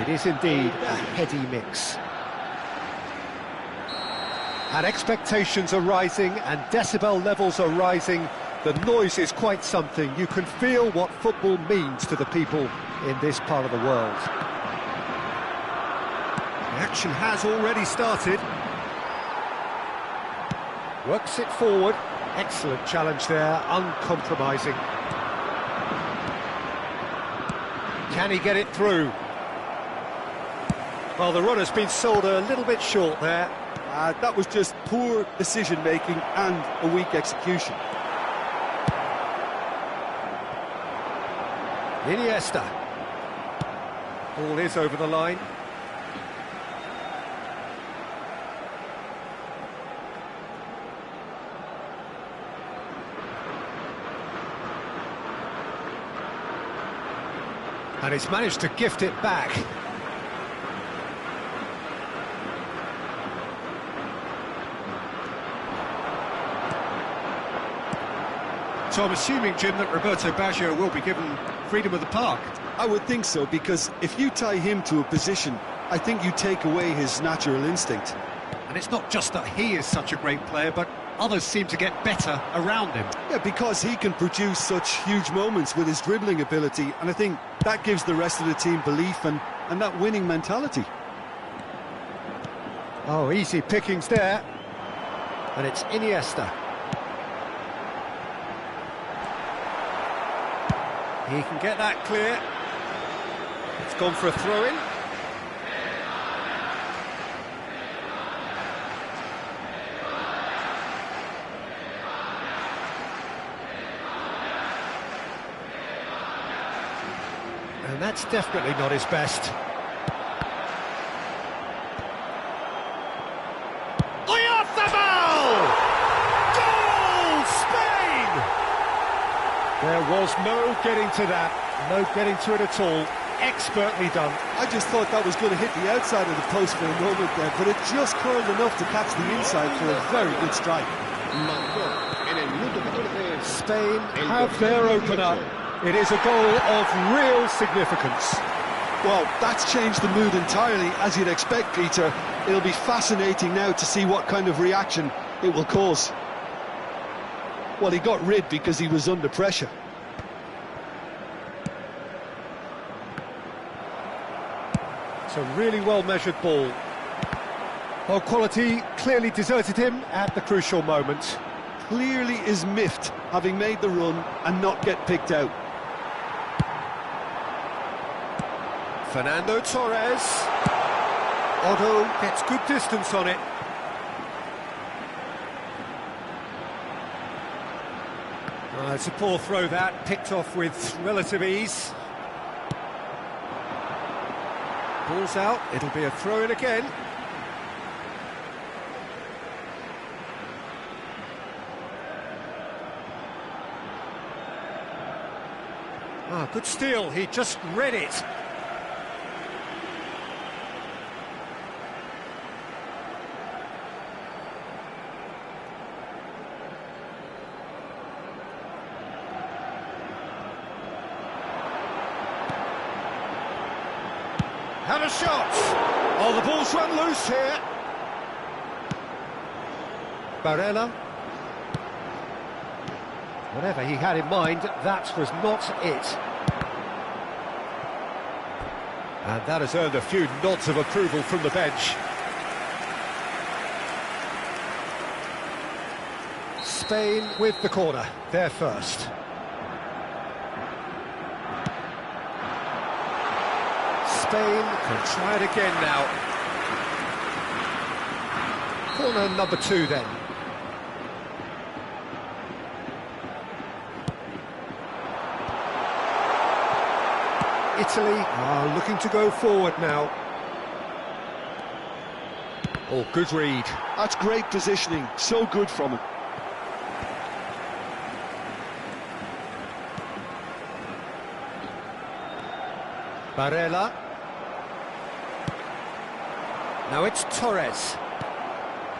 It is indeed a heady mix. And expectations are rising and decibel levels are rising. The noise is quite something. You can feel what football means to the people in this part of the world. The action has already started. Works it forward. Excellent challenge there, uncompromising. Can he get it through? Well, the runner's been sold a little bit short there. That was just poor decision-making and a weak execution. Iniesta. Ball is over the line. And he's managed to gift it back. So I'm assuming, Jim, that Roberto Baggio will be given freedom of the park. I would think so, because if you tie him to a position, I think you take away his natural instinct. And it's not just that he is such a great player, but others seem to get better around him. Yeah, because he can produce such huge moments with his dribbling ability, and I think that gives the rest of the team belief and that winning mentality. Oh, easy pickings there. And it's Iniesta. He can get that clear. It's gone for a throw-in. And that's definitely not his best. Goal! Spain! There was no getting to that, no getting to it at all. Expertly done. I just thought that was going to hit the outside of the post for a moment there, but it just curled enough to catch the inside for a very good strike. Spain have their opener. It is a goal of real significance. Well, that's changed the mood entirely, as you'd expect, Peter. It'll be fascinating now to see what kind of reaction it will cause. Well, he got rid because he was under pressure. It's a really well-measured ball. Well, quality clearly deserted him at the crucial moment. Clearly is miffed, having made the run and not get picked out. Fernando Torres. Otto gets good distance on it. It's a poor throw that, picked off with relative ease. Ball's out, it'll be a throw-in again. Good steal, he just read it. And a shot! Oh, the ball's run loose here. Barella. Whatever he had in mind, that was not it. And that has earned a few nods of approval from the bench. Spain with the corner, they're first. Spain can try it again now. Corner number 2 then. Italy are looking to go forward now. Oh, good read. That's great positioning, so good from him. Barella. Now it's Torres.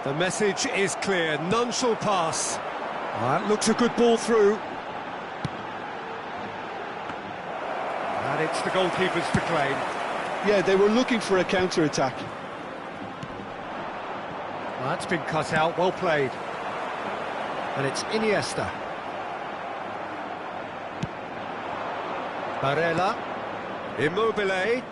The message is clear, none shall pass. That looks a good ball through. And it's the goalkeepers to claim. Yeah, they were looking for a counter-attack. Well, that's been cut out, well played. And it's Iniesta. Barella. Immobile.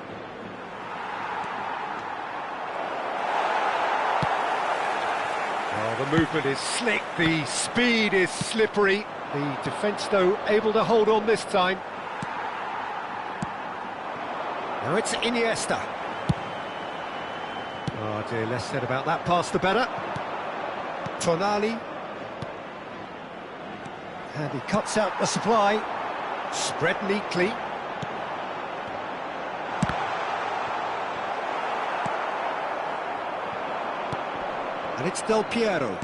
Oh, the movement is slick, the speed is slippery. The defence, though, able to hold on this time. Now it's Iniesta. Oh dear, less said about that pass the better. Tonali. And he cuts out the supply. Spread neatly. And it's Del Piero.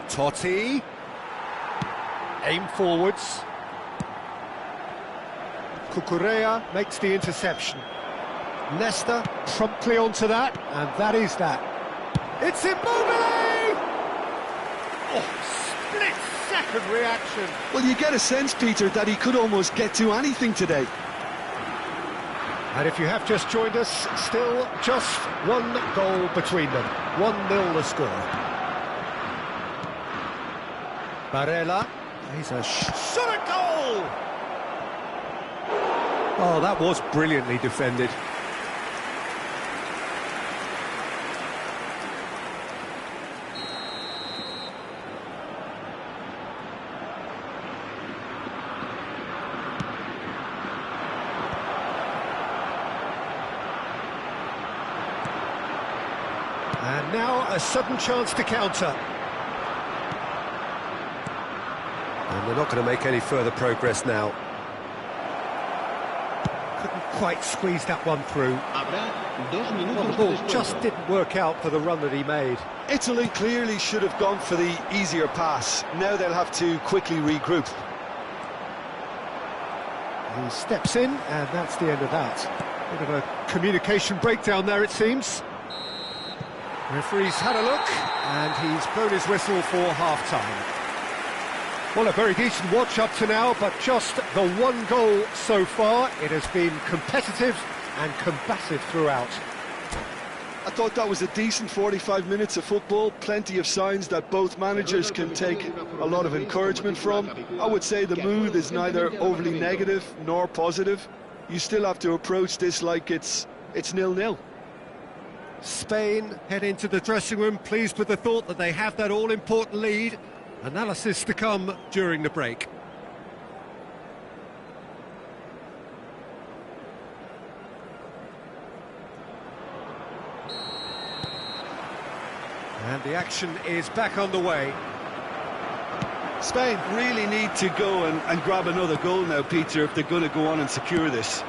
Totti. Aim forwards. Cucurella makes the interception. Nesta promptly onto that, and that is that. It's Immobile! Oh, split second reaction. Well, you get a sense, Peter, that he could almost get to anything today. And if you have just joined us, still just one goal between them. 1-0 the score. Barella, he's a shot at goal! Oh, that was brilliantly defended. And now a sudden chance to counter. And they're not going to make any further progress now. Couldn't quite squeeze that one through. Well, the ball just didn't work out for the run that he made. Italy clearly should have gone for the easier pass. Now they'll have to quickly regroup. He steps in, and that's the end of that. Bit of a communication breakdown there, it seems. Referee's had a look, and he's blown his whistle for half-time. Well, a very decent watch up to now, but just the one goal so far. It has been competitive and combative throughout. I thought that was a decent 45 minutes of football. Plenty of signs that both managers can take a lot of encouragement from. I would say the mood is neither overly negative nor positive. You still have to approach this like it's 0-0. Spain head into the dressing room pleased with the thought that they have that all-important lead. Analysis to come during the break. And the action is back on the way. Spain really need to go and grab another goal now, Peter, if they're going to go on and secure this.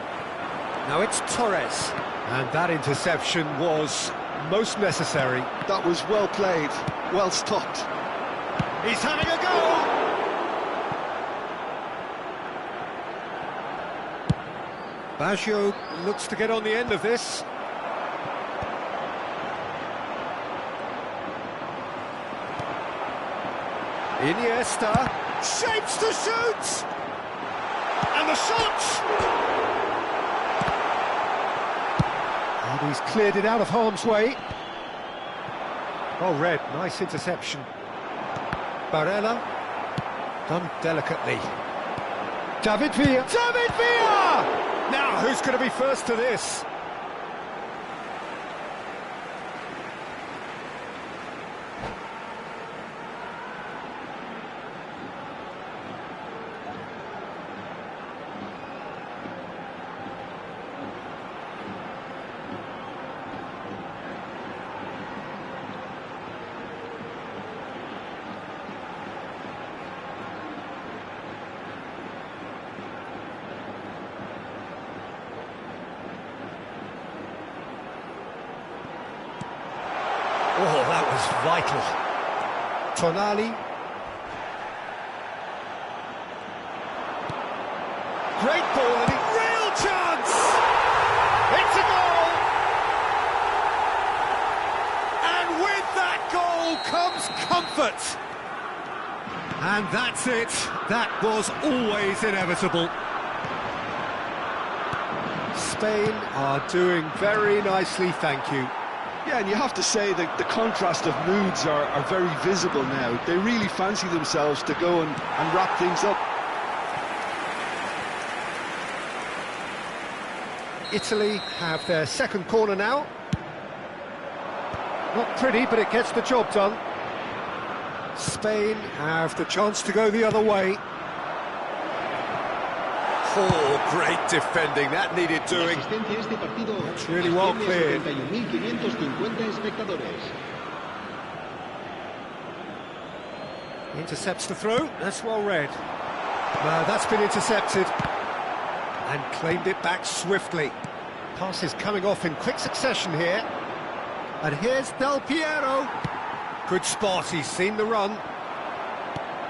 Now it's Torres. And that interception was most necessary. That was well played, well stopped. He's having a go! Baggio looks to get on the end of this. Iniesta shapes to shoot! And the shot! And he's cleared it out of harm's way. Oh, Red, nice interception. Barella, done delicately. David Villa! David Villa! Now, who's going to be first to this? Oh, that was vital. Tonali. Great ball, and real chance! It's a goal! And with that goal comes comfort. And that's it. That was always inevitable. Spain are doing very nicely, thank you. Yeah, and you have to say that the contrast of moods are very visible now. They really fancy themselves to go and wrap things up. Italy have their second corner now. Not pretty, but it gets the job done. Spain have the chance to go the other way. Oh, great defending, that needed doing. That's really well cleared. Intercepts the throw, that's well read. That's been intercepted. And claimed it back swiftly. Passes coming off in quick succession here. And here's Del Piero. Good spot, he's seen the run.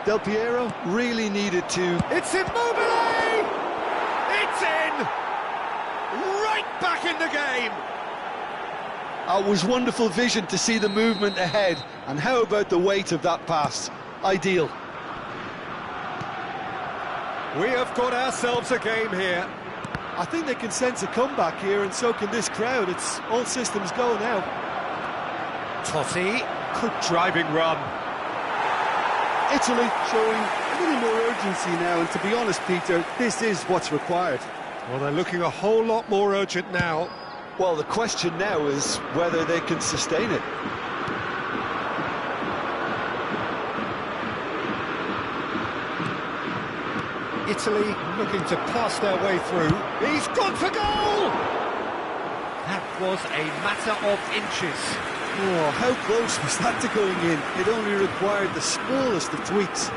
Del Piero really needed to... It's Immobile! It's in! Right back in the game! It was wonderful vision to see the movement ahead. And how about the weight of that pass? Ideal. We have got ourselves a game here. I think they can sense a comeback here, and so can this crowd. It's all systems go now. Totti, good driving run. Italy showing a little more urgency now, and to be honest, Peter, this is what's required. Well, they're looking a whole lot more urgent now. Well, the question now is whether they can sustain it. Italy looking to pass their way through. He's gone for goal! That was a matter of inches. Oh, how close was that to going in? It only required the smallest of tweaks.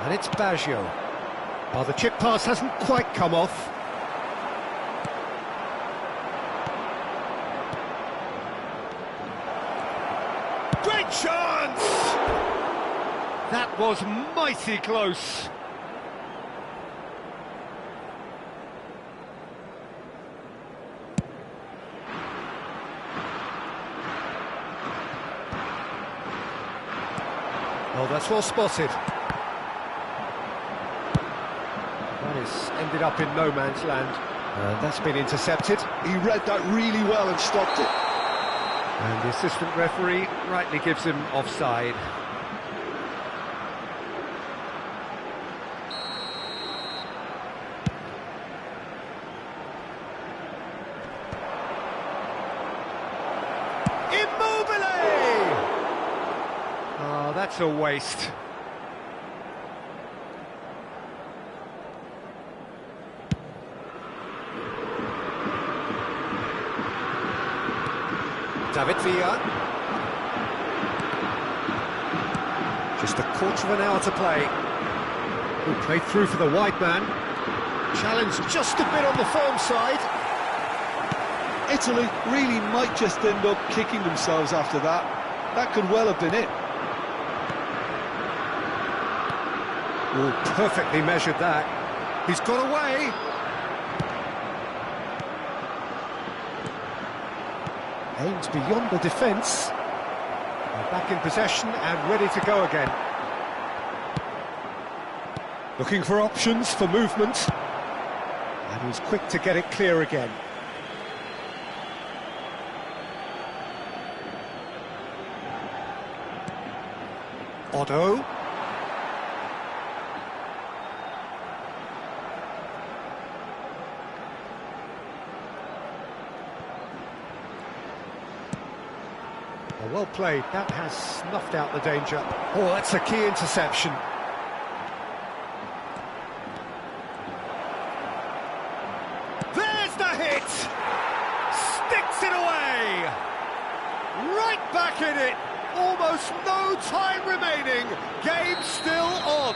And it's Baggio. Well, the chip pass hasn't quite come off. Great chance! That was mighty close. Oh, that's well spotted. That is ended up in no man's land. That's been intercepted. He read that really well and stopped it. And the assistant referee rightly gives him offside. Immobile! Oh, that's a waste. David Villa. Just a quarter of an hour to play. Who played through for the wide man. Challenge just a bit on the firm side. Italy really might just end up kicking themselves after that. That could well have been it. Oh, perfectly measured that. He's got away. Aims beyond the defence. They're back in possession and ready to go again. Looking for options for movement. And he's quick to get it clear again. Otto. Well played, that has snuffed out the danger. Oh, that's a key interception. There's the hit! Sticks it away! Right back in it! Almost no time remaining. Game still on.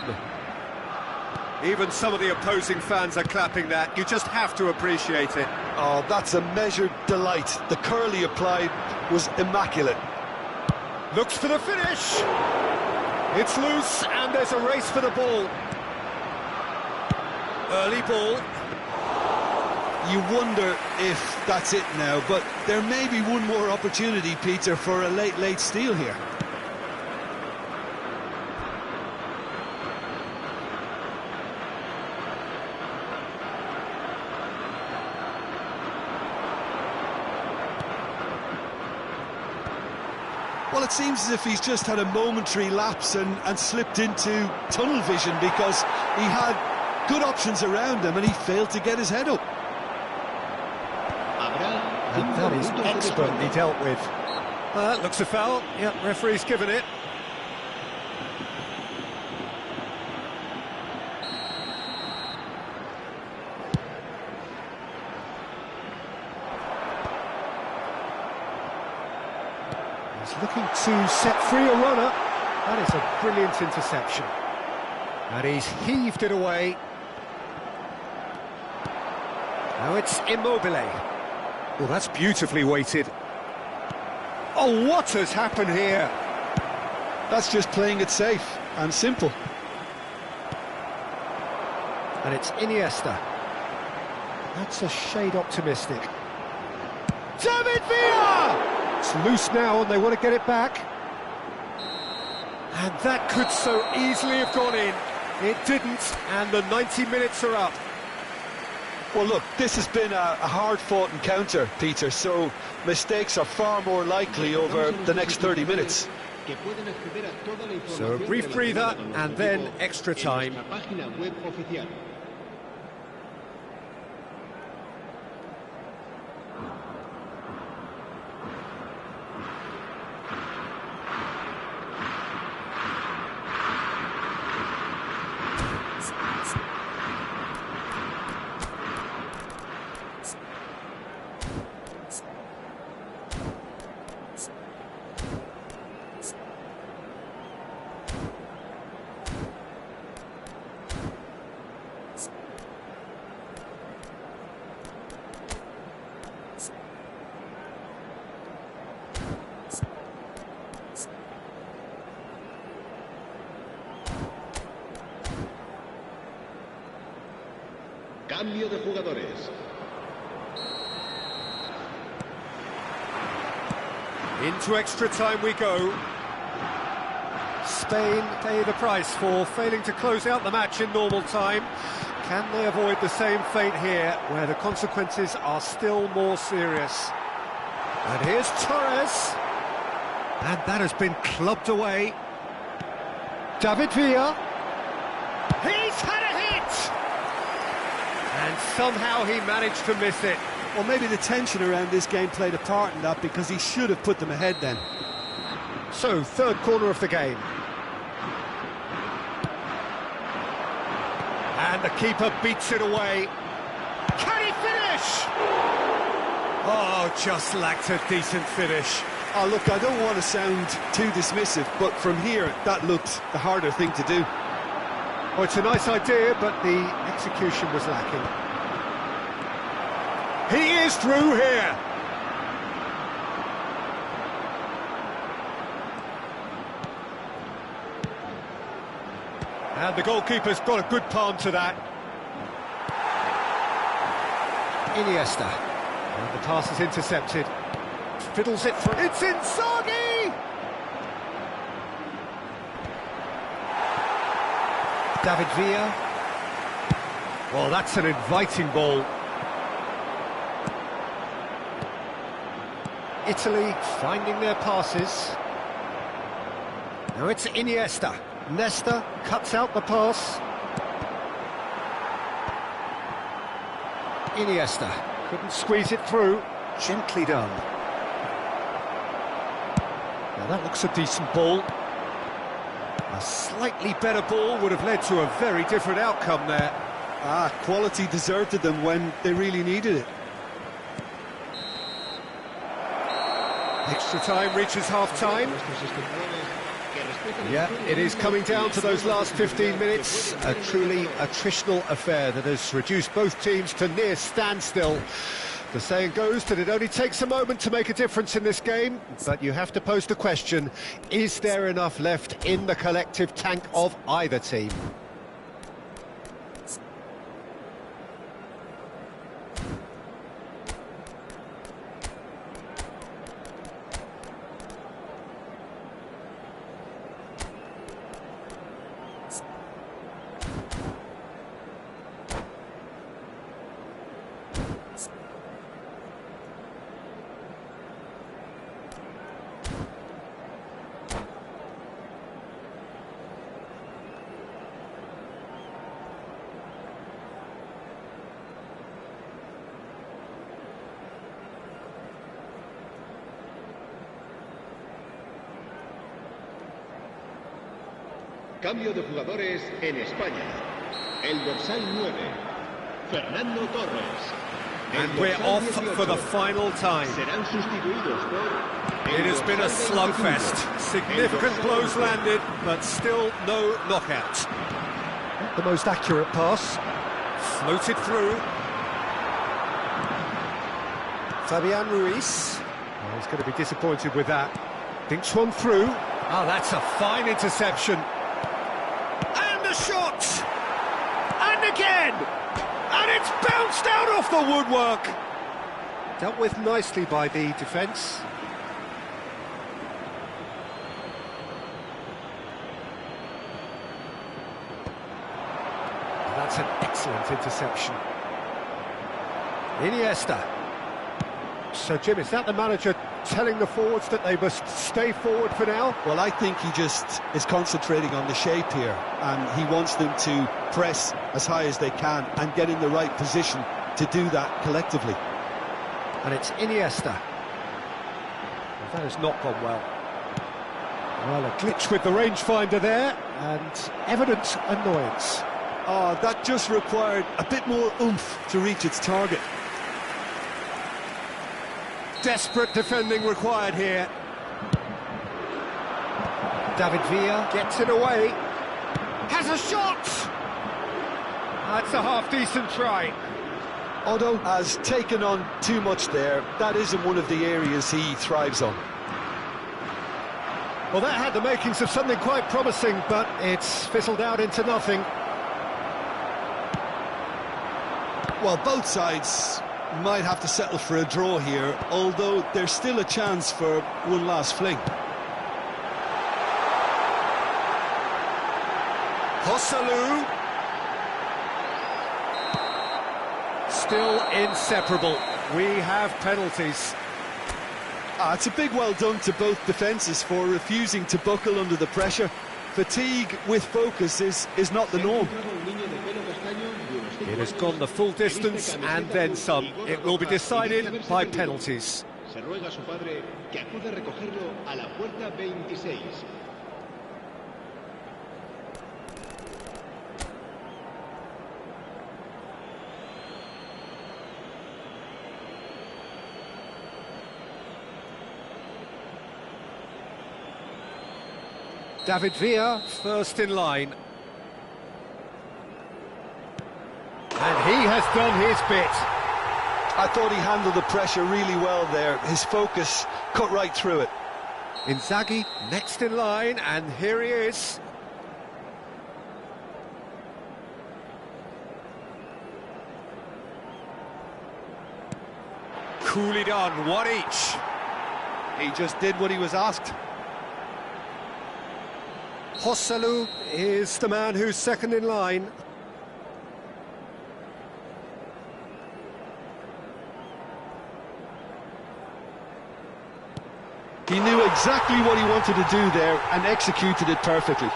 Even some of the opposing fans are clapping that. You just have to appreciate it. Oh, that's a measured delight. The curl he applied was immaculate. Looks for the finish. It's loose and there's a race for the ball. Early ball. You wonder if that's it now, but there may be one more opportunity, Peter, for a late steal here. Well, it seems as if he's just had a momentary lapse and slipped into tunnel vision, because he had good options around him and he failed to get his head up. And that is expertly dealt with. Well, that looks a foul. Yep, referee's given it. Looking to set free a runner. That is a brilliant interception. And he's heaved it away. Now it's Immobile. Well, that's beautifully weighted. Oh, what has happened here? That's just playing it safe and simple. And it's Iniesta. That's a shade optimistic. David Villa! It's loose now and they want to get it back. And that could so easily have gone in. It didn't, and the 90 minutes are up. Well, look, this has been a hard-fought encounter, Peter, so mistakes are far more likely over the next 30 minutes. So a brief breather and then extra time. Cambio de jugadores. Into extra time we go. Spain pay the price for failing to close out the match in normal time. Can they avoid the same fate here, where the consequences are still more serious? And here's Torres. And that has been clubbed away. David Villa. He's had a hit! And somehow he managed to miss it. Well, maybe the tension around this game played a part in that, because he should have put them ahead then. So, third corner of the game. And the keeper beats it away. Can he finish? Oh, just lacked a decent finish. Oh, look, I don't want to sound too dismissive, but from here, that looked the harder thing to do. Oh, it's a nice idea, but the execution was lacking. He is through here. And the goalkeeper's got a good palm to that. Iniesta. And the pass is intercepted. Fiddles it through. It's Inzaghi! David Villa. Well, that's an inviting ball. Italy finding their passes. Now it's Iniesta. Nesta cuts out the pass. Iniesta couldn't squeeze it through. Gently done. Now that looks a decent ball. A slightly better ball would have led to a very different outcome there. Ah, quality deserted them when they really needed it. Extra time reaches half-time. Yeah, it is coming down to those last 15 minutes. A truly attritional affair that has reduced both teams to near standstill. The saying goes that it only takes a moment to make a difference in this game, but you have to pose the question, is there enough left in the collective tank of either team? Cambio de jugadores en España. El dorsal 9, Fernando Torres. And we're off for the final time. Serán sustituidos por... It has been a slugfest. Significant blows landed, but still no knockout. Not the most accurate pass. Floated through. Fabian Ruiz. Oh, he's going to be disappointed with that. Thinks one through. Oh, that's a fine interception. And a shot! And again! And it's bounced out off the woodwork! Dealt with nicely by the defence. That's an excellent interception. Iniesta. So, Jim, is that the manager telling the forwards that they must stay forward for now? Well, I think he just is concentrating on the shape here, and he wants them to press as high as they can and get in the right position to do that collectively. And it's Iniesta. Well, that has not gone well. Well, a glitch with the rangefinder there, and evident annoyance. Oh, that just required a bit more oomph to reach its target. Desperate defending required here. David Villa gets it away. Has a shot! That's a half-decent try. Otto has taken on too much there. That isn't one of the areas he thrives on. Well, that had the makings of something quite promising, but it's fizzled out into nothing. Well, both sides might have to settle for a draw here, although there's still a chance for one last fling. Joselu. Still inseparable. We have penalties. It's a big well done to both defences for refusing to buckle under the pressure. Fatigue with focus is not the norm. It has gone the full distance and then some. It will be decided by penalties. Se ruega a su padre que acude a recogerlo a la puerta 26. David Villa, first in line. And he has done his bit. I thought he handled the pressure really well there. His focus cut right through it. Inzaghi, next in line, and here he is. Coolly done, one each. He just did what he was asked. Joselu is the man who's second in line. He knew exactly what he wanted to do there and executed it perfectly.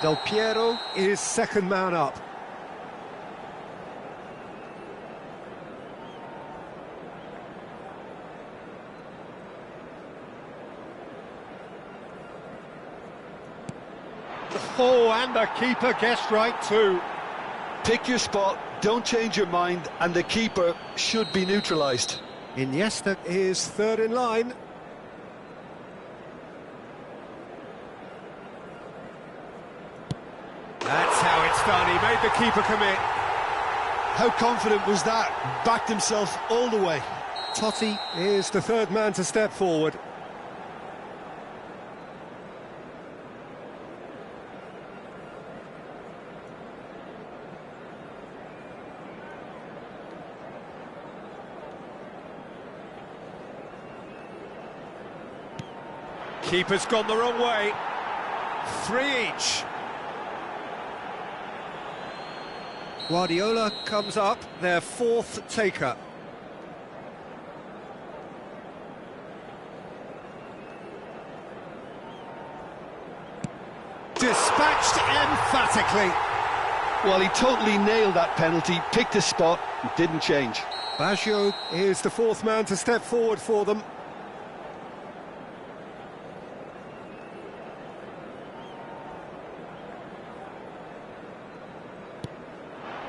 Del Piero is second man up. Oh, and the keeper guessed right too. Pick your spot, don't change your mind, and the keeper should be neutralised. Iniesta is third in line. That's how it's done, he made the keeper commit. How confident was that? Backed himself all the way. Totti is the third man to step forward. Keeper's gone the wrong way. Three each. Guardiola comes up, their fourth taker. Dispatched emphatically. Well, he totally nailed that penalty, picked his spot, and didn't change. Baggio is the fourth man to step forward for them.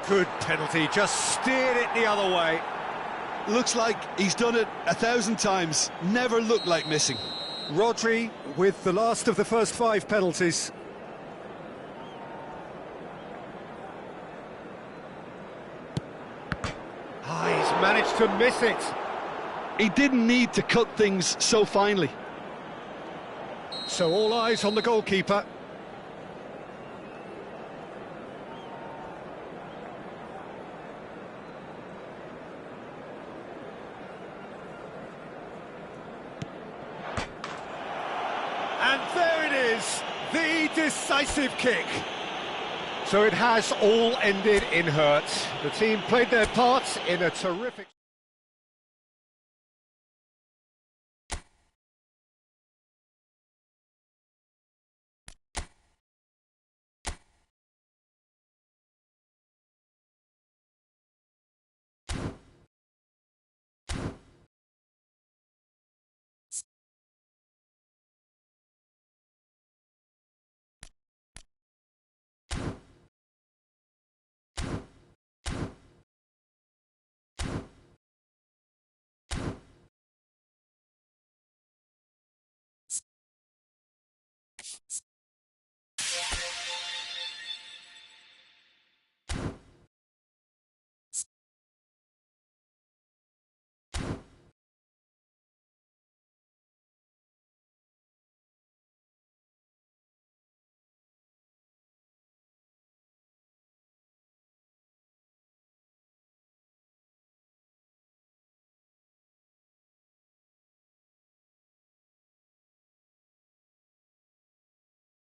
Good penalty, just steered it the other way. Looks like he's done it 1,000 times, never looked like missing. Rodri with the last of the first 5 penalties. He's managed to miss it. He didn't need to cut things so finely. So all eyes on the goalkeeper. And there it is, the decisive kick. So it has all ended in hurt. The team played their part in a terrific...